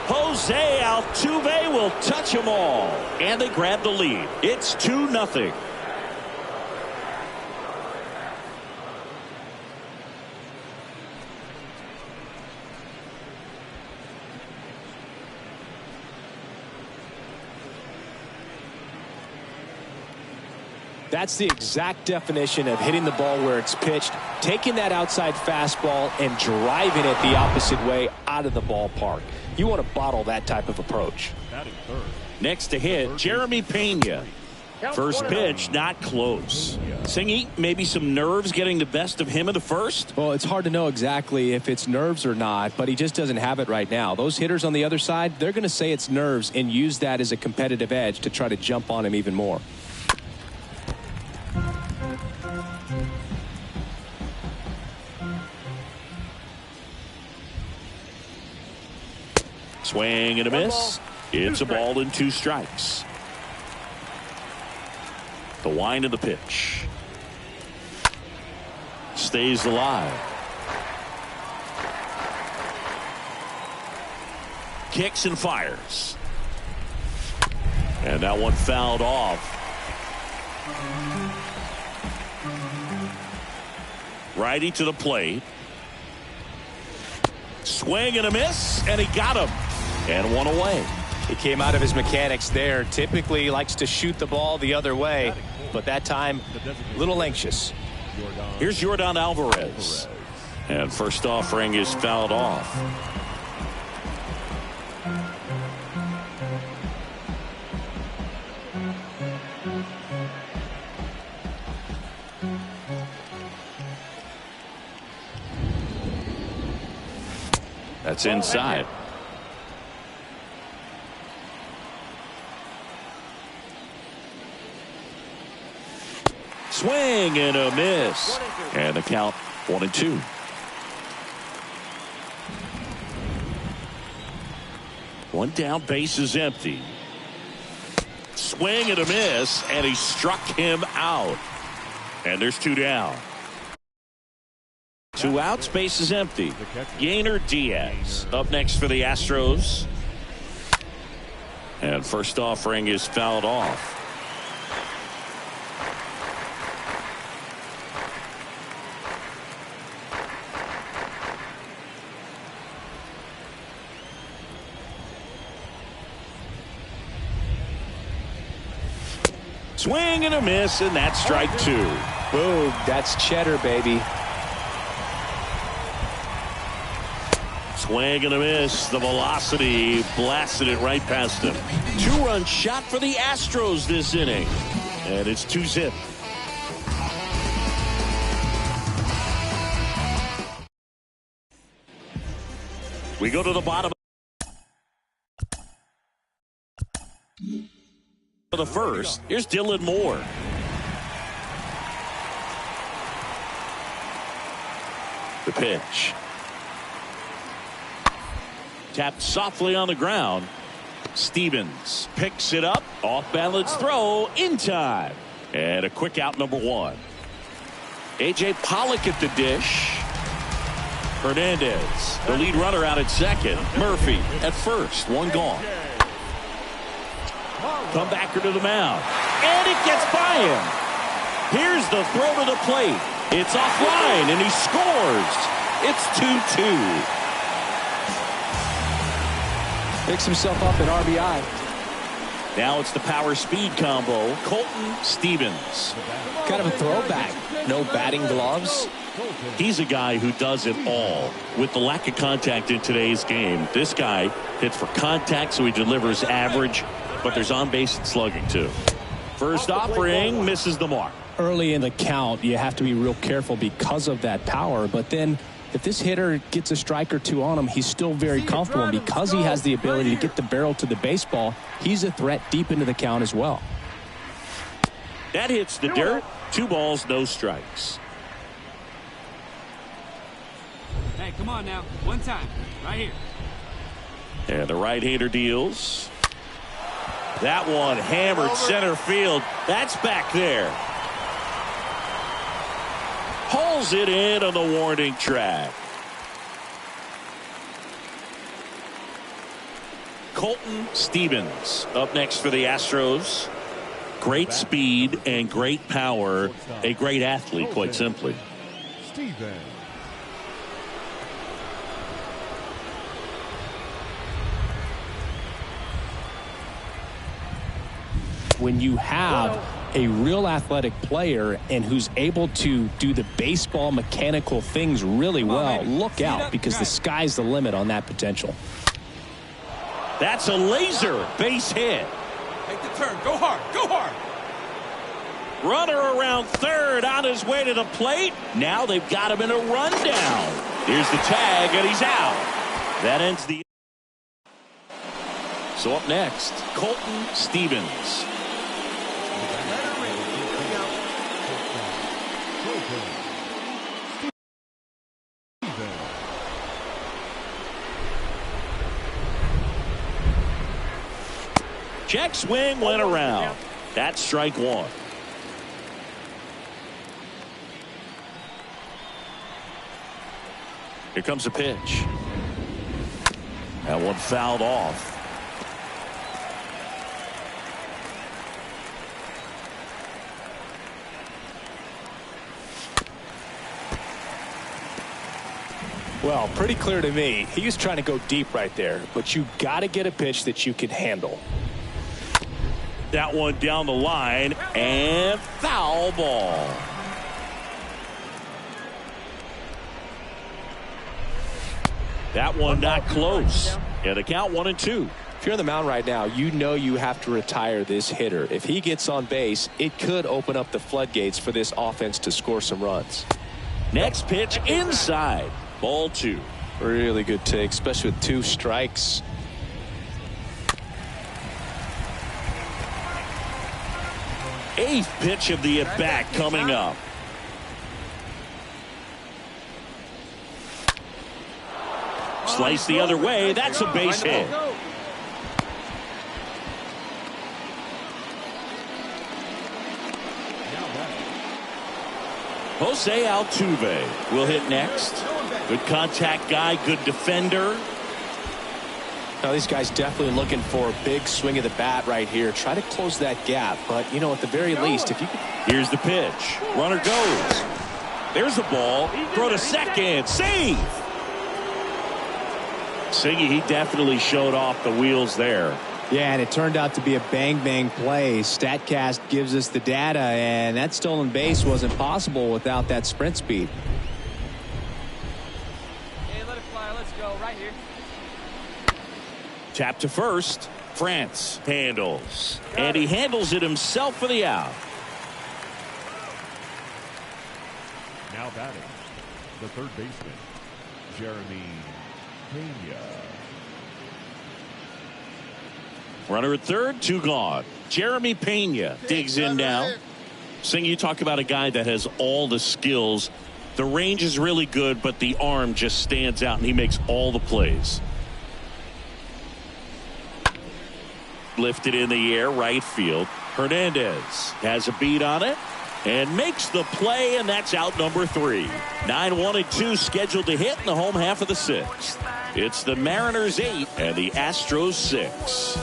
Jose Altuve will touch them all. And they grab the lead. It's 2-0. That's the exact definition of hitting the ball where it's pitched, taking that outside fastball and driving it the opposite way out of the ballpark. You want to bottle that type of approach. Next to hit, Jeremy Pena. First pitch, not close. Singy, maybe some nerves getting the best of him in the first? Well, it's hard to know exactly if it's nerves or not, but he just doesn't have it right now. Those hitters on the other side, they're going to say it's nerves and use that as a competitive edge to try to jump on him even more. Swing and a miss. It's a ball and 2 strikes. The wind of the pitch. Stays alive. Kicks and fires. And that one fouled off. Righty to the plate. Swing and a miss, and he got him. And one away. He came out of his mechanics there. Typically he likes to shoot the ball the other way, but that time a little anxious. Here's Yordan Alvarez. And first offering is fouled off. That's inside. Swing and a miss. And the count 1-2. One down, base is empty. Swing and a miss, and he struck him out. And there's 2 down. 2 outs, base is empty. Yainer Diaz up next for the Astros. And first offering is fouled off. Swing and a miss, and that's strike 2. Boom, that's cheddar, baby. Swing and a miss. The velocity blasted it right past him. 2-run shot for the Astros this inning. And it's 2-zip. We go to the bottom of the first. Here's Dylan Moore. The pitch. Tapped softly on the ground. Stevens picks it up. Off balance throw in time. And a quick out, number 1. A.J. Pollock at the dish. Hernandez, the lead runner, out at second. Murphy at first. 1 gone. Comebacker to the mound. And it gets by him. Here's the throw to the plate. It's offline, and he scores. It's 2-2. Picks himself up at RBI. Now it's the power speed combo. Colton Stevens. Kind of a throwback. No batting gloves. He's a guy who does it all. With the lack of contact in today's game, this guy hits for contact, so he delivers average, but there's on base and slugging too. First offering misses the mark. Early in the count, you have to be real careful because of that power, but then if this hitter gets a strike or 2 on him, he's still very comfortable. And because he has the ability to get the barrel to the baseball, he's a threat deep into the count as well. That hits the dirt. 2 balls, no strikes. Hey, come on now. One time. Right here. And the right-hander deals. That one hammered center field. That's back there. Hauls it in on the warning track. Colton Stevens up next for the Astros. Great speed and great power. A great athlete, quite simply. Stevens. When you have a real athletic player and who's able to do the baseball mechanical things really well, look out, because the sky's the limit on that potential. That's a laser base hit. Take the turn. Go hard. Go hard. Runner around third on his way to the plate. Now they've got him in a rundown. Here's the tag, and he's out. That ends the. So up next, Colton Stevens. Check swing went around. That's strike one. Here comes a pitch. That one fouled off. Well, pretty clear to me. He was trying to go deep right there, but you got to get a pitch that you can handle. That one down the line, and foul ball. That one not close. And the count 1-2. If you're on the mound right now, you know you have to retire this hitter. If he gets on base, it could open up the floodgates for this offense to score some runs. Next pitch inside. Ball 2. Really good take, especially with 2 strikes. Eighth pitch of the at-bat coming up. Slice the other way. That's a base hit. Jose Altuve will hit next. Good contact guy, good defender. Now these guys definitely looking for a big swing of the bat right here. Try to close that gap, but you know, at the very least, if you can. Here's the pitch. Runner goes. There's the ball. Throw to second. Save. Siggy, he definitely showed off the wheels there. Yeah, and it turned out to be a bang play. StatCast gives us the data, and that stolen base wasn't possible without that sprint speed. Hey, let it fly. Let's go right here. Tap to first. France handles. And he handles it himself for the out. Now batting, the third baseman, Jeremy Pena. Runner at third, 2 gone. Jeremy Pena digs in now. Sing, you talk about a guy that has all the skills. The range is really good, but the arm just stands out, and he makes all the plays. Lifted in the air, right field. Hernandez has a beat on it and makes the play, and that's out number 3. 9-1-2 scheduled to hit in the home half of the 6th. It's the Mariners 8 and the Astros 6.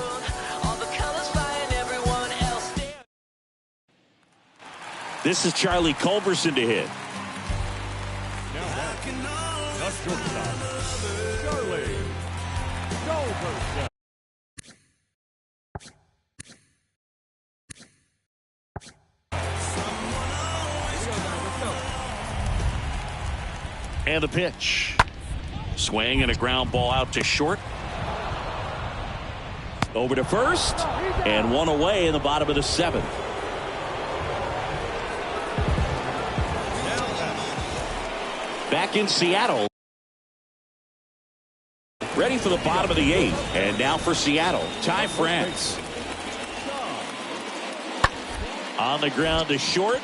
This is Charlie Culberson to hit. Now batting, the shortstop, Charlie Culberson. And the pitch. Swing and a ground ball out to short. Over to first. And one away in the bottom of the 7th. Back in Seattle. Ready for the bottom of the 8th. And now for Seattle. Ty France. On the ground to short.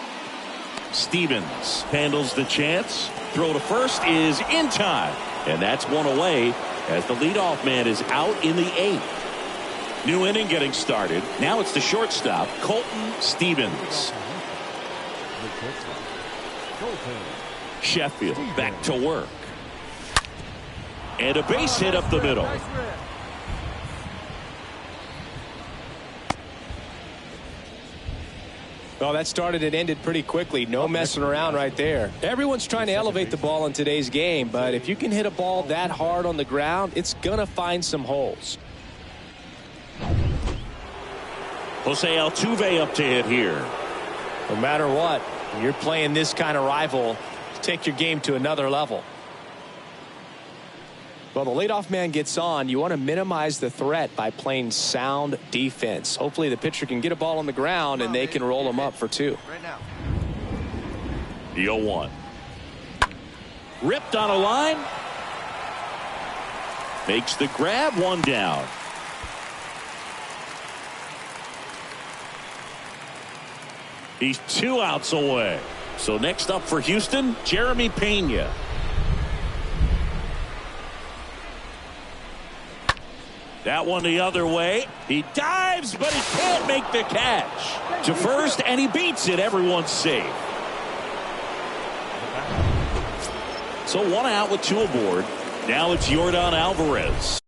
Stevens handles the chance. Throw to first is in time. And that's one away as the leadoff man is out in the 8th. New inning getting started. Now it's the shortstop, Colton Stevens. Sheffield back to work. And a base hit up the middle. Well, that started and ended pretty quickly. No messing around right there. Everyone's trying to elevate the ball in today's game, but if you can hit a ball that hard on the ground, it's going to find some holes. Jose Altuve up to hit here. No matter what, when you're playing this kind of rival, take your game to another level. Well, the leadoff man gets on. You want to minimize the threat by playing sound defense. Hopefully the pitcher can get a ball on the ground and they can roll him up for 2. Right now. The 0-1. Ripped on a line. Makes the grab, 1 down. He's 2 outs away. So next up for Houston, Jeremy Pena. That one the other way. He dives, but he can't make the catch. To first, and he beats it. Everyone's safe. So 1 out with 2 aboard. Now it's Yordan Alvarez.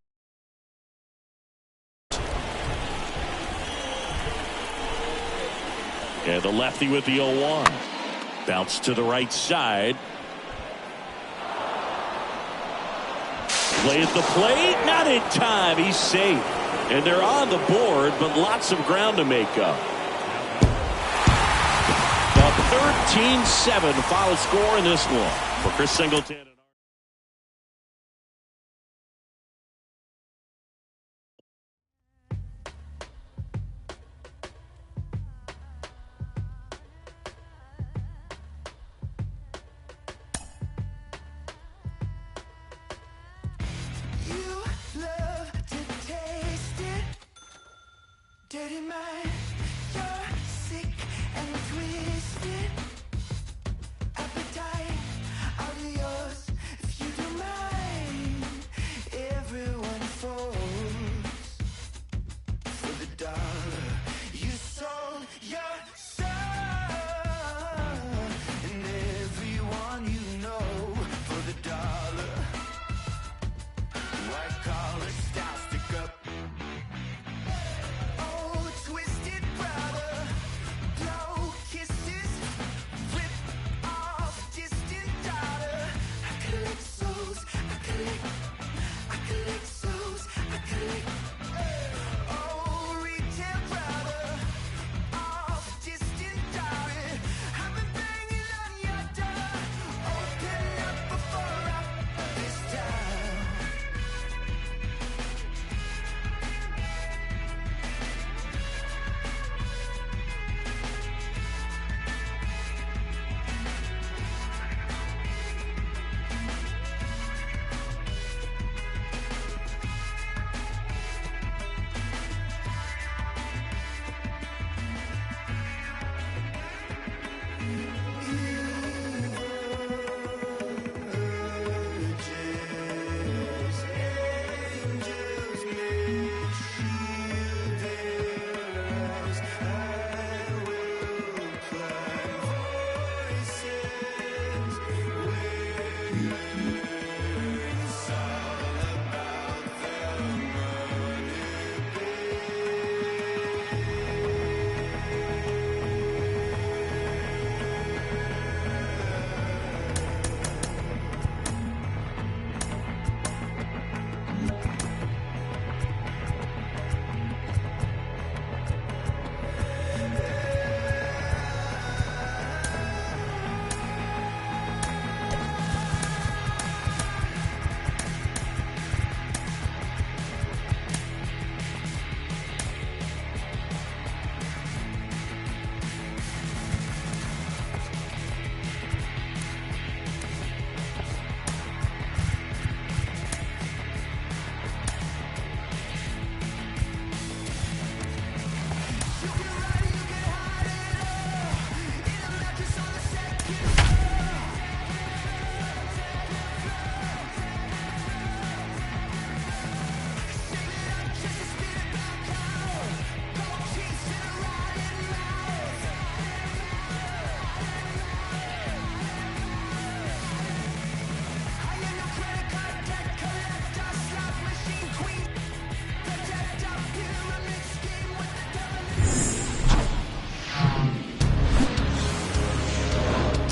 And the lefty with the 0-1. Bounce to the right side. Play at the plate. Not in time. He's safe. And they're on the board, but lots of ground to make up. The 13-7 final score in this one. For Chris Singleton. Dirty mind, you're sick and twisted. Appetite, I'll be yours if you don't mind. Everyone falls for the dollar. You sold your soul, and everyone you know for the dollar. White collar style, stick up.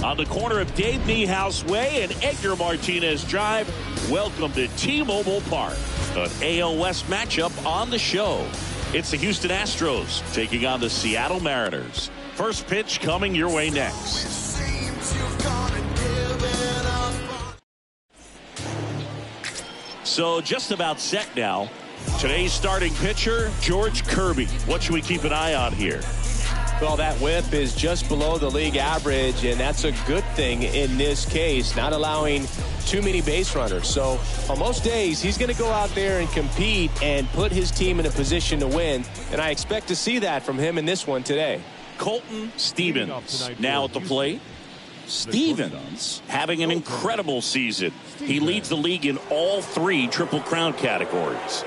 On the corner of Dave Niehaus Way and Edgar Martinez Drive, welcome to T-Mobile Park. An AL West matchup on the show. It's the Houston Astros taking on the Seattle Mariners. First pitch coming your way next. So just about set now. Today's starting pitcher, George Kirby. What should we keep an eye on here? Well, that whip is just below the league average, and that's a good thing in this case, not allowing too many base runners. So on most days, he's going to go out there and compete and put his team in a position to win, and I expect to see that from him in this one today. Colton Stevens now at the plate. Stevens having an incredible season. He leads the league in all 3 Triple Crown categories.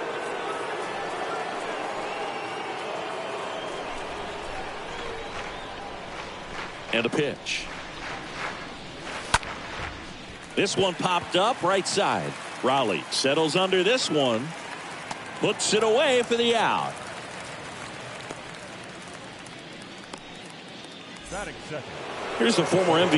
And a pitch. This one popped up right side. Raleigh settles under this one. Puts it away for the out. Batting second. Here's the former MVP.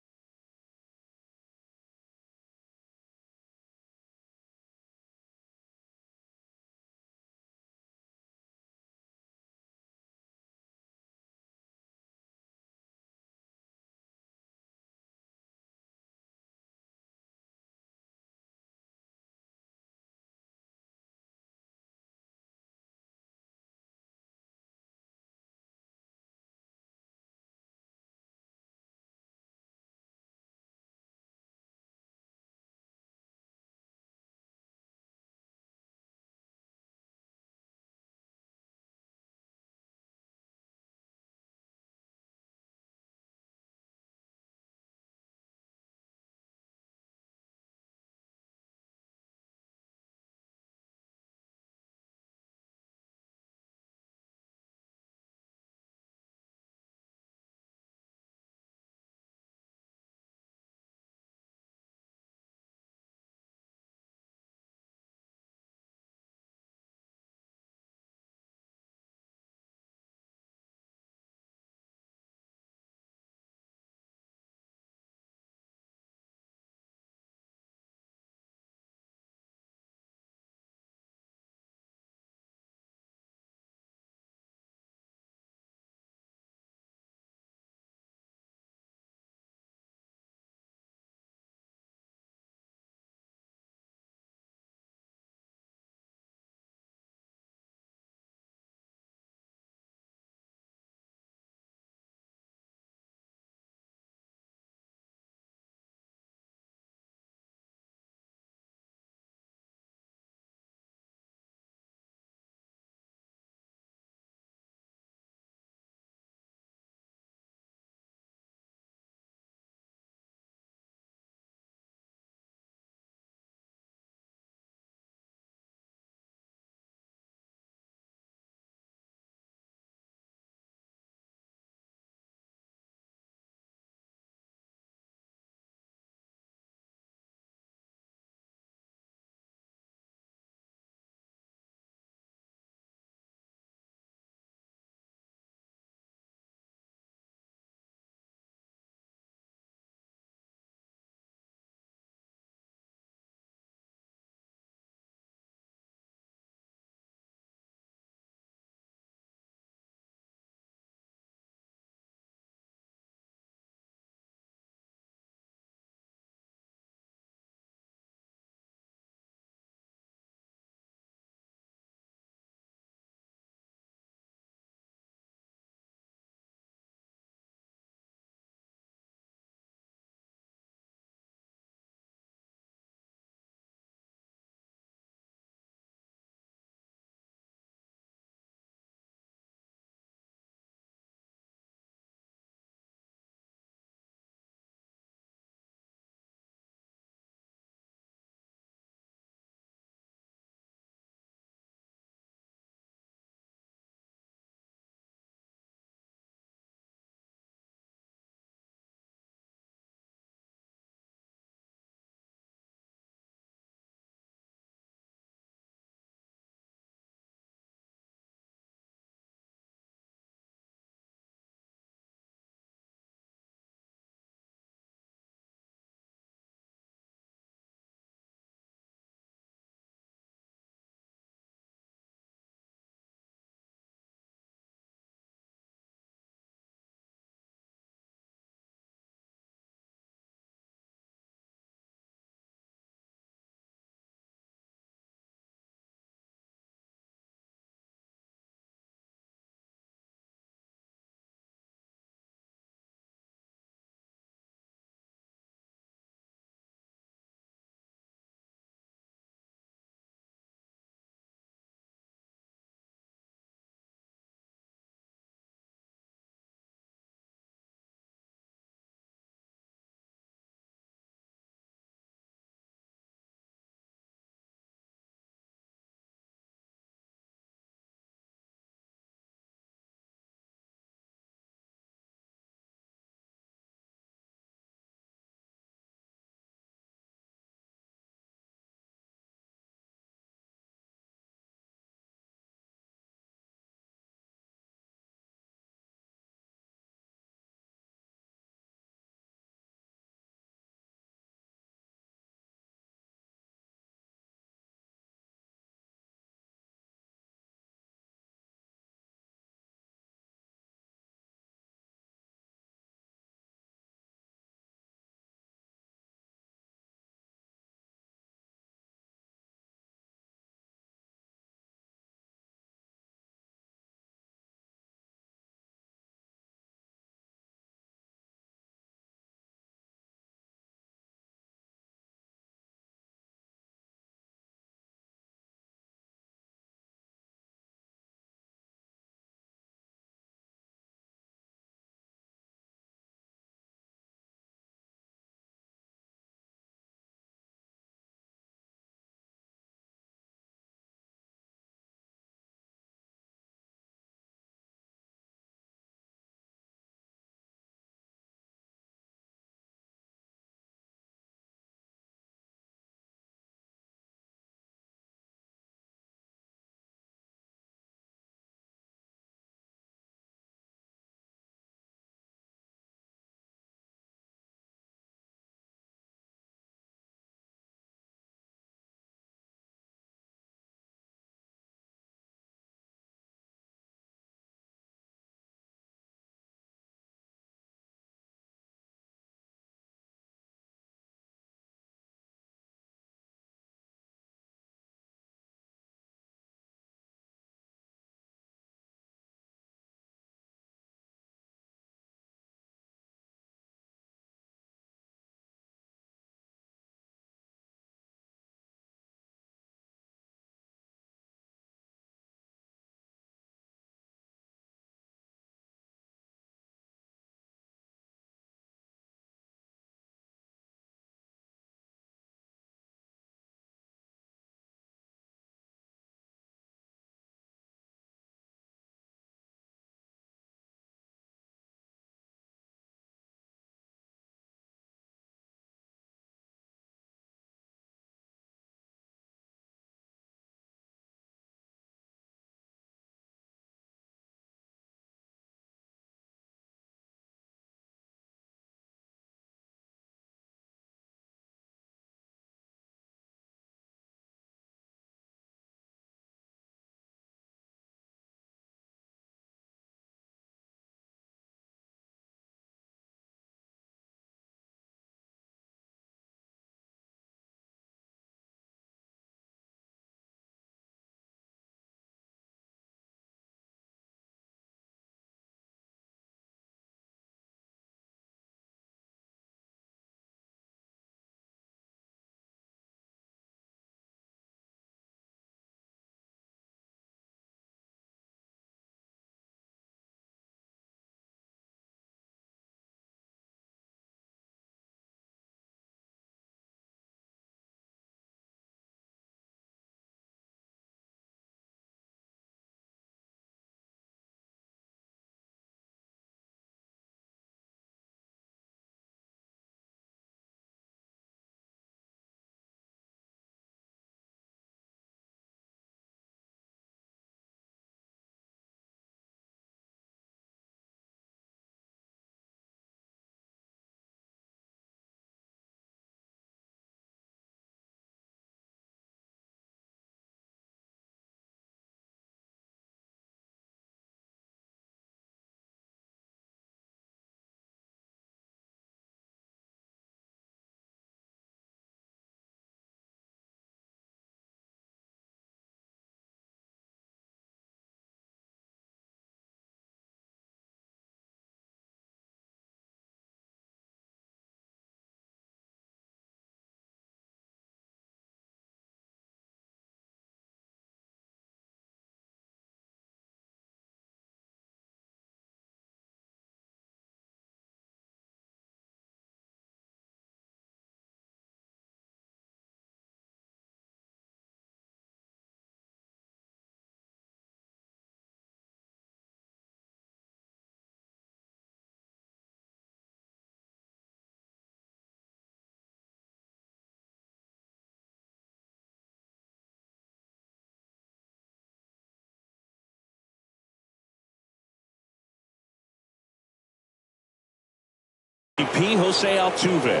P. Jose Altuve.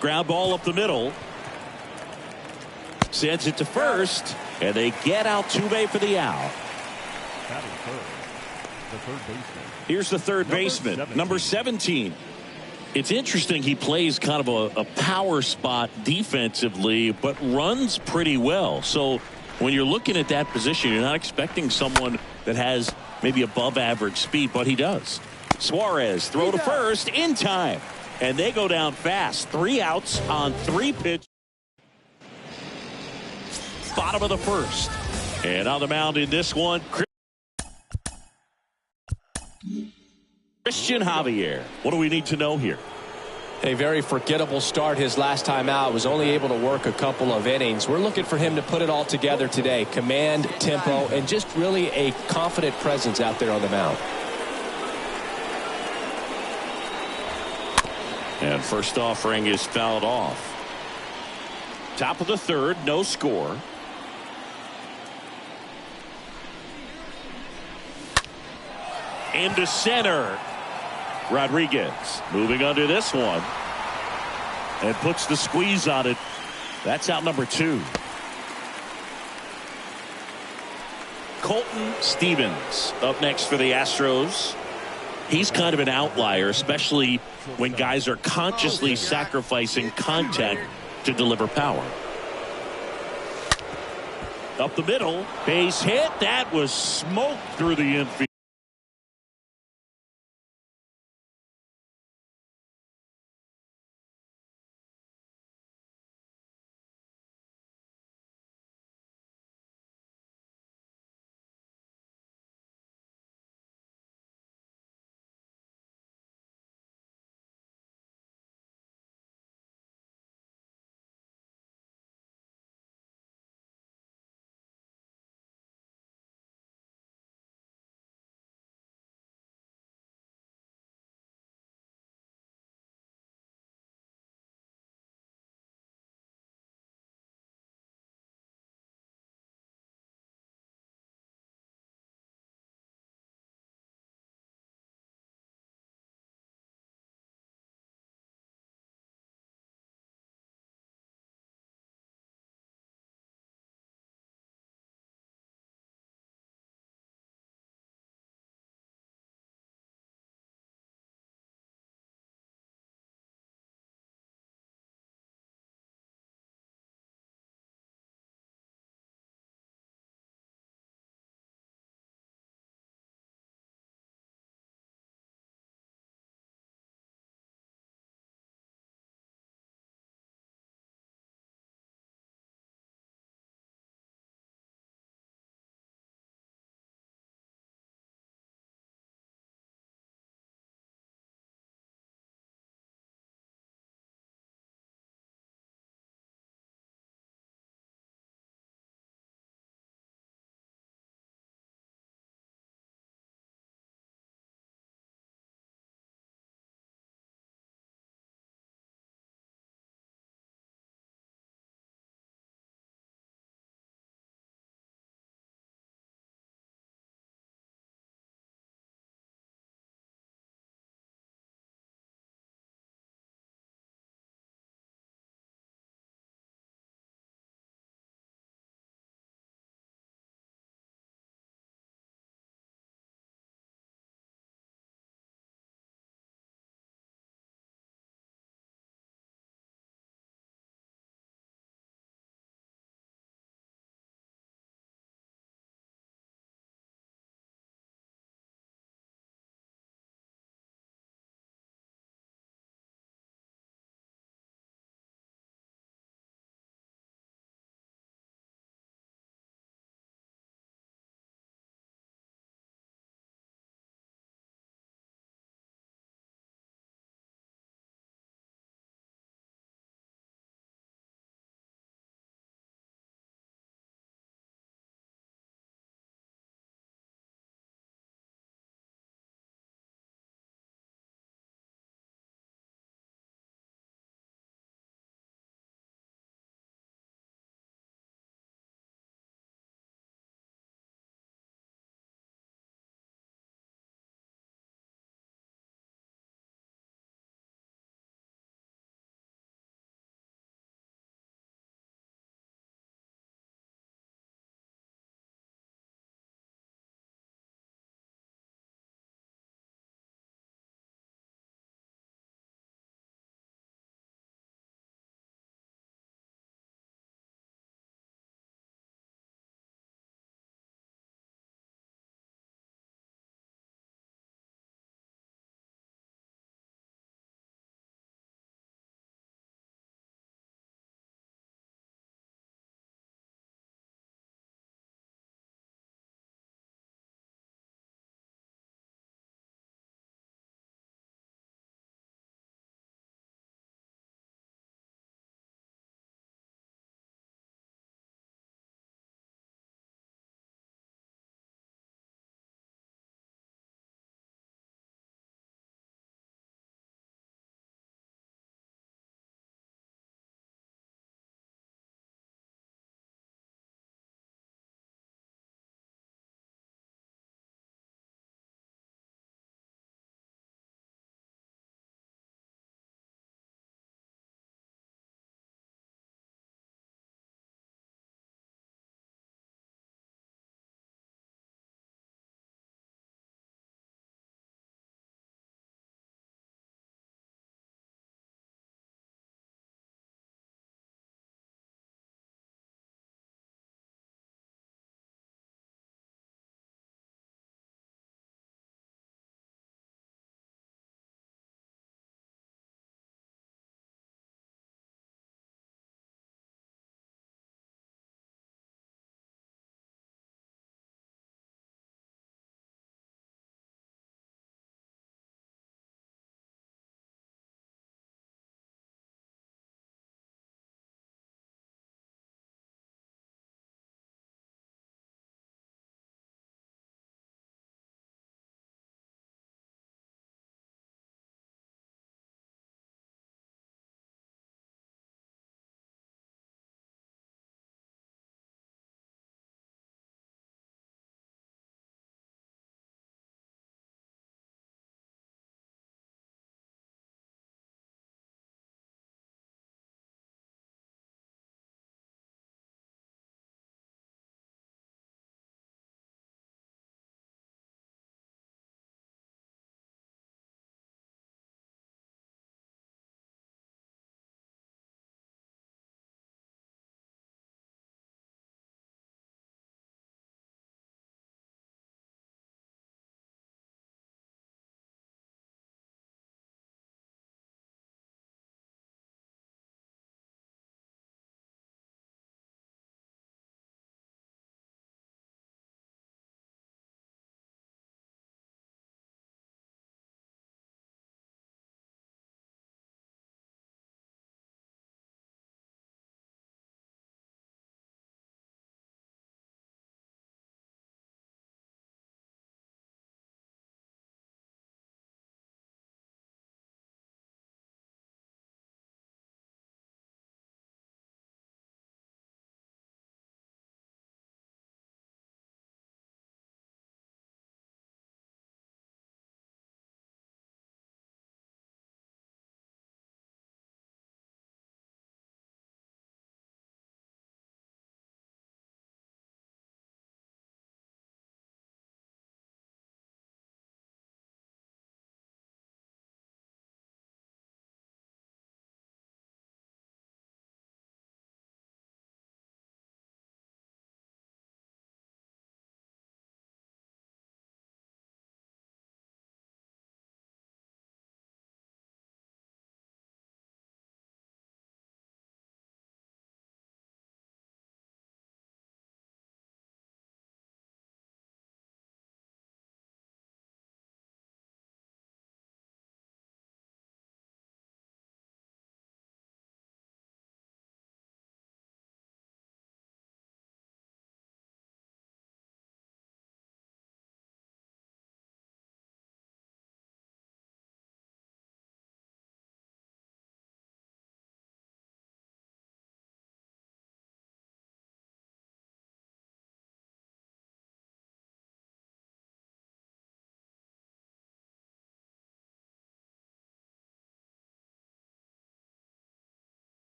Ground ball up the middle. Sends it to first, and they get Altuve for the out. The third baseman. Here's the third baseman, number 17. It's interesting, he plays kind of a power spot defensively, but runs pretty well. So when you're looking at that position, you're not expecting someone that has maybe above average speed, but he does. Suarez, throw to first in time, and they go down fast. 3 outs on 3 pitches. Bottom of the first. And on the mound in this one, Christian Javier. What do we need to know here? A very forgettable start his last time out. Was only able to work a couple of innings. We're looking for him to put it all together today. Command, tempo, and just really a confident presence out there on the mound. And first offering is fouled off. Top of the third, no score. Into center. Rodriguez moving under this one and puts the squeeze on it. That's out number 2. Colton Stevens up next for the Astros. He's kind of an outlier, especially when guys are consciously sacrificing contact to deliver power. Up the middle, base hit. That was smoked through the infield.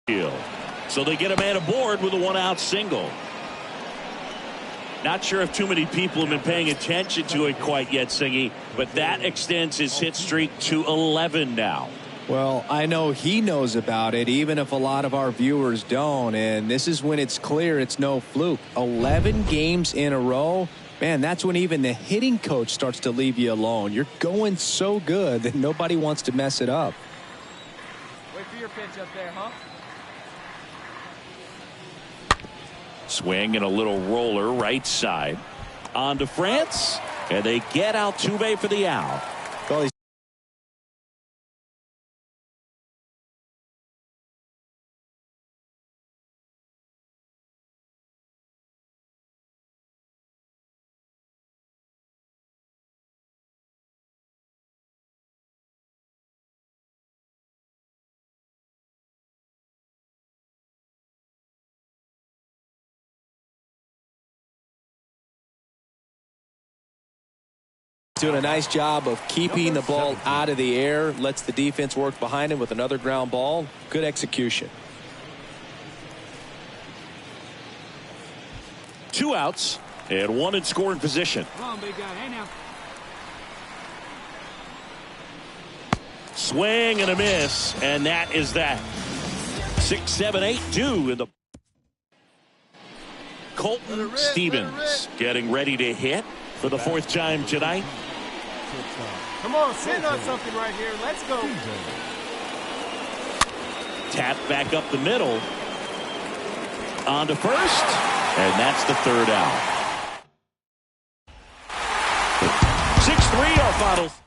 So they get a man aboard with a one-out single. Not sure if too many people have been paying attention to it quite yet, Singy, but that extends his hit streak to 11 now. Well, I know he knows about it, even if a lot of our viewers don't. And this is when it's clear it's no fluke. 11 games in a row. Man, that's when even the hitting coach starts to leave you alone. You're going so good that nobody wants to mess it up. Wait for your pitch up there, huh? Swing and a little roller right side. On to France, and they get Altuve for the out. Well, he's doing a nice job of keeping the ball out of the air, lets the defense work behind him with another ground ball. Good execution. 2 outs and 1 in scoring position. Come on, big guy. Hey, now. Swing and a miss, and that is that. 6, 7, 8, 2 in the. Colton Stevens getting ready to hit for the 4th time tonight. Come on, send on something right here. Let's go. Tap back up the middle. On to first, and that's the 3rd out. 6-3 our final score.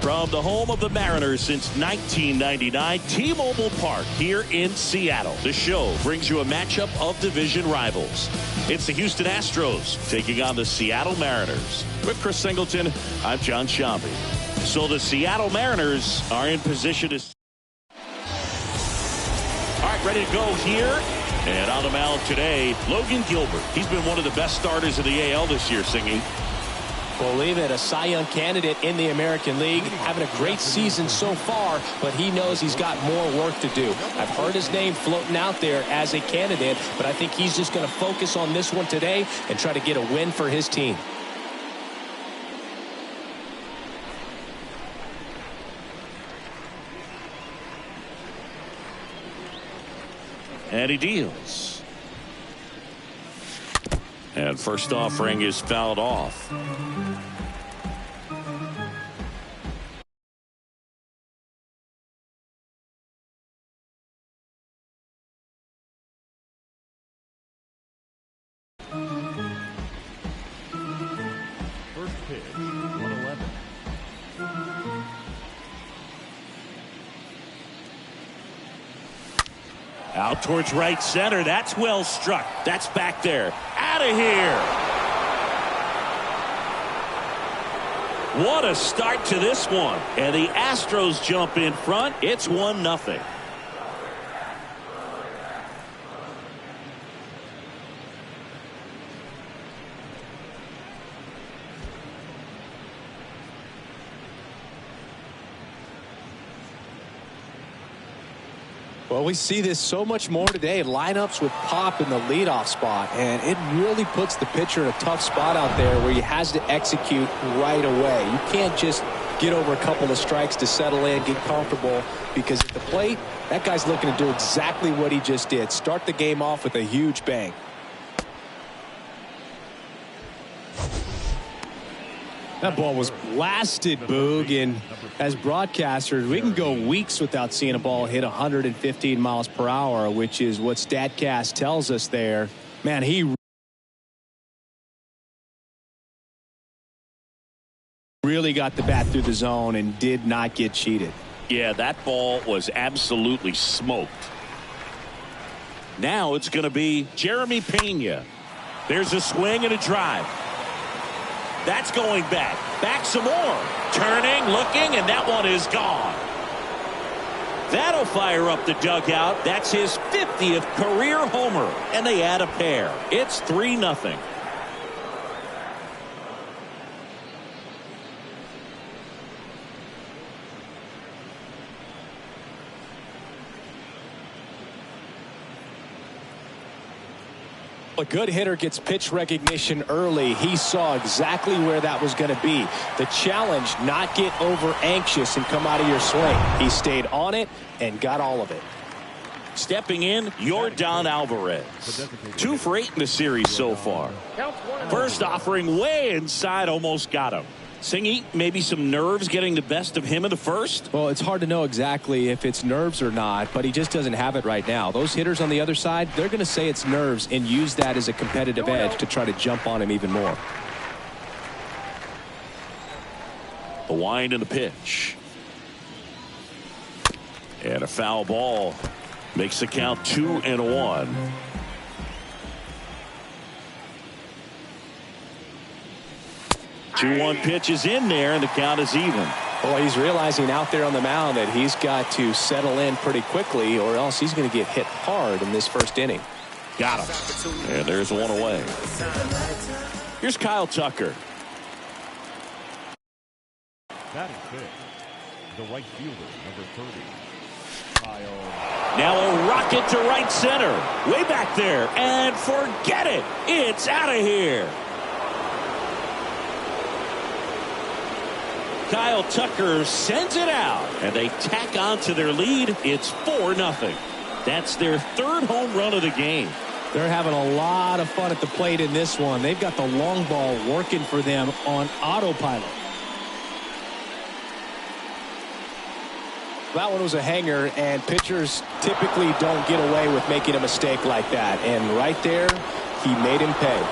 From the home of the Mariners since 1999, T-Mobile Park here in Seattle. The show brings you a matchup of division rivals. It's the Houston Astros taking on the Seattle Mariners. With Chris Singleton, I'm John Shambi. So the Seattle Mariners are in position to... All right, ready to go here. And on the mound today, Logan Gilbert. He's been one of the best starters in the AL this year, Singy. Believe it, a Cy Young candidate in the American League, having a great season so far, but he knows he's got more work to do. I've heard his name floating out there as a candidate, but I think he's just going to focus on this one today and try to get a win for his team. And he deals. And first offering is fouled off. First pitch, 111. Out towards right center. That's well struck. That's back there. Out of here. What a start to this one. And the Astros jump in front. It's 1-0. Well, we see this so much more today. Lineups with pop in the leadoff spot, and it really puts the pitcher in a tough spot out there where he has to execute right away. You can't just get over a couple of strikes to settle in, get comfortable, because at the plate, that guy's looking to do exactly what he just did. Start the game off with a huge bang. That ball was blasted, Boog, and as broadcasters, we can go weeks without seeing a ball hit 115 miles per hour, which is what StatCast tells us there. Man, he really got the bat through the zone and did not get cheated. Yeah, that ball was absolutely smoked. Now it's going to be Jeremy Pena. There's a swing and a drive. That's going back. Back some more. Turning, looking, and that one is gone. That'll fire up the dugout. That's his 50th career homer. And they add a pair. It's 3-0. A good hitter gets pitch recognition early. He saw exactly where that was going to be. The challenge, not get over anxious and come out of your swing. He stayed on it and got all of it. Stepping in, Yordan Alvarez. 2 for 8 in the series so far. First offering way inside, almost got him. Singy, maybe some nerves getting the best of him in the first? Well, it's hard to know exactly if it's nerves or not, but he just doesn't have it right now. Those hitters on the other side, they're going to say it's nerves and use that as a competitive edge to try to jump on him even more. The wind and the pitch. And a foul ball. Makes the count 2-1. Two 1 pitch is in there, and the count is even. Boy, he's realizing out there on the mound that he's got to settle in pretty quickly, or else he's going to get hit hard in this first inning. Got him. And there's one away. Here's Kyle Tucker. Batting fifth, the right fielder, number 30. Now a rocket to right center. Way back there. And forget it. It's out of here. Kyle Tucker sends it out. And they tack on to their lead. It's 4-0. That's their 3rd home run of the game. They're having a lot of fun at the plate in this one. They've got the long ball working for them on autopilot. That one was a hanger, and pitchers typically don't get away with making a mistake like that. And right there, he made him pay.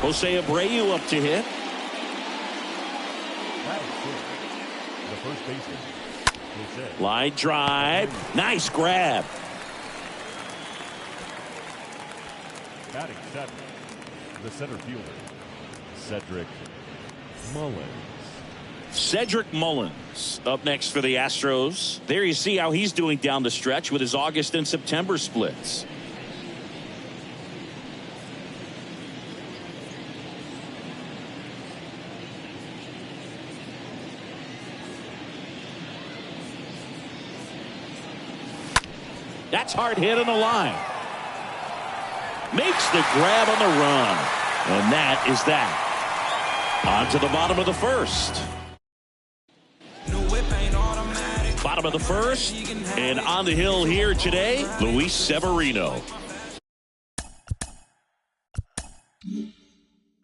Jose Abreu up to hit. The first baseman. Line drive. Nice grab. Batting 7th, the center fielder, Cedric Mullins. Cedric Mullins up next for the Astros. There you see how he's doing down the stretch with his August and September splits. That's hard hit on the line. Makes the grab on the run. And that is that. On to the bottom of the first. Bottom of the first. And on the hill here today, Luis Severino.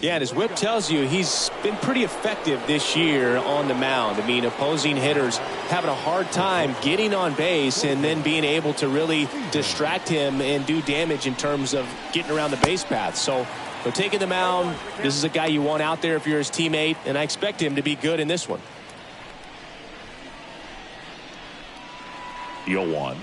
Yeah, and his whip tells you he's been pretty effective this year on the mound. I mean, opposing hitters having a hard time getting on base and then being able to really distract him and do damage in terms of getting around the base path. So taking the mound, this is a guy you want out there if you're his teammate, and I expect him to be good in this one. 0-1.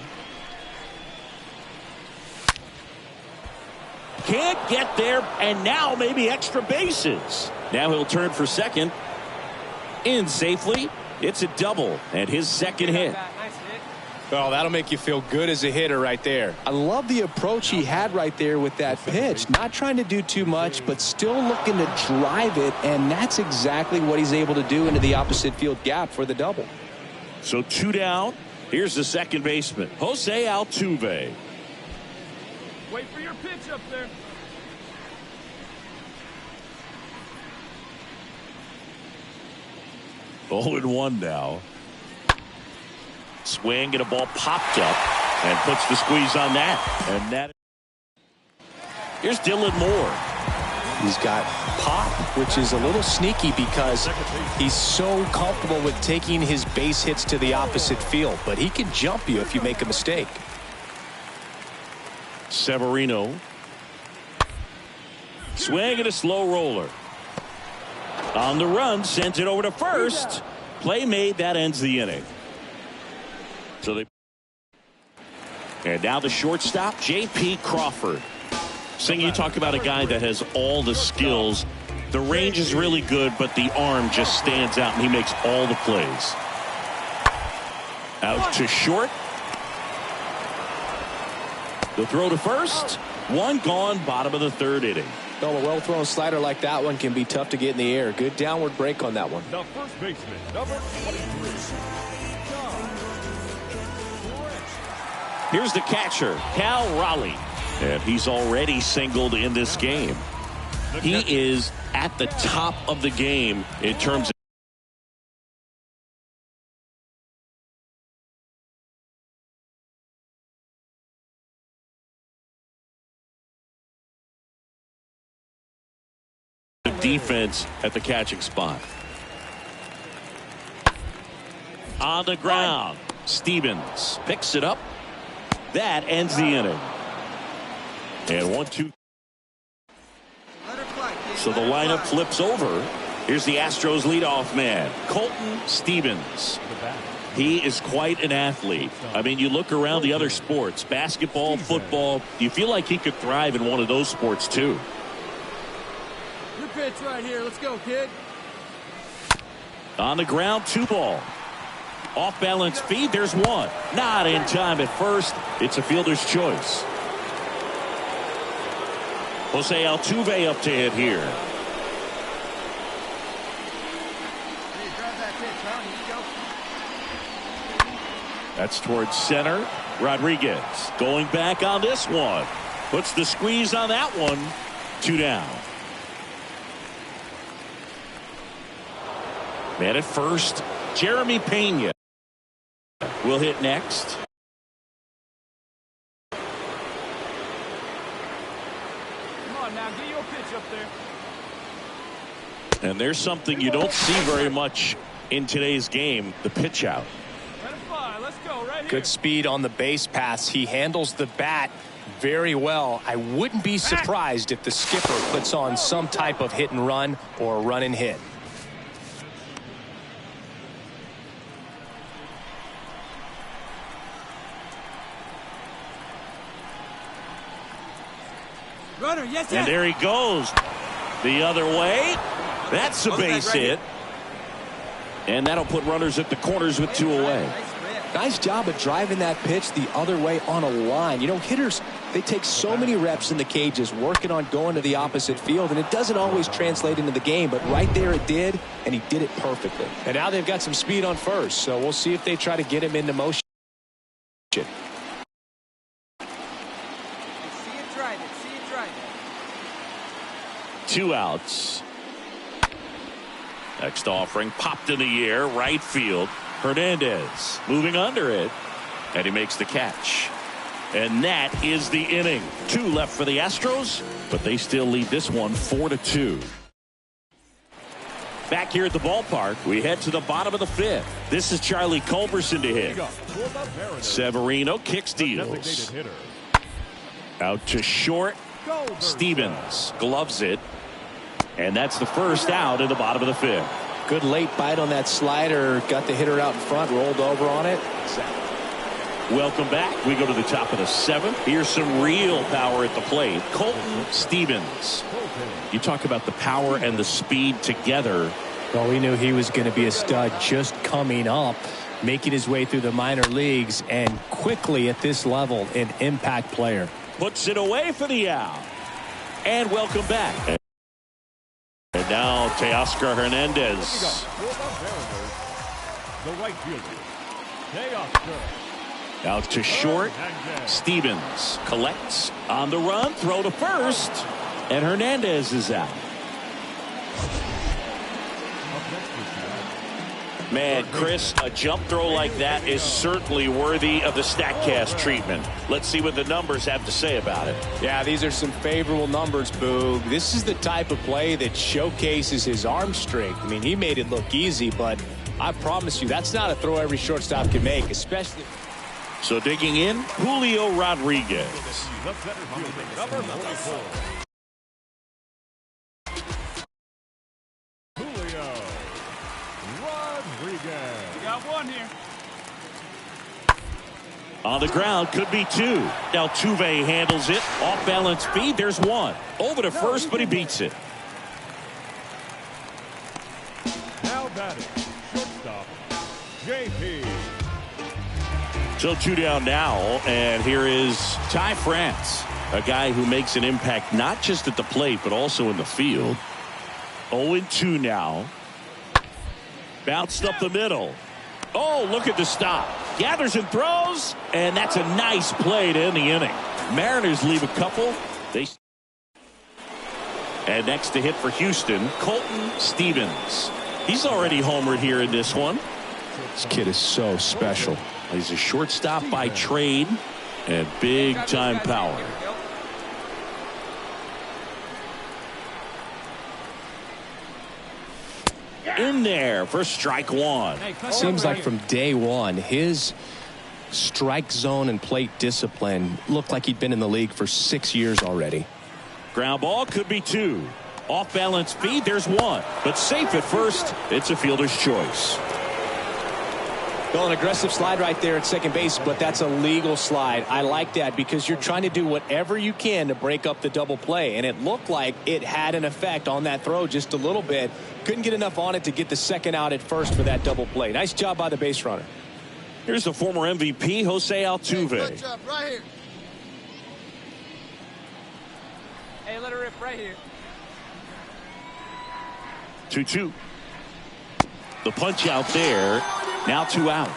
can't get there, and now maybe extra bases. Now he'll turn for second. In safely. It's a double and his second hit. Well, that'll make you feel good as a hitter right there. I love the approach he had right there with that pitch. Not trying to do too much, but still looking to drive it, and that's exactly what he's able to do into the opposite field gap for the double. So 2 down. Here's the second baseman, Jose Altuve. Wait for your pitch up there. Oh, and 1 now. Swing and a ball popped up and puts the squeeze on that. And that. Here's Dylan Moore. He's got pop, which is a little sneaky because he's so comfortable with taking his base hits to the opposite field, but he can jump you if you make a mistake. Severino. Swing and a slow roller. On the run, sends it over to first. Play made, that ends the inning. So they. And now the shortstop, J.P. Crawford. Sing, you talk about a guy that has all the skills. The range is really good, but the arm just stands out, and he makes all the plays. Out to short. The throw to first. 1 gone, bottom of the 3rd inning. No, a well-thrown slider like that one can be tough to get in the air. Good downward break on that one. The first baseman, number 23. Here's the catcher, Cal Raleigh. And he's already singled in this game. He is at the top of the game in terms of defense at the catching spot. On the ground, Stevens picks it up. That ends the inning. And 1-2. So the lineup flips over. Here's the Astros leadoff man, Colton Stevens. He is quite an athlete. I mean, you look around the other sports, basketball, football, you feel like he could thrive in one of those sports too. Your pitch right here. Let's go, kid. On the ground, 2 ball. Off balance feed, there's 1. Not in time at first. It's a fielder's choice. Jose Altuve up to hit here. That's towards center. Rodriguez going back on this one. Puts the squeeze on that one. 2 down. Man at first, Jeremy Pena will hit next. Now get your pitch up there. And there's something you don't see very much in today's game, the pitch out. Let's go right here. Good speed on the base paths. He handles the bat very well. I wouldn't be surprised if the skipper puts on some type of hit and run or run and hit. Runner, yes, yes. And there he goes. The other way. That's a base hit. And that'll put runners at the corners with 2 away. Nice job of driving that pitch the other way on a line. You know, hitters, they take so many reps in the cages working on going to the opposite field, and it doesn't always translate into the game, but right there it did, and he did it perfectly. And now they've got some speed on first, so we'll see if they try to get him into motion. See it drive it. See it drive it. 2 outs. Next offering popped in the air, right field. Hernandez moving under it, and he makes the catch. And that is the inning. 2 left for the Astros, but they still lead this one 4-2. Back here at the ballpark, we head to the bottom of the 5th. This is Charlie Culberson to hit. Severino kicks deals. Out to short. Stevens gloves it. And that's the first out in the bottom of the 5th. Good late bite on that slider. Got the hitter out in front, rolled over on it. Welcome back. We go to the top of the 7th. Here's some real power at the plate. Colton Stevens. You talk about the power and the speed together. Well, we knew he was going to be a stud just coming up, making his way through the minor leagues, and quickly at this level, an impact player. Puts it away for the out. And welcome back. And now Teoscar Hernandez. The right fielder, Teoscar. Out to short. Stevens collects on the run. Throw to first. And Hernandez is out. Man, Chris, a jump throw like that is certainly worthy of the StatCast treatment. Let's see what the numbers have to say about it. Yeah, these are some favorable numbers, Boog. This is the type of play that showcases his arm strength. I mean, he made it look easy, but I promise you, that's not a throw every shortstop can make, especially. So digging in, Julio Rodriguez. The center fielder, number 44. Julio Rodriguez. We got one here. On the ground, could be 2. Altuve handles it. Off balance feed, there's 1. Over to first, but he beats it. Now batting, shortstop, JP. So 2 down now, and here is Ty France, a guy who makes an impact not just at the plate, but also in the field. 0-2 now. Bounced up the middle. Oh, look at the stop. Gathers and throws, and that's a nice play to end the inning. Mariners leave a couple. And next to hit for Houston, Colton Stevens. He's already homered here in this one. This kid is so special. He's a shortstop by trade and big time power. In there for strike 1. Seems like from day one, his strike zone and plate discipline looked like he'd been in the league for 6 years already. Ground ball could be 2. Off balance feed, there's 1. But safe at first. It's a fielder's choice. Well, an aggressive slide right there at second base, but that's a legal slide. I like that because you're trying to do whatever you can to break up the double play, and it looked like it had an effect on that throw just a little bit. Couldn't get enough on it to get the second out at first for that double play. Nice job by the base runner. Here's the former MVP, Jose Altuve. Good job right here. Hey, let her rip right here. 2-2. The punch out there. Now 2 out.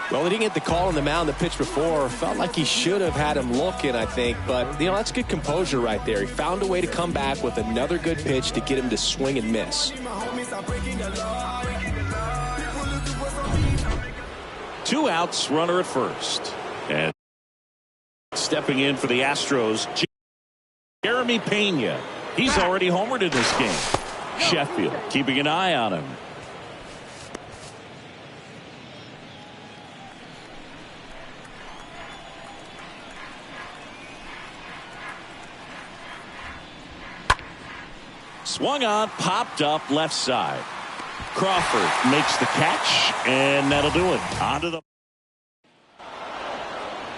Well, he didn't get the call on the mound the pitch before. Felt like he should have had him looking, I think. But, you know, that's good composure right there. He found a way to come back with another good pitch to get him to swing and miss. 2 outs, runner at first. And stepping in for the Astros, Jeremy Pena. He's already homered in this game. Sheffield keeping an eye on him. Swung on, popped up left side. Crawford makes the catch, and that'll do it. On to the.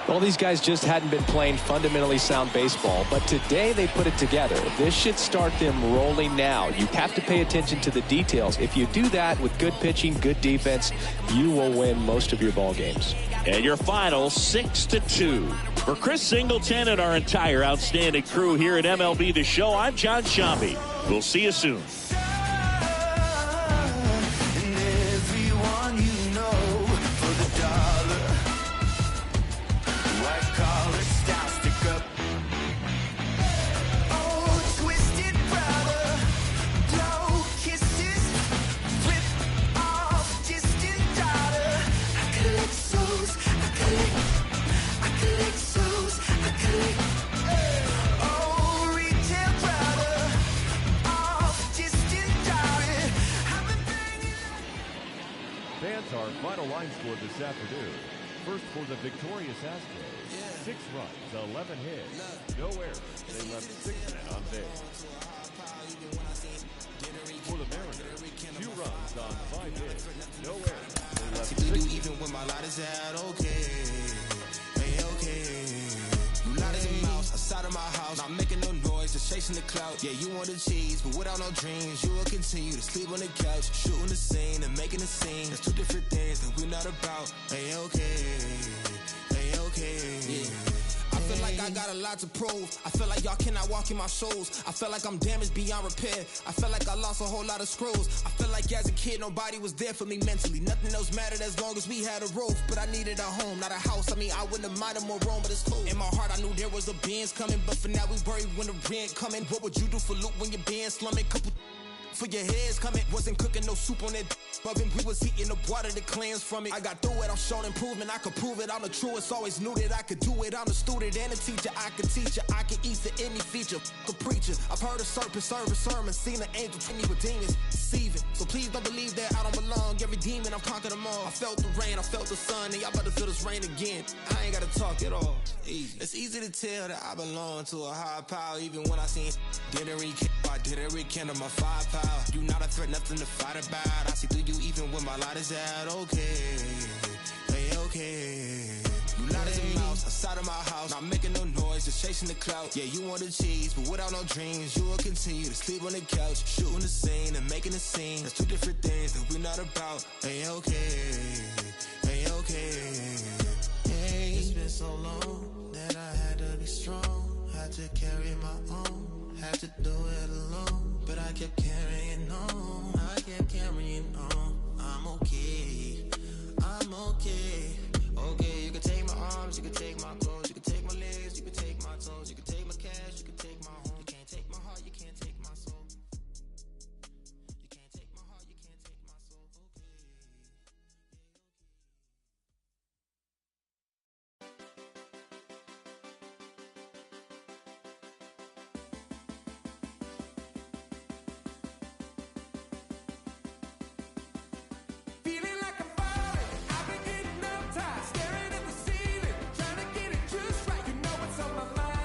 Well, these guys just hadn't been playing fundamentally sound baseball, but today they put it together. This should start them rolling now. You have to pay attention to the details. If you do that with good pitching, good defense, you will win most of your ball games. And your final 6-2. For Chris Singleton and our entire outstanding crew here at MLB The Show, I'm John Shambi. We'll see you soon. Our final line score this afternoon. First for the victorious Astros. 6 runs, 11 hits, no errors. They left 6 men on base. For the the Mariners. 2 runs on 5 hits, no errors. They left See, 6. even when my light is out, okay, hey, okay. You light as a mouse outside of my house, not making no noise, just chasing the clout. Yeah, you want the cheese, but without no dreams, you will continue to sleep on the couch, shooting the scene and making the scene. That's 2 different things that we're not about. Hey, okay, hey, okay. Yeah. I feel like I got a lot to prove. I feel like y'all cannot walk in my shoes. I feel like I'm damaged beyond repair. I feel like I lost a whole lot of screws. I feel like as a kid nobody was there for me mentally. Nothing else mattered as long as we had a roof. But I needed a home, not a house. I mean, I wouldn't have minded more room, but it's cool. In my heart I knew there was a Benz coming, but for now we worry when the rent coming. What would you do for loot when your band slumming? Couple for your heads coming. Wasn't cooking no soup on that oven. We was heating up water to cleanse from it. I got through it, I'm showing improvement. I could prove it, I'm the truest. Always knew that I could do it. I'm the student and the teacher. I could teach you, I can eat to any feature. A preacher, I've heard a serpent serve a sermon. Seen an angel treat me with demons, deceiving. So please don't believe that I don't belong. Every demon, I've conquered them all. I felt the rain, I felt the sun, and y'all about to feel this rain again. I ain't gotta talk at all. Easy. It's easy to tell that I belong to a higher power. Even when I seen didn't rekindle my firepower. You not a threat, nothing to fight about. I see through you even when my light is out, okay, hey, okay. You light as a mouse outside of my house, not making no noise, just chasing the clout. Yeah, you want the cheese, but without no dreams, you will continue to sleep on the couch, shooting the scene and making the scene. That's 2 different things that we're not about. Hey, okay, hey, okay. Hey, it's been so long that I had to be strong, had to carry my own, had to do it alone, but I kept carrying on, I kept carrying on. I'm okay, I'm okay. Okay, you can take my arms, you can take my clothes, you can take my legs, you can take my toes, you can take my cash, you can take my home. You can't take my heart, you can't take my soul. You can't take my heart, you can't take my soul. Feeling like I'm falling, I've been getting uptight, staring at the ceiling, trying to get it just right. You know what's on my mind,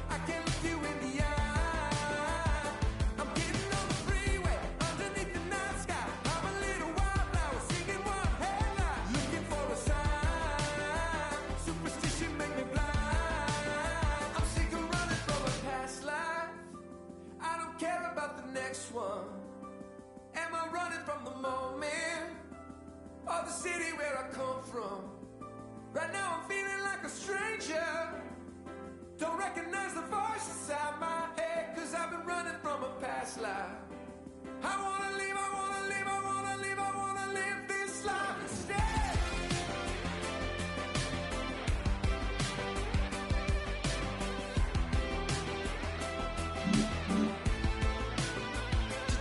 I can't look you in the eye. I'm getting on the freeway, underneath the night sky. I'm a little wildflower, singing one headline, looking for a sign. Superstition make me blind. I'm sick of running from a past life. I don't care about the next one. Am I running from the moment or the city where I come from? Right now I'm feeling like a stranger. Don't recognize the voice inside my head, 'cause I've been running from a past life. I wanna live, I wanna live, I wanna live, I wanna live this life instead.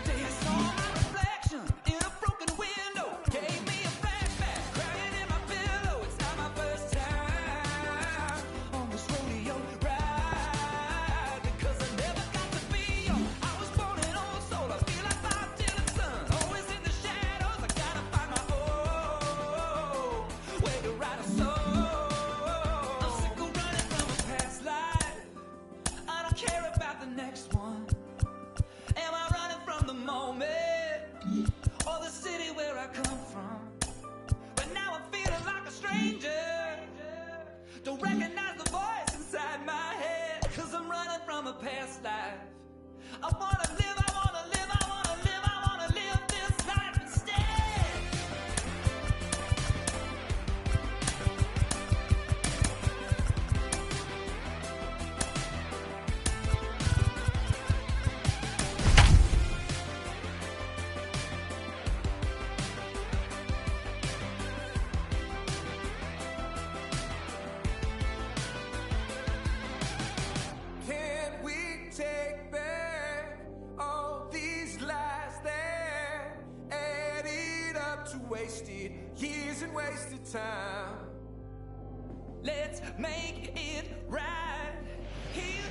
Today I saw my reflection in a broken window. Gave me a flashback, crying in my pillow. It's not my first time on this rodeo ride, because I never got to be young. I was born an old soul. I feel like my dying son, always in the shadows. I gotta find my own way to write a song. I'm sick of running from a past life. I don't care about the next one. Am I running from the moment or the city where I come from? But now I'm feeling like a stranger. Don't recognize the voice inside my head, 'cause I'm running from a past life. I wanna live, I wanna live, I wanna live, I wanna live this life instead. Can we take back all these lies that added up to wasted years and wasted time? Let's make it right. Here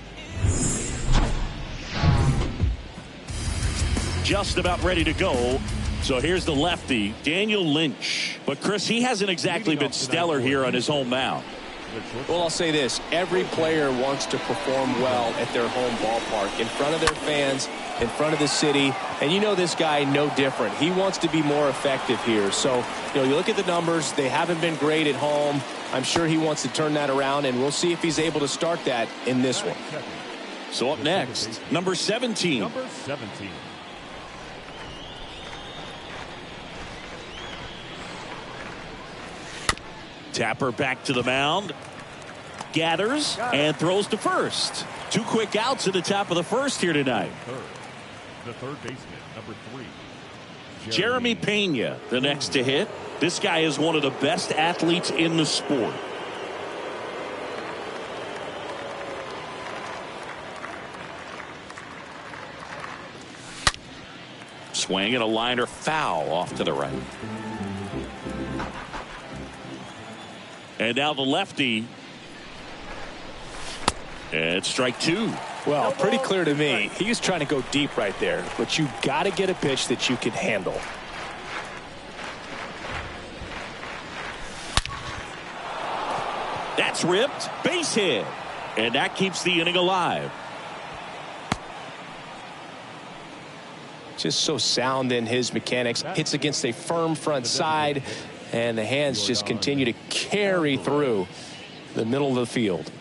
Just about ready to go. So here's the lefty, Daniel Lynch. But Chris, he hasn't exactly been stellar here on his home mound. Well, I'll say this. Every player wants to perform well at their home ballpark, in front of their fans, in front of the city. And you know this guy no different. He wants to be more effective here. So, you look at the numbers. They haven't been great at home. I'm sure he wants to turn that around, and we'll see if he's able to start that in this one. So up next, number 17. Number 17. Tapper back to the mound. Gathers and throws to first. 2 quick outs at the top of the first here tonight. The third baseman, number 3. Jeremy Pena, the next to hit. This guy is one of the best athletes in the sport. Swing and a liner foul off to the right. And now the lefty. And strike 2. Well, pretty clear to me. He was trying to go deep right there, but you got to get a pitch that you can handle. That's ripped. Base hit. And that keeps the inning alive. Just so sound in his mechanics. Hits against a firm front side, and the hands just continue to carry through the middle of the field.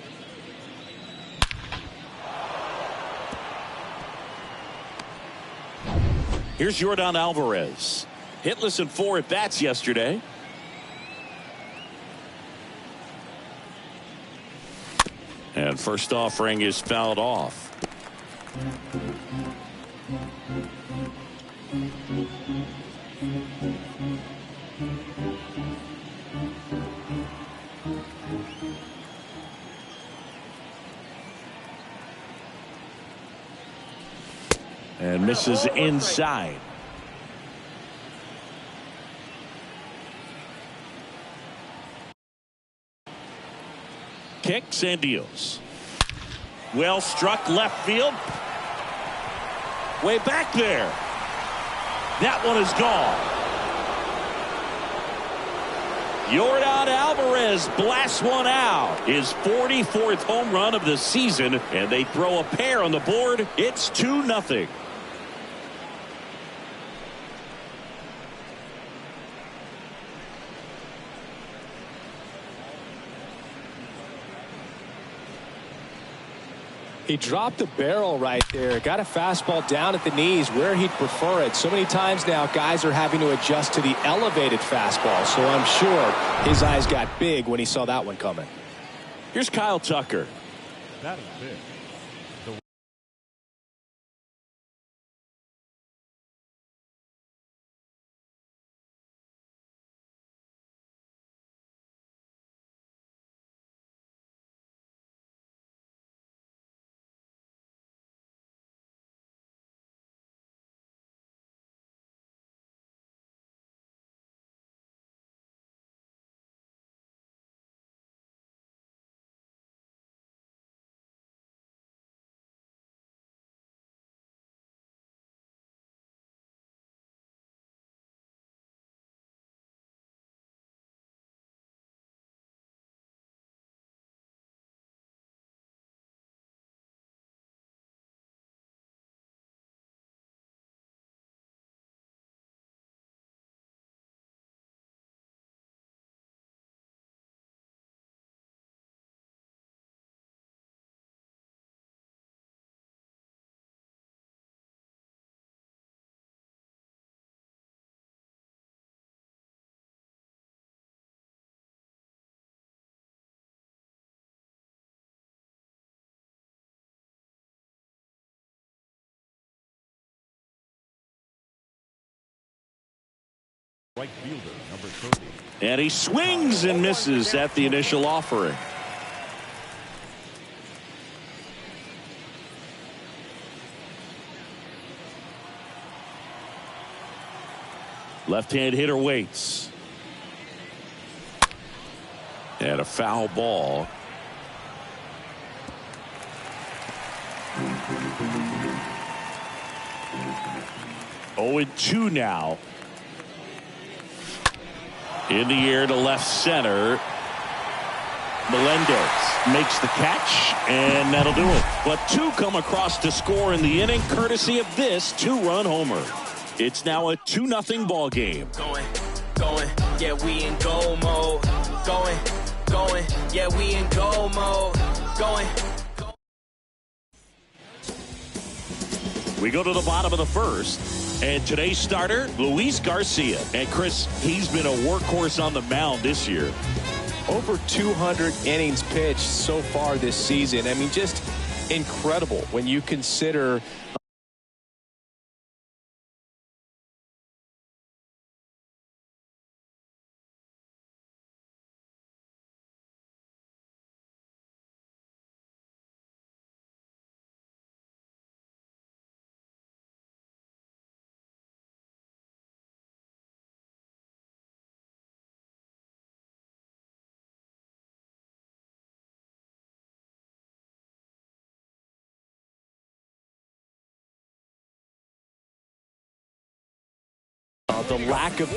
Here's Yordan Alvarez. Hitless in 4 at-bats yesterday. And first offering is fouled off. And misses inside. Kicks and deals. Well struck left field. Way back there. That one is gone. Yordan Alvarez blasts one out. His 44th home run of the season, and they throw a pair on the board. It's 2-0. He dropped the barrel right there. Got a fastball down at the knees where he'd prefer it. So many times now guys are having to adjust to the elevated fastball. So I'm sure his eyes got big when he saw that one coming. Here's Kyle Tucker. That is big. Right fielder, number 30. And he swings and misses at the initial offering. Left-hand hitter waits. And a foul ball. Oh, 0-2 now. In the air to left center. Melendez makes the catch, and that'll do it. But two come across to score in the inning, courtesy of this two-run homer. It's now a 2-0 ball game. Going, yeah, we in goal mode. Going, yeah, we in goal mode. Going. We go to the bottom of the first, and today's starter, Luis Garcia. And Chris, he's been a workhorse on the mound this year. Over 200 innings pitched so far this season. I mean, just incredible when you consider the lack of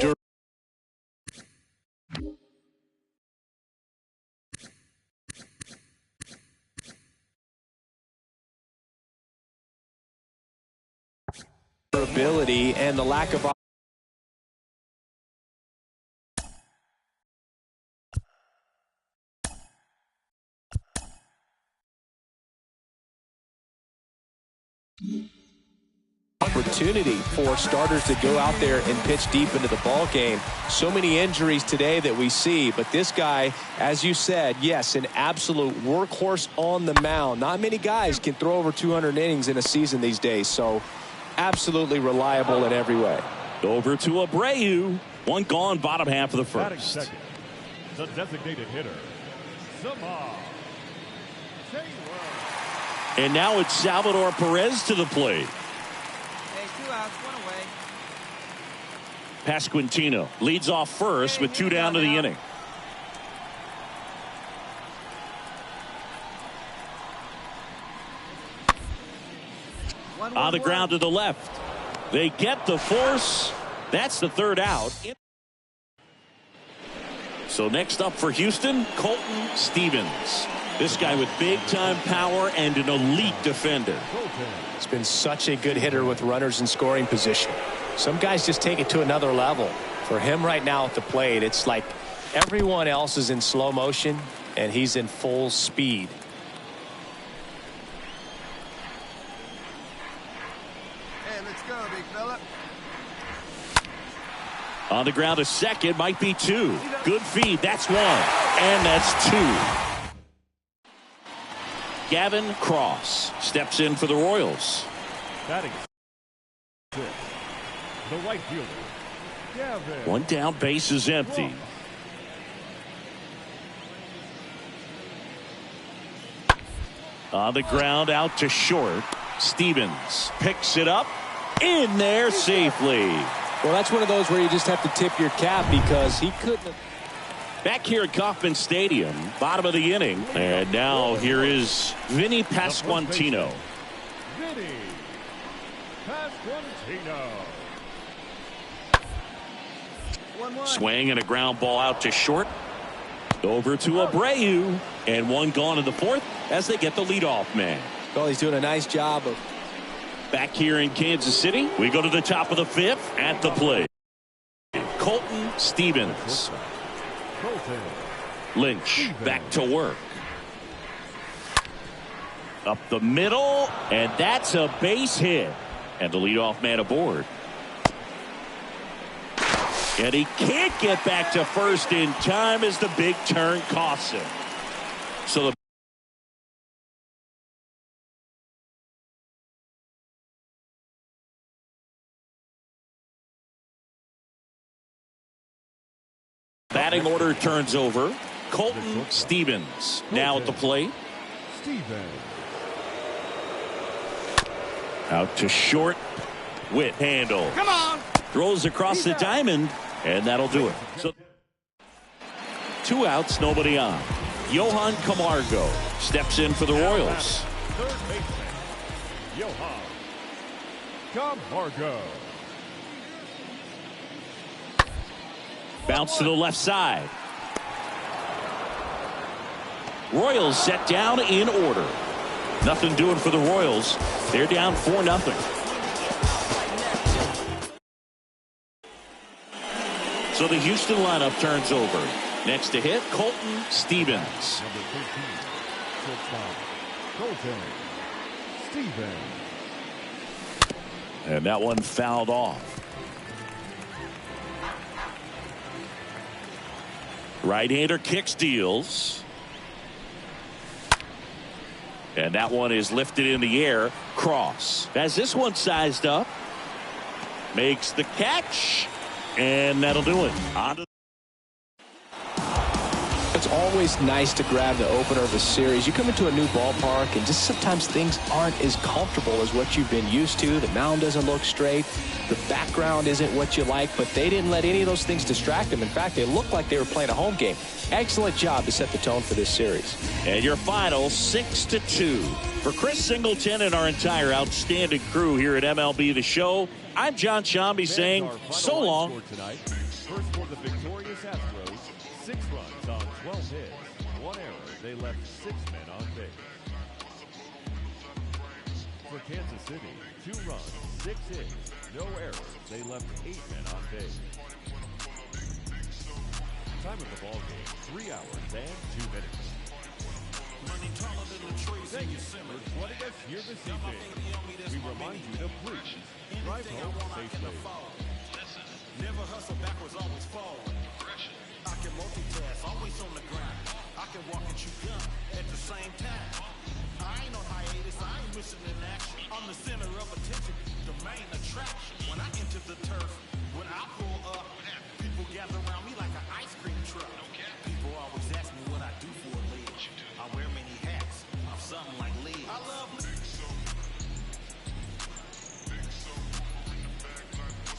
durability and the lack of opportunity for starters to go out there and pitch deep into the ball game. So many injuries today that we see, but this guy, as you said, yes, an absolute workhorse on the mound. Not many guys can throw over 200 innings in a season these days, so absolutely reliable in every way. Over to Abreu. One gone, bottom half of the first. Second, the designated hitter, Samar. And now it's Salvador Perez to the plate. Pasquantino leads off first with two down to the inning. On the ground to the left. They get the force. That's the third out. So next up for Houston, Colton Stevens. This guy with big-time power and an elite defender. He's been such a good hitter with runners in scoring position. Some guys just take it to another level. For him right now at the plate, it's like everyone else is in slow motion and he's in full speed. Hey, let's go, big fella. On the ground to second, might be two. Good feed, that's one. And that's two. Gavin Cross steps in for the Royals. Batting six, the right fielder, Gavin. One down, base is empty. On the ground, out to short. Stevens picks it up. In there safely. Well, that's one of those where you just have to tip your cap because he couldn't. Back here at Kauffman Stadium, bottom of the inning. And now here is Vinny Pasquantino. Vinny Pasquantino. Swing and a ground ball out to short. Over to Abreu. And one gone in the fourth as they get the leadoff man. Well, he's doing a nice job of. Back here in Kansas City, we go to the top of the fifth at the plate. Colton Stevens. Lynch back to work. Up the middle, and that's a base hit. And the leadoff man aboard. And he can't get back to first in time as the big turn costs him. So the batting order turns over. Colton Stevens now at the plate. Stevens. Out to short. Whit handle. Come on. Throws across the diamond, and that'll do it. So 2 outs, nobody on. Johan Camargo steps in for the Royals. Third baseman, Johan Camargo. Bounce to the left side. Royals set down in order. Nothing doing for the Royals. They're down 4-0. So the Houston lineup turns over. Next to hit, Colton Stevens. Number 13, shortstop, Colton Stevens. And that one fouled off. Right-hander kick steals. And that one is lifted in the air. Cross has this one sized up. Makes the catch. And that'll do it. It's always nice to grab the opener of a series. You come into a new ballpark and just sometimes things aren't as comfortable as what you've been used to. The mound doesn't look straight. The background isn't what you like, but they didn't let any of those things distract them. In fact, they looked like they were playing a home game. Excellent job to set the tone for this series. And your final 6-2. For Chris Singleton and our entire outstanding crew here at MLB The Show, I'm John Shambi saying so long. Tonight. First for the victorious Astros, 6 runs on 12 hits, 1 error. They left 6 men on base. For Kansas City, 2 runs, 6 hits, no errors. They left 8 men on base. Time of the ball game, 3 hours and 2 minutes. Thank you for joining us here this evening. We remind you to please drive home safely. Never hustle backwards, always forward. I can multitask, always on the grind. I can walk and chew gum at the same time. I ain't on hiatus, I ain't missing in action. I'm the center of attention, the main attraction. When I enter the turf, when I pull up, people gather around me like an ice cream truck. People always ask me what I do for a living. I wear many hats, I'm something like Lee. I love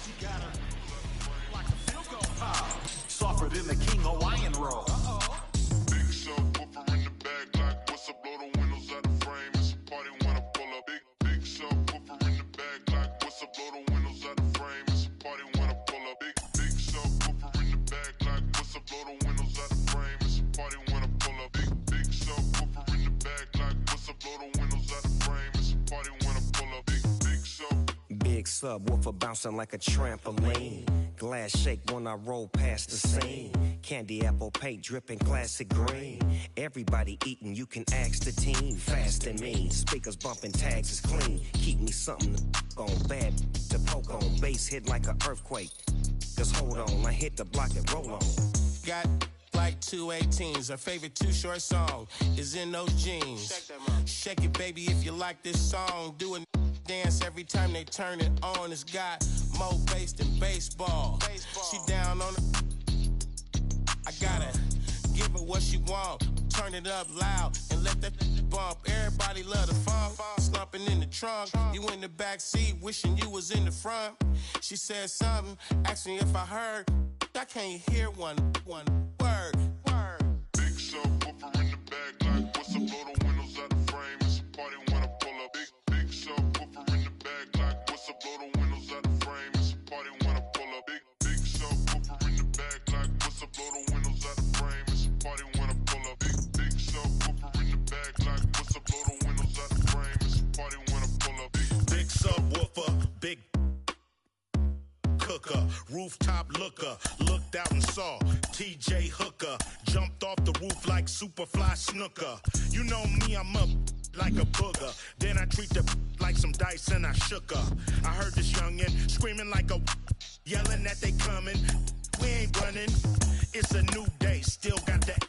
she got her like a field goal pile. Softer than the King Hawaiian roll. Big subwoofer in the bag like what's up, blow the windows out the frame. It's a party when I pull up. Big subwoofer in the bag like what's up, blow the windows out the frame. It's a party when I pull up. Big subwoofer in the bag like what's up, blow the windows out the frame. It's a party when I pull up. Big subwoofer in the bag like what's up, blow the windows out the frame. It's a party when I pull up. Big subwoofer bouncing like a trampoline. Glass shake when I roll past the scene. Candy apple paint dripping classic green. Everybody eating, you can ask the team. Fast and mean, speakers bumping, tags is clean. Keep me something to on, bad to poke on. Bass hit like an earthquake. Just hold on, I hit the block and roll on. Got like 218s. Her favorite Too Short song is In Those Jeans. Shake it, baby, if you like this song. Do a dance every time they turn it on. It's got more bass than baseball. She down on it. I gotta give her what she want. Turn it up loud and let that bump. Everybody love the funk. Slumping in the trunk. You in the back seat wishing you was in the front. She said something, asked me if I heard. I can't hear one word. Big subwoofer in the bag like what's up, blow the windows out the frame. It's a party when I pull up. Big subwoofer in the bag like what's up, blow the windows out the frame. It's a party when I pull up. Big subwoofer in the bag like what's up, blow the windows out the frame. It's a party when I pull up. Big subwoofer in the bag like what's up, blow the windows out the frame. It's a party when I pull up. Big subwoofer, big cooker, rooftop looker, looked out and saw TJ Hooker, jumped off the roof like Superfly Snooker. You know me, I'm up like a booger. Then I treat the like some dice and I shook her. I heard this youngin' screaming like a yelling that they coming. We ain't running. It's a new day, still got that.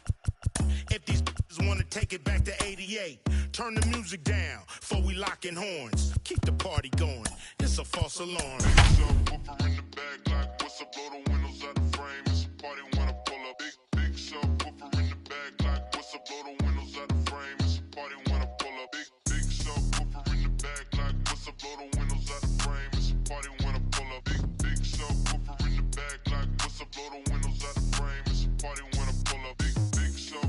If these wanna take it back to 88, turn the music down before we locking horns. Keep the party going. It's a false alarm. Subwoofer in the bag like what's up, blow the windows out the frame. It's a party when I pull up. Big subwoofer in the bag like what's up, blow the windows out the frame. It's a party when I pull up. Big subwoofer in the bag like what's up, blow the windows out the frame. It's a party when I pull up. Big subwoofer in the bag like what's up, blow the windows out the frame. It's a party when I pull up. Big sub.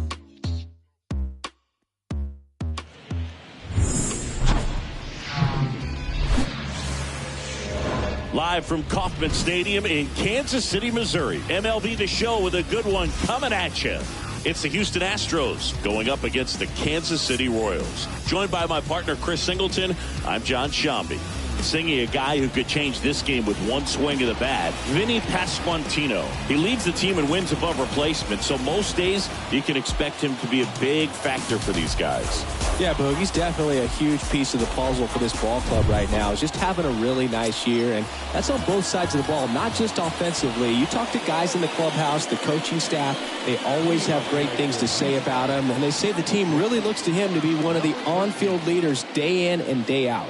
Live from Kauffman Stadium in Kansas City, Missouri. MLB The Show with a good one coming at you. It's the Houston Astros going up against the Kansas City Royals. Joined by my partner, Chris Singleton, I'm John Shambi. Singing a guy who could change this game with one swing of the bat, Vinny Pasquantino. He leads the team in wins above replacement, so most days you can expect him to be a big factor for these guys. Yeah, Boog, he's definitely a huge piece of the puzzle for this ball club right now. He's just having a really nice year, and that's on both sides of the ball, not just offensively. You talk to guys in the clubhouse, the coaching staff, they always have great things to say about him, and they say the team really looks to him to be one of the on-field leaders day in and day out.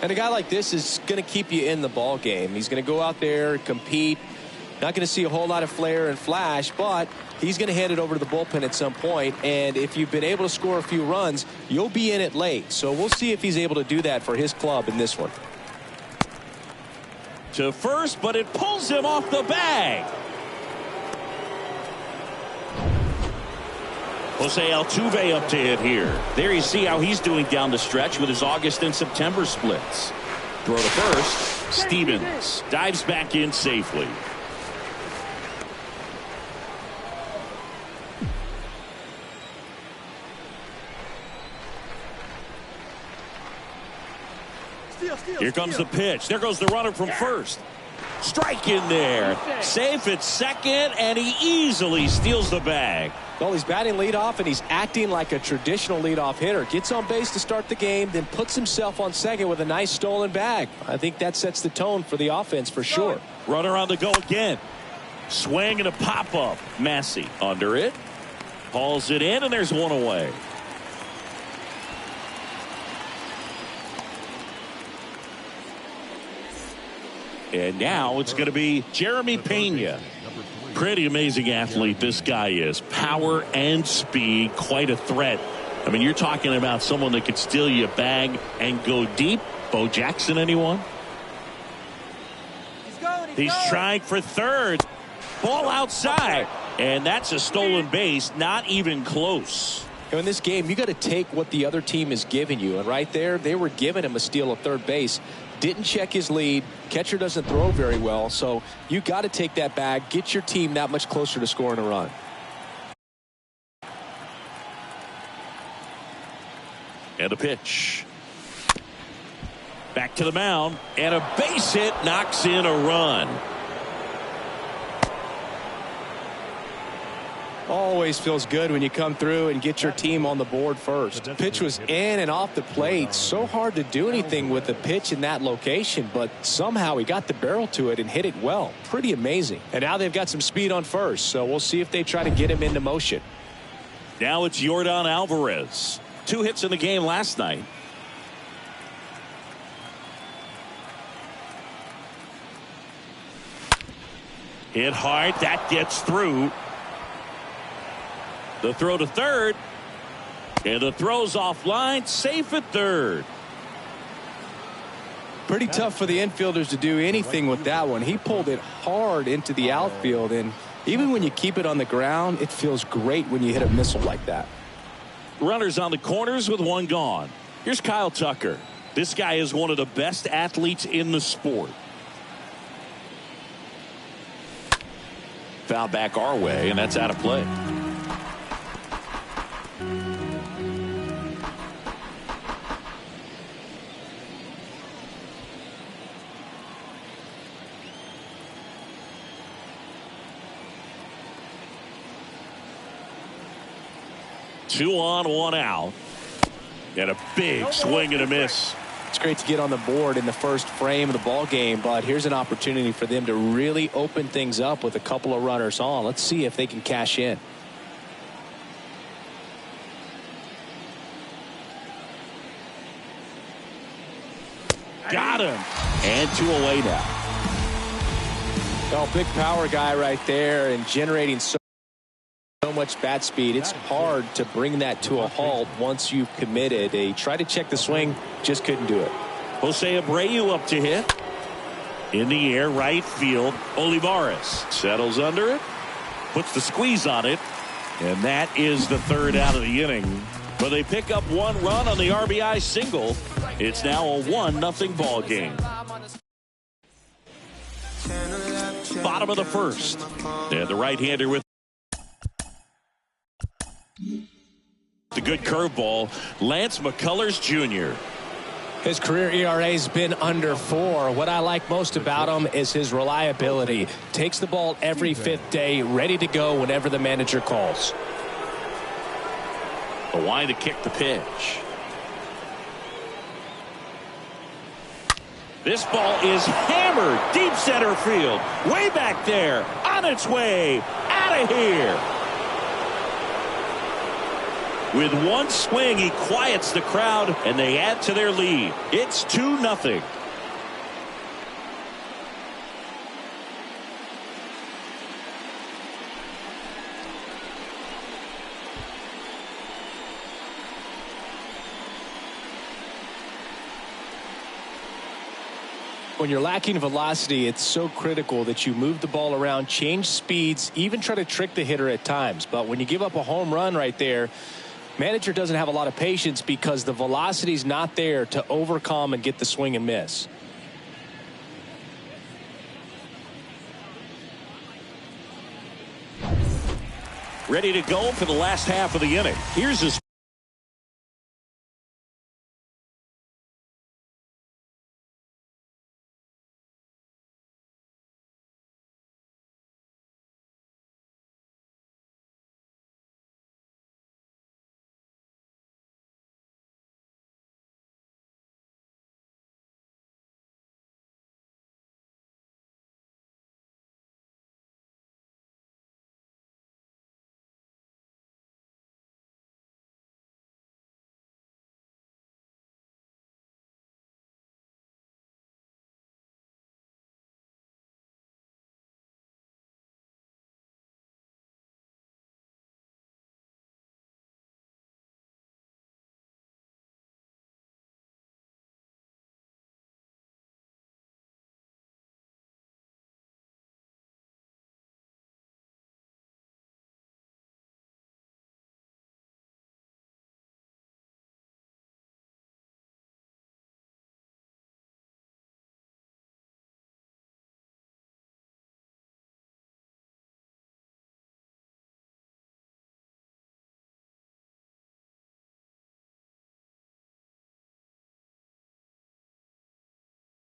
And a guy like this is going to keep you in the ball game. He's going to go out there, compete. Not going to see a whole lot of flair and flash, but he's going to hand it over to the bullpen at some point. And if you've been able to score a few runs, you'll be in it late. So we'll see if he's able to do that for his club in this one. To first, but it pulls him off the bag. Jose Altuve up to hit here. There you see how he's doing down the stretch with his August and September splits. Throw to first. Stevens dives back in safely. Here comes the pitch. There goes the runner from first. Strike in there. Safe at second, and he easily steals the bag. Well, he's batting leadoff, and he's acting like a traditional leadoff hitter. Gets on base to start the game, then puts himself on second with a nice stolen bag. I think that sets the tone for the offense for sure. Runner on the go again. Swing and a pop-up. Massey under it. Hauls it in, and there's one away. And now it's going to be Jeremy Pena. Pretty amazing athlete this guy is. Power and speed, quite a threat. I mean, you're talking about someone that could steal you a bag and go deep. Bo Jackson, anyone? He's trying for third. Ball outside. And that's a stolen base, not even close. In this game, you got to take what the other team is giving you. And right there, they were giving him a steal of third base. Didn't check his lead. Catcher doesn't throw very well, so you got to take that bag, get your team that much closer to scoring a run. And a pitch. Back to the mound, and a base hit knocks in a run. Always feels good when you come through and get your team on the board first. The pitch was in and off the plate. So hard to do anything with the pitch in that location, but somehow he got the barrel to it and hit it well. Pretty amazing. And now they've got some speed on first, so we'll see if they try to get him into motion. Now it's Yordan Alvarez. 2 hits in the game last night. Hit hard. That gets through. The throw to third. And the throw's offline. Safe at third. Pretty tough for the infielders to do anything with that one. He pulled it hard into the outfield, and even when you keep it on the ground, it feels great when you hit a missile like that. Runners on the corners with one gone. Here's Kyle Tucker. This guy is one of the best athletes in the sport. Foul back our way, and that's out of play. Two on, one out. And a big swing and a miss. It's great to get on the board in the first frame of the ball game, but here's an opportunity for them to really open things up with a couple of runners on. Let's see if they can cash in. Got him. And 2 away now. Well, big power guy right there and generating so much bat speed. It's hard to bring that to a halt once you've committed. They tried to check the swing, just couldn't do it. Jose Abreu up to hit. In the air, right field. Olivares settles under it, puts the squeeze on it, and that is the third out of the inning. But they pick up 1 run on the RBI single. It's now a 1-0 ball game. Bottom of the first. And the right-hander with The good curveball, Lance McCullers Jr. His career ERA's been under 4. What I like most about him is his reliability. Takes the ball every 5th day, ready to go whenever the manager calls. A line to kick the pitch. This ball is hammered deep center field. Way back there. On its way. Out of here. With one swing, he quiets the crowd, and they add to their lead. It's 2-0. When you're lacking velocity, it's so critical that you move the ball around, change speeds, even try to trick the hitter at times. But when you give up a home run right there, manager doesn't have a lot of patience because the velocity's not there to overcome and get the swing and miss. Ready to go for the last half of the inning. Here's his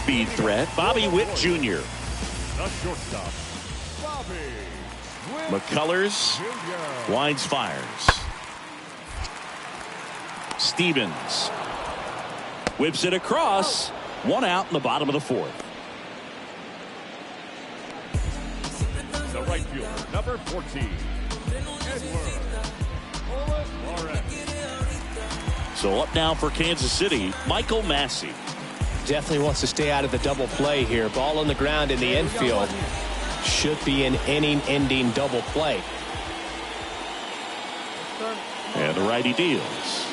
speed threat, Bobby Witt Jr. The shortstop, Bobby Witt McCullers Jr. winds, fires. Stevens whips it across. 1 out in the bottom of the 4th. The right fielder, number 14, Edward Olivares. So up now for Kansas City, Michael Massey. Definitely wants to stay out of the double play here. Ball on the ground in the infield. Should be an inning-ending double play. And the righty deals.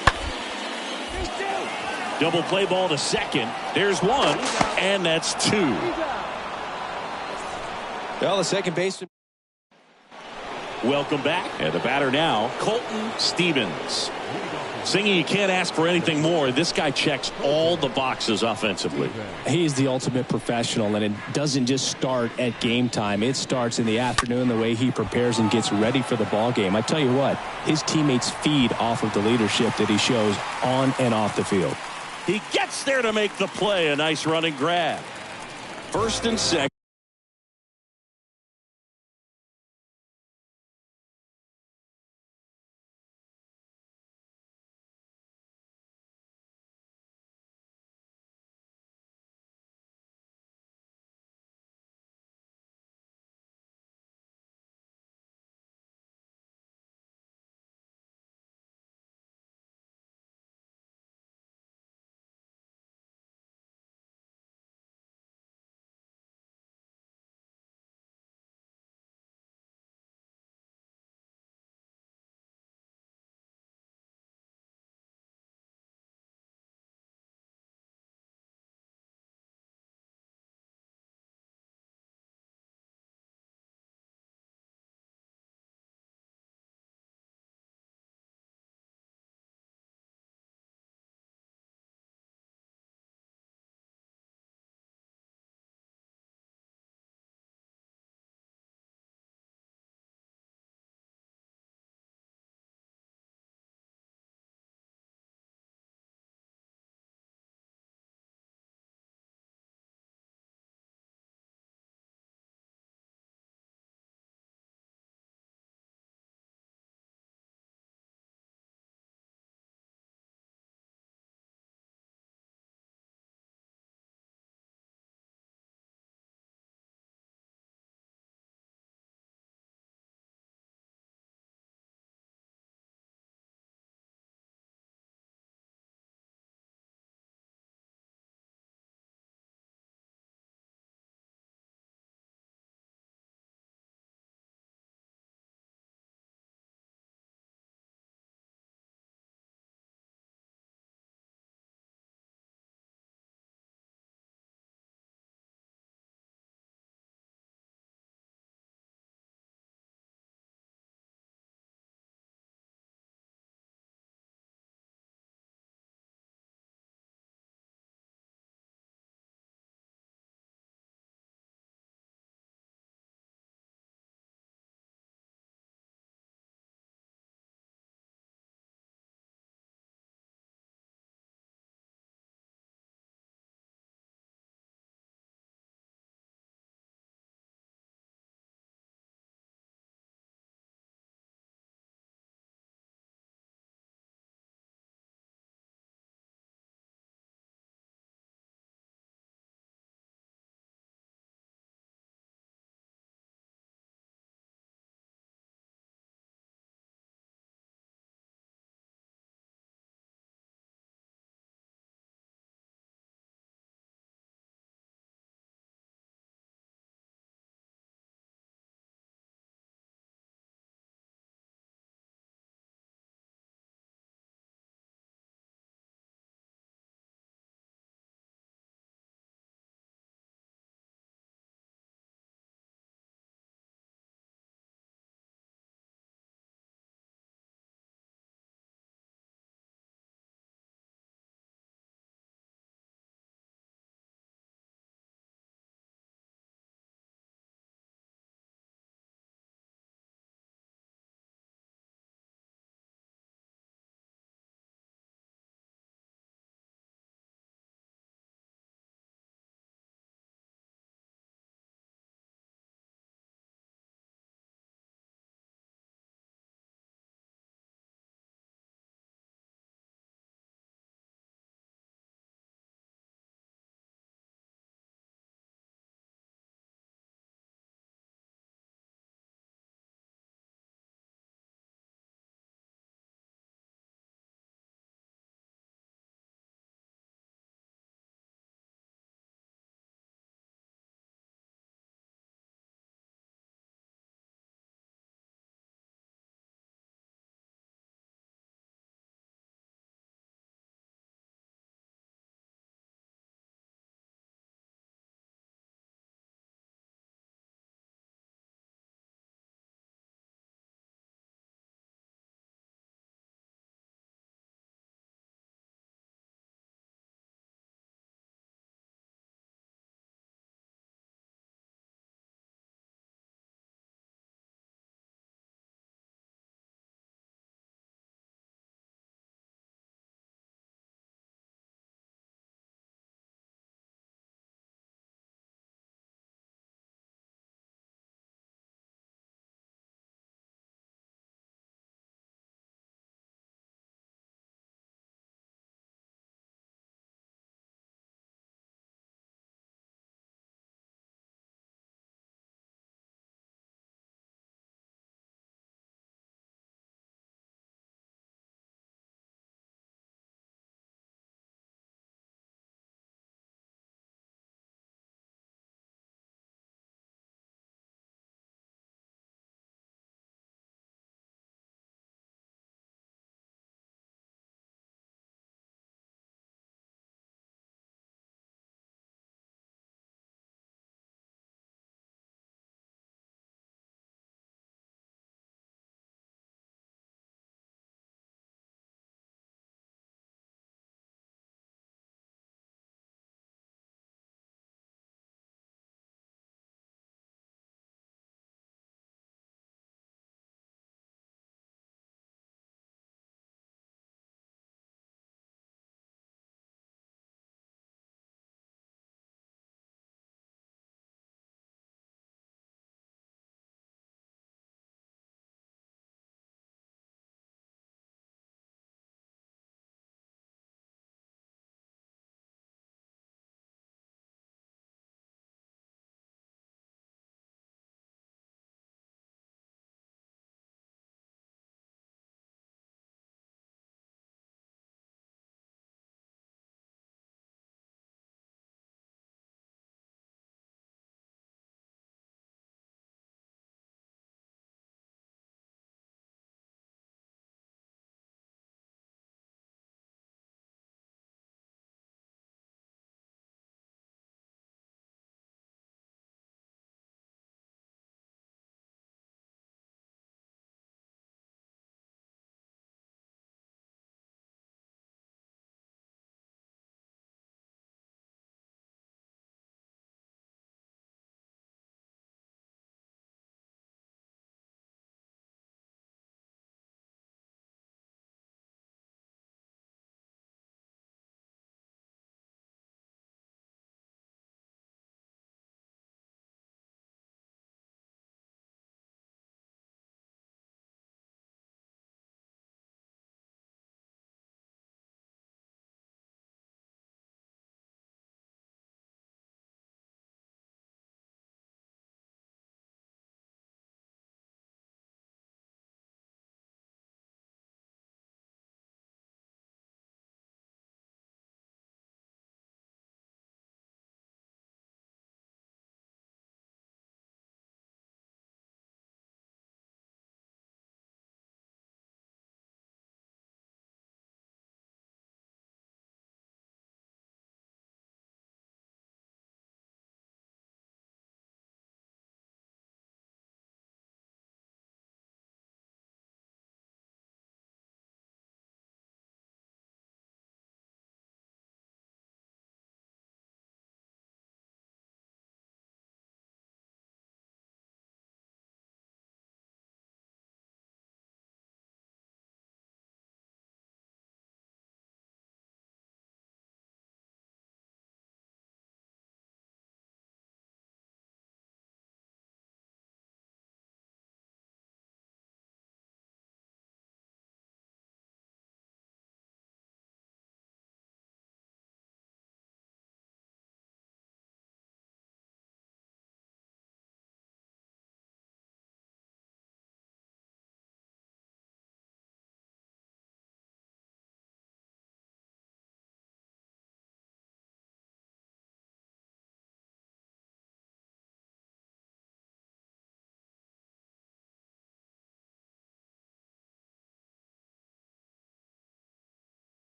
Double play ball to second. There's 1, and that's 2. Well, the second baseman. Welcome back. And the batter now, Colton Stevens. Singy, you can't ask for anything more. This guy checks all the boxes offensively. He is the ultimate professional, and it doesn't just start at game time. It starts in the afternoon, the way he prepares and gets ready for the ball game. I tell you what, his teammates feed off of the leadership that he shows on and off the field. He gets there to make the play. A nice running grab. 1st and 2nd.